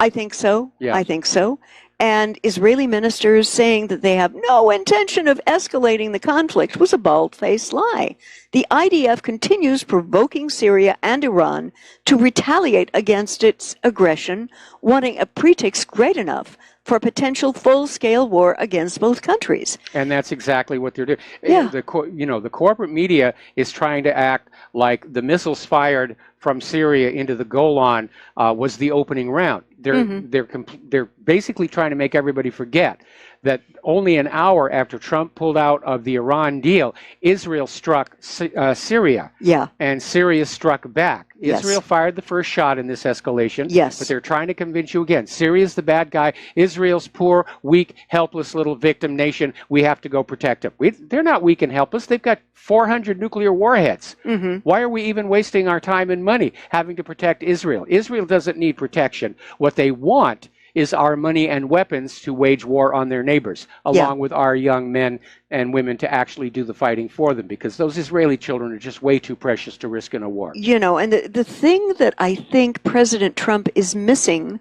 I think so. Yeah. I think so. And Israeli ministers saying that they have no intention of escalating the conflict was a bald-faced lie. The IDF continues provoking Syria and Iran to retaliate against its aggression, wanting a pretext great enough for potential full-scale war against both countries. And that's exactly what they're doing. Yeah. The corporate media is trying to act like the missiles fired from Syria into the Golan was the opening round. They're basically trying to make everybody forget that only an hour after Trump pulled out of the Iran deal, Israel struck Syria. Yeah. And Syria struck back. Yes. Israel fired the first shot in this escalation. Yes. But they're trying to convince you again. Syria's the bad guy. Israel's poor, weak, helpless little victim nation. We have to go protect them. They're not weak and helpless. They've got 400 nuclear warheads. Why are we even wasting our time and money having to protect Israel? Israel doesn't need protection. What they want is our money and weapons to wage war on their neighbors, along with our young men and women to actually do the fighting for them, because those Israeli children are just way too precious to risk in a war. You know, and the thing that I think President Trump is missing,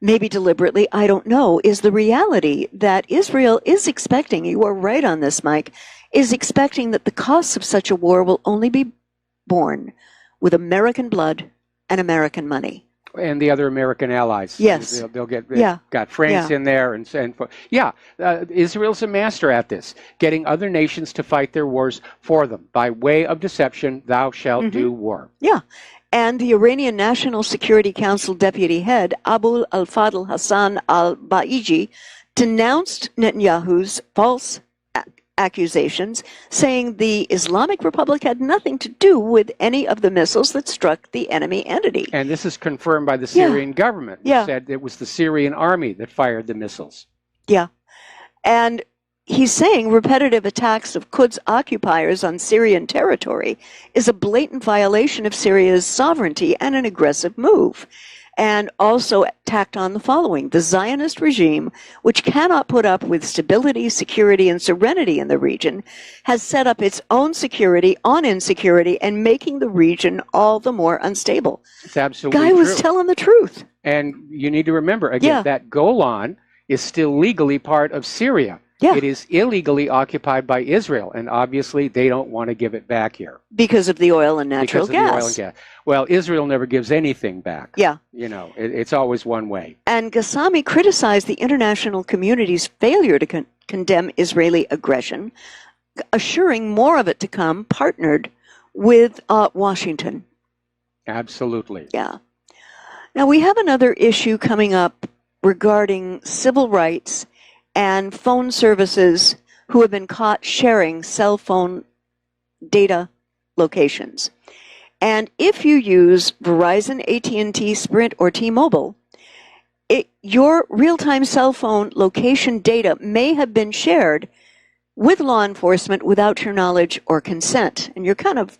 maybe deliberately, I don't know, is the reality that Israel is expecting, you are right on this, Mike, is expecting that the costs of such a war will only be borne with American blood and American money. And the other American allies. Yes. They'll got France in there. Israel's a master at this, getting other nations to fight their wars for them. By way of deception, thou shalt do war. Yeah. And the Iranian National Security Council deputy head, Abu al-Fadl Hassan al-Baiji, denounced Netanyahu's false accusations, saying the Islamic Republic had nothing to do with any of the missiles that struck the enemy entity. And this is confirmed by the Syrian government, which said it was the Syrian army that fired the missiles. Yeah. And he's saying repetitive attacks of Quds occupiers on Syrian territory is a blatant violation of Syria's sovereignty and an aggressive move. And also tacked on the following: the Zionist regime, which cannot put up with stability, security, and serenity in the region, has set up its own security on insecurity and making the region all the more unstable. It's absolutely true. Guy was telling the truth. And you need to remember, again, that Golan is still legally part of Syria. Yeah. It is illegally occupied by Israel, and obviously they don't want to give it back here. Because of the oil and natural gas. The oil and gas. Well, Israel never gives anything back. Yeah. You know, it's always one way. And Ghassami criticized the international community's failure to condemn Israeli aggression, assuring more of it to come, partnered with Washington. Absolutely. Yeah. Now, we have another issue coming up regarding civil rights and phone services who have been caught sharing cell phone data locations. And if you use Verizon, AT&T, Sprint, or T-Mobile, your real-time cell phone location data may have been shared with law enforcement without your knowledge or consent. And you're kind of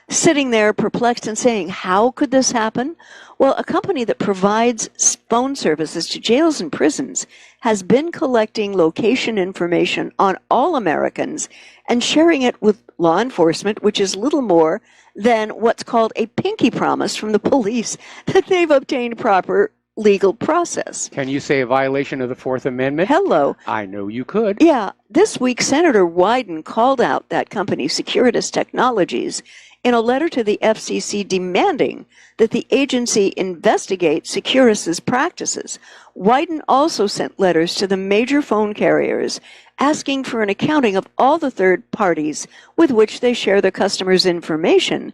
sitting there perplexed and saying, how could this happen? Well, a company that provides phone services to jails and prisons has been collecting location information on all Americans and sharing it with law enforcement, which is little more than what's called a pinky promise from the police that they've obtained proper legal process. Can you say a violation of the Fourth Amendment? Hello. I know you could. Yeah. This week, Senator Wyden called out that company, Securitas Technologies, in a letter to the FCC demanding that the agency investigate Securus's practices. Wyden also sent letters to the major phone carriers asking for an accounting of all the third parties with which they share their customers' information,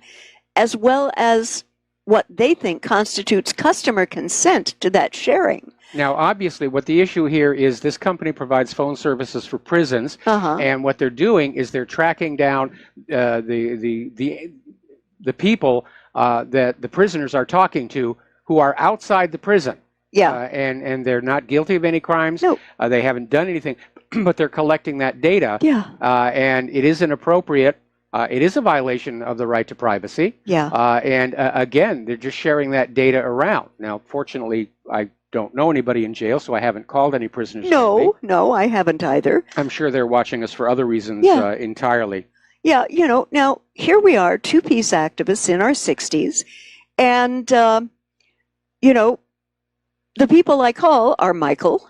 as well as what they think constitutes customer consent to that sharing. Now, obviously, what the issue here is this company provides phone services for prisons, and what they're doing is they're tracking down the people that the prisoners are talking to who are outside the prison. Yeah. And they're not guilty of any crimes. No. They haven't done anything, but they're collecting that data. Yeah. And it is inappropriate. It is a violation of the right to privacy. Yeah. And again, they're just sharing that data around. Now, fortunately, I don't know anybody in jail, so I haven't called any prisoners. No, I haven't either. I'm sure they're watching us for other reasons entirely. Yeah, now here we are, two-peace activists in our 60s, and, the people I call are Michael,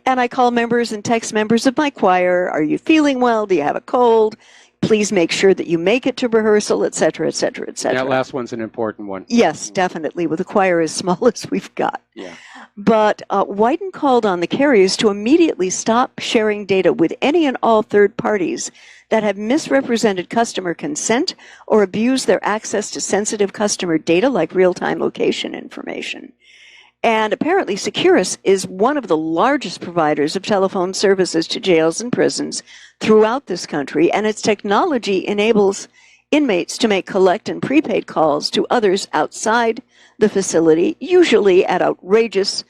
and I call members and text members of my choir, are you feeling well? Do you have a cold? Please make sure that you make it to rehearsal, et cetera, et cetera, et cetera. That last one's an important one. Yes, definitely, with a choir as small as we've got. Yeah. But Wyden called on the carriers to immediately stop sharing data with any and all third parties that have misrepresented customer consent or abused their access to sensitive customer data like real-time location information. And apparently Securus is one of the largest providers of telephone services to jails and prisons throughout this country, and its technology enables inmates to make collect and prepaid calls to others outside the facility, usually at outrageous,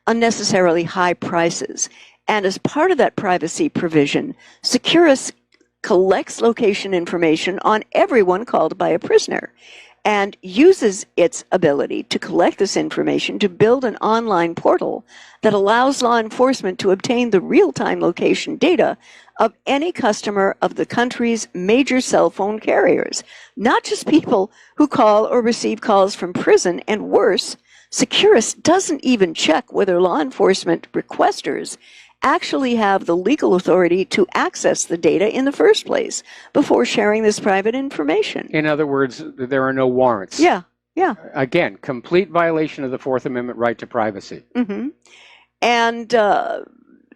unnecessarily high prices. And as part of that privacy provision, Securus collects location information on everyone called by a prisoner and uses its ability to collect this information to build an online portal that allows law enforcement to obtain the real-time location data of any customer of the country's major cell phone carriers, not just people who call or receive calls from prison, and worse, Securus doesn't even check whether law enforcement requesters actually have the legal authority to access the data in the first place before sharing this private information. In other words, there are no warrants. Yeah. Again, complete violation of the Fourth Amendment right to privacy. Mm-hmm. And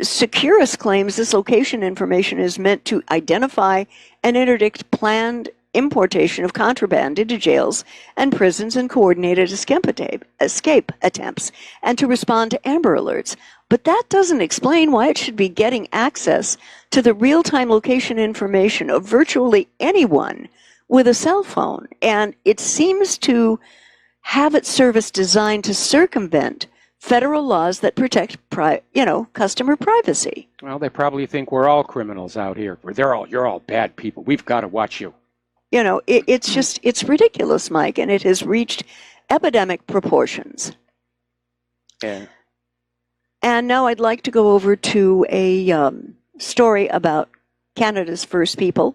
Securus claims this location information is meant to identify and interdict planned importation of contraband into jails and prisons and coordinated escape attempts, and to respond to Amber Alerts. But that doesn't explain why it should be getting access to the real-time location information of virtually anyone with a cell phone. And it seems to have its service designed to circumvent federal laws that protect, customer privacy. Well, they probably think we're all criminals out here. You're all bad people. We've got to watch you. It's ridiculous, Mike, and it has reached epidemic proportions. Yeah. And now I'd like to go over to a story about Canada's First People.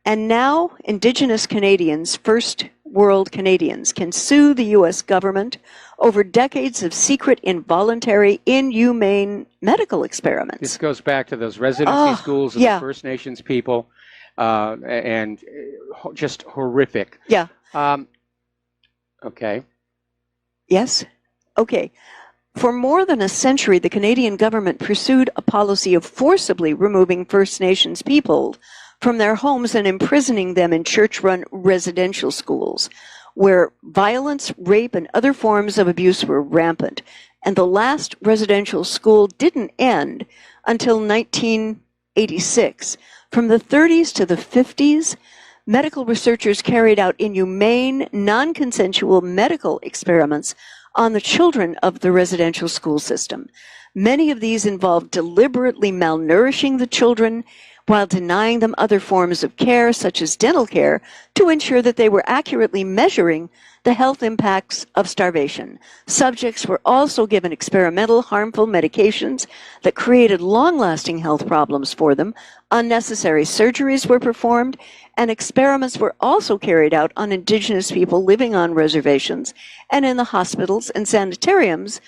And now Indigenous Canadians, First World Canadians, can sue the U.S. government over decades of secret, involuntary, inhumane medical experiments. This goes back to those residency schools of the First Nations people, and just horrific. Yeah. Okay. Yes? Okay. For more than a century, the Canadian government pursued a policy of forcibly removing First Nations people from their homes and imprisoning them in church-run residential schools, where violence, rape, and other forms of abuse were rampant. And the last residential school didn't end until 1986. From the 30s to the 50s, medical researchers carried out inhumane, non-consensual medical experiments on the children of the residential school system. Many of these involved deliberately malnourishing the children while denying them other forms of care, such as dental care, to ensure that they were accurately measuring the health impacts of starvation. Subjects were also given experimental, harmful medications that created long-lasting health problems for them. Unnecessary surgeries were performed, and experiments were also carried out on indigenous people living on reservations and in the hospitals and sanitariums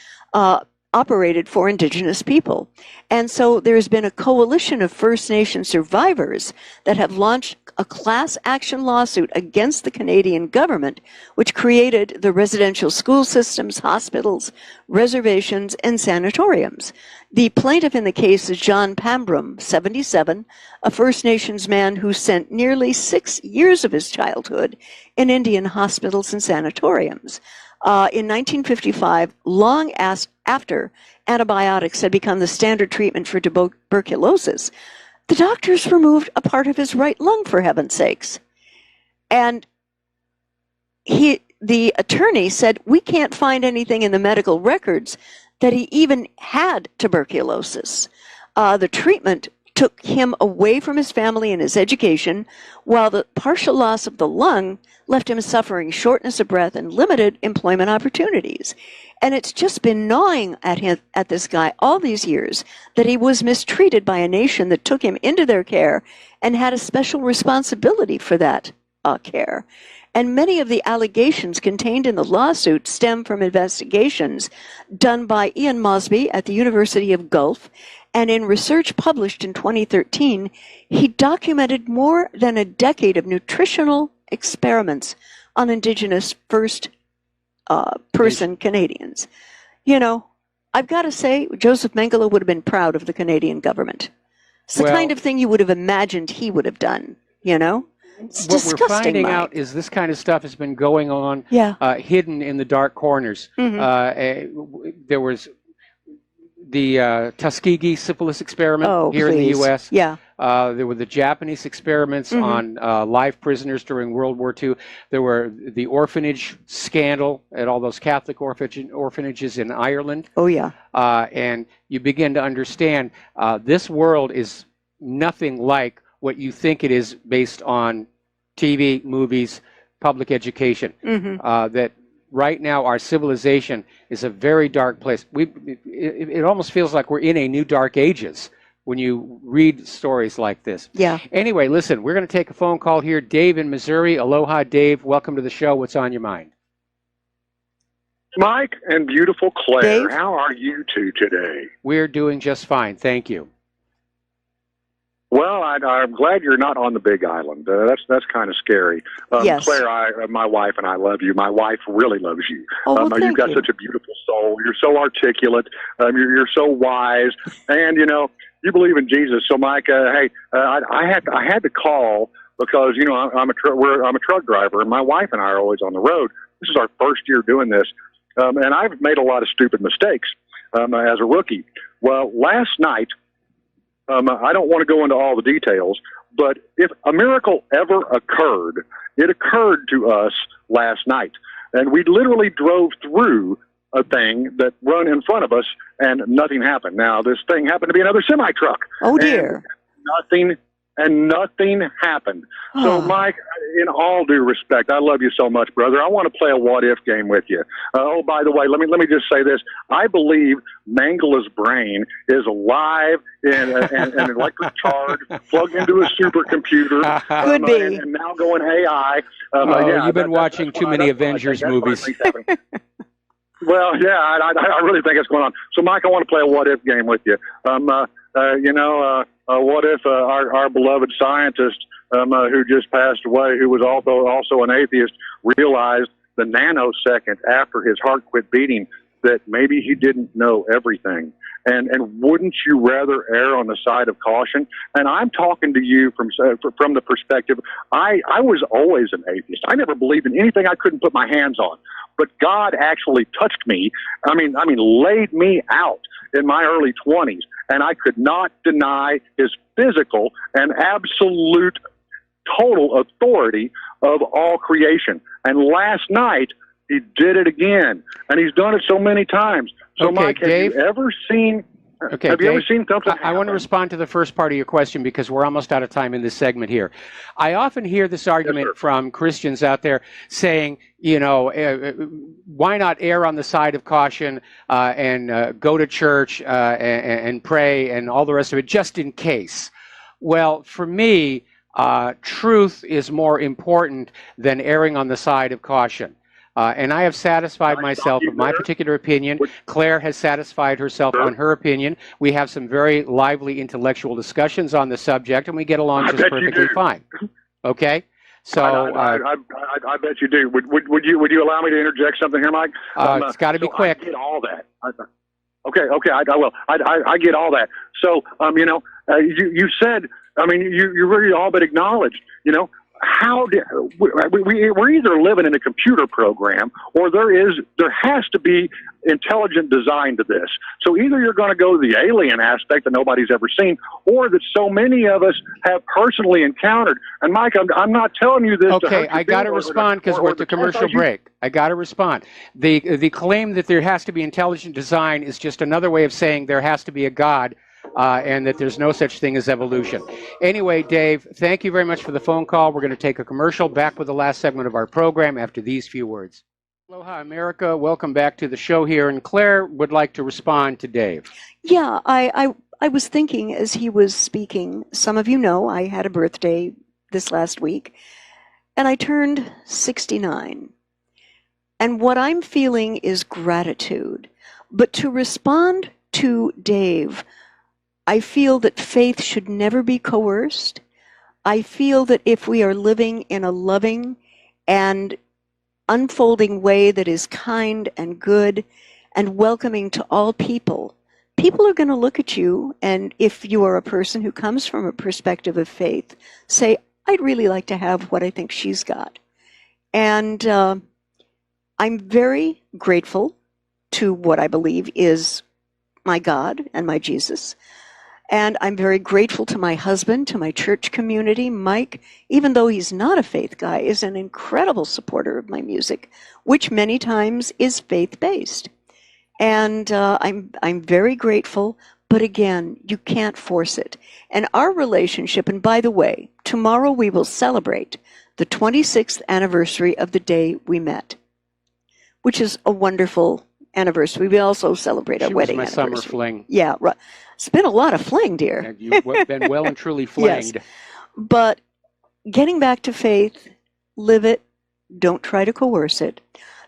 operated for indigenous people. And so there's been a coalition of First Nation survivors that have launched a class action lawsuit against the Canadian government, which created the residential school systems, hospitals, reservations, and sanatoriums. The plaintiff in the case is John Pambrum, 77, a First Nations man who spent nearly 6 years of his childhood in Indian hospitals and sanatoriums. In 1955, long after antibiotics had become the standard treatment for tuberculosis, the doctors removed a part of his right lung, for heaven's sakes. And the attorney said, we can't find anything in the medical records that he even had tuberculosis. The treatment took him away from his family and his education, while the partial loss of the lung left him suffering shortness of breath and limited employment opportunities. And it's just been gnawing at this guy all these years that he was mistreated by a nation that took him into their care and had a special responsibility for that care. And many of the allegations contained in the lawsuit stem from investigations done by Ian Mosby at the University of Guelph. And in research published in 2013, he documented more than a decade of nutritional experiments on Indigenous First Person Canadians. You know, I've got to say, Joseph Mengele would have been proud of the Canadian government. It's the kind of thing you would have imagined he would have done, you know? It's what disgusting, we're finding Mike. out is this kind of stuff has been going on hidden in the dark corners. There was the Tuskegee syphilis experiment here in the U.S. There were the Japanese experiments on live prisoners during World War II. There were the orphanage scandal at all those Catholic orphanages in Ireland. And you begin to understand this world is nothing like what you think it is based on TV, movies, public education. That right now our civilization is a very dark place. It almost feels like we're in a new dark ages when you read stories like this. Anyway, listen, we're going to take a phone call here. Dave in Missouri. Aloha, Dave. Welcome to the show. What's on your mind? Mike and beautiful Claire, Dave? How are you two today? We're doing just fine. Thank you. Well, I'm glad you're not on the Big Island. That's kind of scary. Yes. Claire, my wife and I love you. My wife really loves you. Thank You've got you. such a beautiful soul. You're so articulate. You're so wise, and you know you believe in Jesus. So, Mike, hey, I had to call because you know I'm a truck driver, and my wife and I are always on the road. This is our first year doing this, and I've made a lot of stupid mistakes as a rookie. Well, last night. I don't want to go into all the details, but if a miracle ever occurred, it occurred to us last night. And we literally drove through a thing that run in front of us, and nothing happened. Now, this thing happened to be another semi-truck. Oh, dear. And nothing happened. So, Mike, in all due respect, I love you so much, brother. I want to play a what-if game with you. Oh, by the way, let me just say this. I believe Mangala's brain is alive in an electric charge, plugged into a supercomputer. Could be. And now going AI. You've been watching too many Avengers movies. Well, yeah, I really think it's going on. So, Mike, I want to play a what-if game with you. What if our beloved scientist who just passed away, who was also an atheist, realized the nanosecond after his heart quit beating that maybe he didn't know everything? And wouldn't you rather err on the side of caution? And I'm talking to you from the perspective, I was always an atheist. I never believed in anything I couldn't put my hands on. But God actually touched me. I mean, laid me out in my early 20s, and I could not deny his physical and absolute total authority of all creation. And last night, He did it again, and he's done it so many times. So, Okay, Mike, have Dave? you ever seen? Okay, have you ever Dave, seen something? I want to respond to the first part of your question because we're almost out of time in this segment here. I often hear this argument from Christians out there saying, you know, why not err on the side of caution and go to church and pray and all the rest of it just in case? Well, for me, truth is more important than erring on the side of caution. And I have satisfied myself of my particular opinion. Claire has satisfied herself on her opinion. We have some very lively intellectual discussions on the subject, and we get along just perfectly fine. Okay? So I bet you do. Would you allow me to interject something here, Mike? It's got to be quick. I get all that. Okay, I will. I get all that. So, you know, you said, I mean, you really all but acknowledged, you know, we're either living in a computer program or there has to be intelligent design to this. So either you're going to go to the alien aspect that nobody's ever seen, or that so many of us have personally encountered. And Mike, I'm not telling you this. Okay, I got to respond because we're at the commercial break. I got to respond. The claim that there has to be intelligent design is just another way of saying there has to be a God. And that there's no such thing as evolution. Anyway, Dave, thank you very much for the phone call. We're going to take a commercial. Back with the last segment of our program after these few words. Aloha, America. Welcome back to the show here. And Claire would like to respond to Dave. Yeah, I was thinking as he was speaking, some of you know I had a birthday this last week, and I turned 69. And what I'm feeling is gratitude. But to respond to Dave, I feel that faith should never be coerced. I feel that if we are living in a loving and unfolding way that is kind and good and welcoming to all people, people are going to look at you, and if you are a person who comes from a perspective of faith, say, I'd really like to have what I think she's got. And I'm very grateful to what I believe is my God and my Jesus. And I'm very grateful to my husband, to my church community. Mike, even though he's not a faith guy, is an incredible supporter of my music, which many times is faith-based. And I'm very grateful, but again, you can't force it. And our relationship, and by the way, tomorrow we will celebrate the 26th anniversary of the day we met, which is a wonderful anniversary. We also celebrate our wedding anniversary. She was my summer fling. Yeah, right. It's been a lot of fling, dear. You've been well and truly flinged. Yes. But getting back to faith, live it, don't try to coerce it.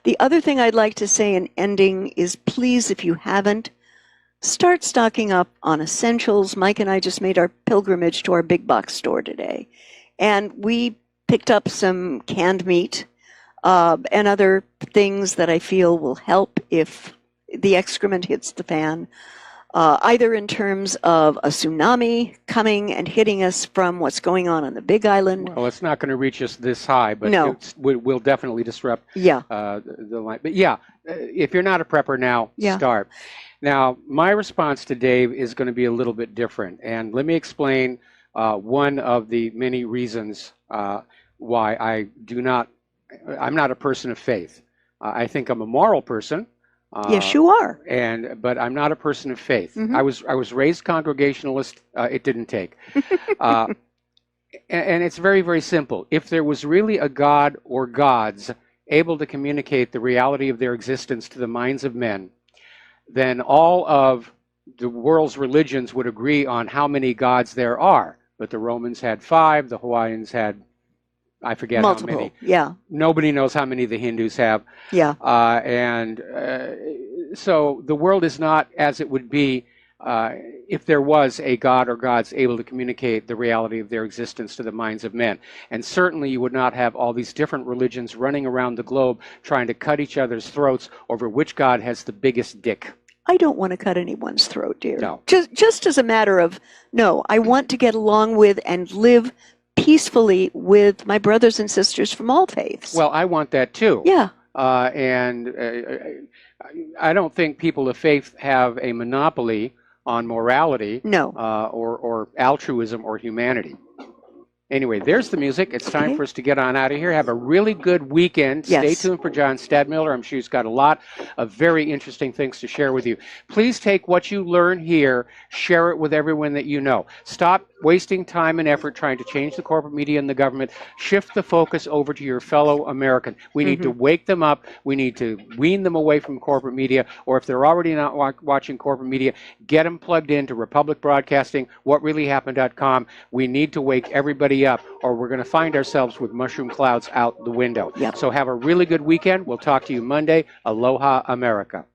The other thing I'd like to say in ending is please, if you haven't, start stocking up on essentials. Mike and I just made our pilgrimage to our big box store today, and we picked up some canned meat and other things that I feel will help if the excrement hits the fan. Either in terms of a tsunami coming and hitting us from what's going on the Big Island. Well, it's not going to reach us this high, but no. It will definitely disrupt the line. But yeah, if you're not a prepper now, start. Now, my response to Dave is going to be a little bit different. And let me explain one of the many reasons why I'm not a person of faith. I think I'm a moral person. Yes, you are. But I'm not a person of faith. Mm-hmm. I was raised Congregationalist. It didn't take. And it's very, very simple. If there was really a God or gods able to communicate the reality of their existence to the minds of men, then all of the world's religions would agree on how many gods there are. But the Romans had 5. The Hawaiians had, I forget multiple. How many. Yeah. Nobody knows how many the Hindus have. Yeah. So the world is not as it would be if there was a god or gods able to communicate the reality of their existence to the minds of men. And certainly you would not have all these different religions running around the globe trying to cut each other's throats over which god has the biggest dick. I don't want to cut anyone's throat, dear. No. Just as a matter of, no, I want to get along with and live peacefully with my brothers and sisters from all faiths. Well, I want that too. Yeah. I don't think people of faith have a monopoly on morality. No. Or altruism or humanity. Anyway, there's the music. It's time for us to get on out of here. Have a really good weekend. Stay tuned for John Stadmiller. I'm sure he's got a lot of very interesting things to share with you. Please take what you learn here, share it with everyone that you know. Stop wasting time and effort trying to change the corporate media and the government. Shift the focus over to your fellow American. We need to wake them up. We need to wean them away from corporate media, or if they're already not watching corporate media, get them plugged into Republic Broadcasting, whatreallyhappened.com. We need to wake everybody up, or we're going to find ourselves with mushroom clouds out the window. So have a really good weekend. We'll talk to you Monday. Aloha, America.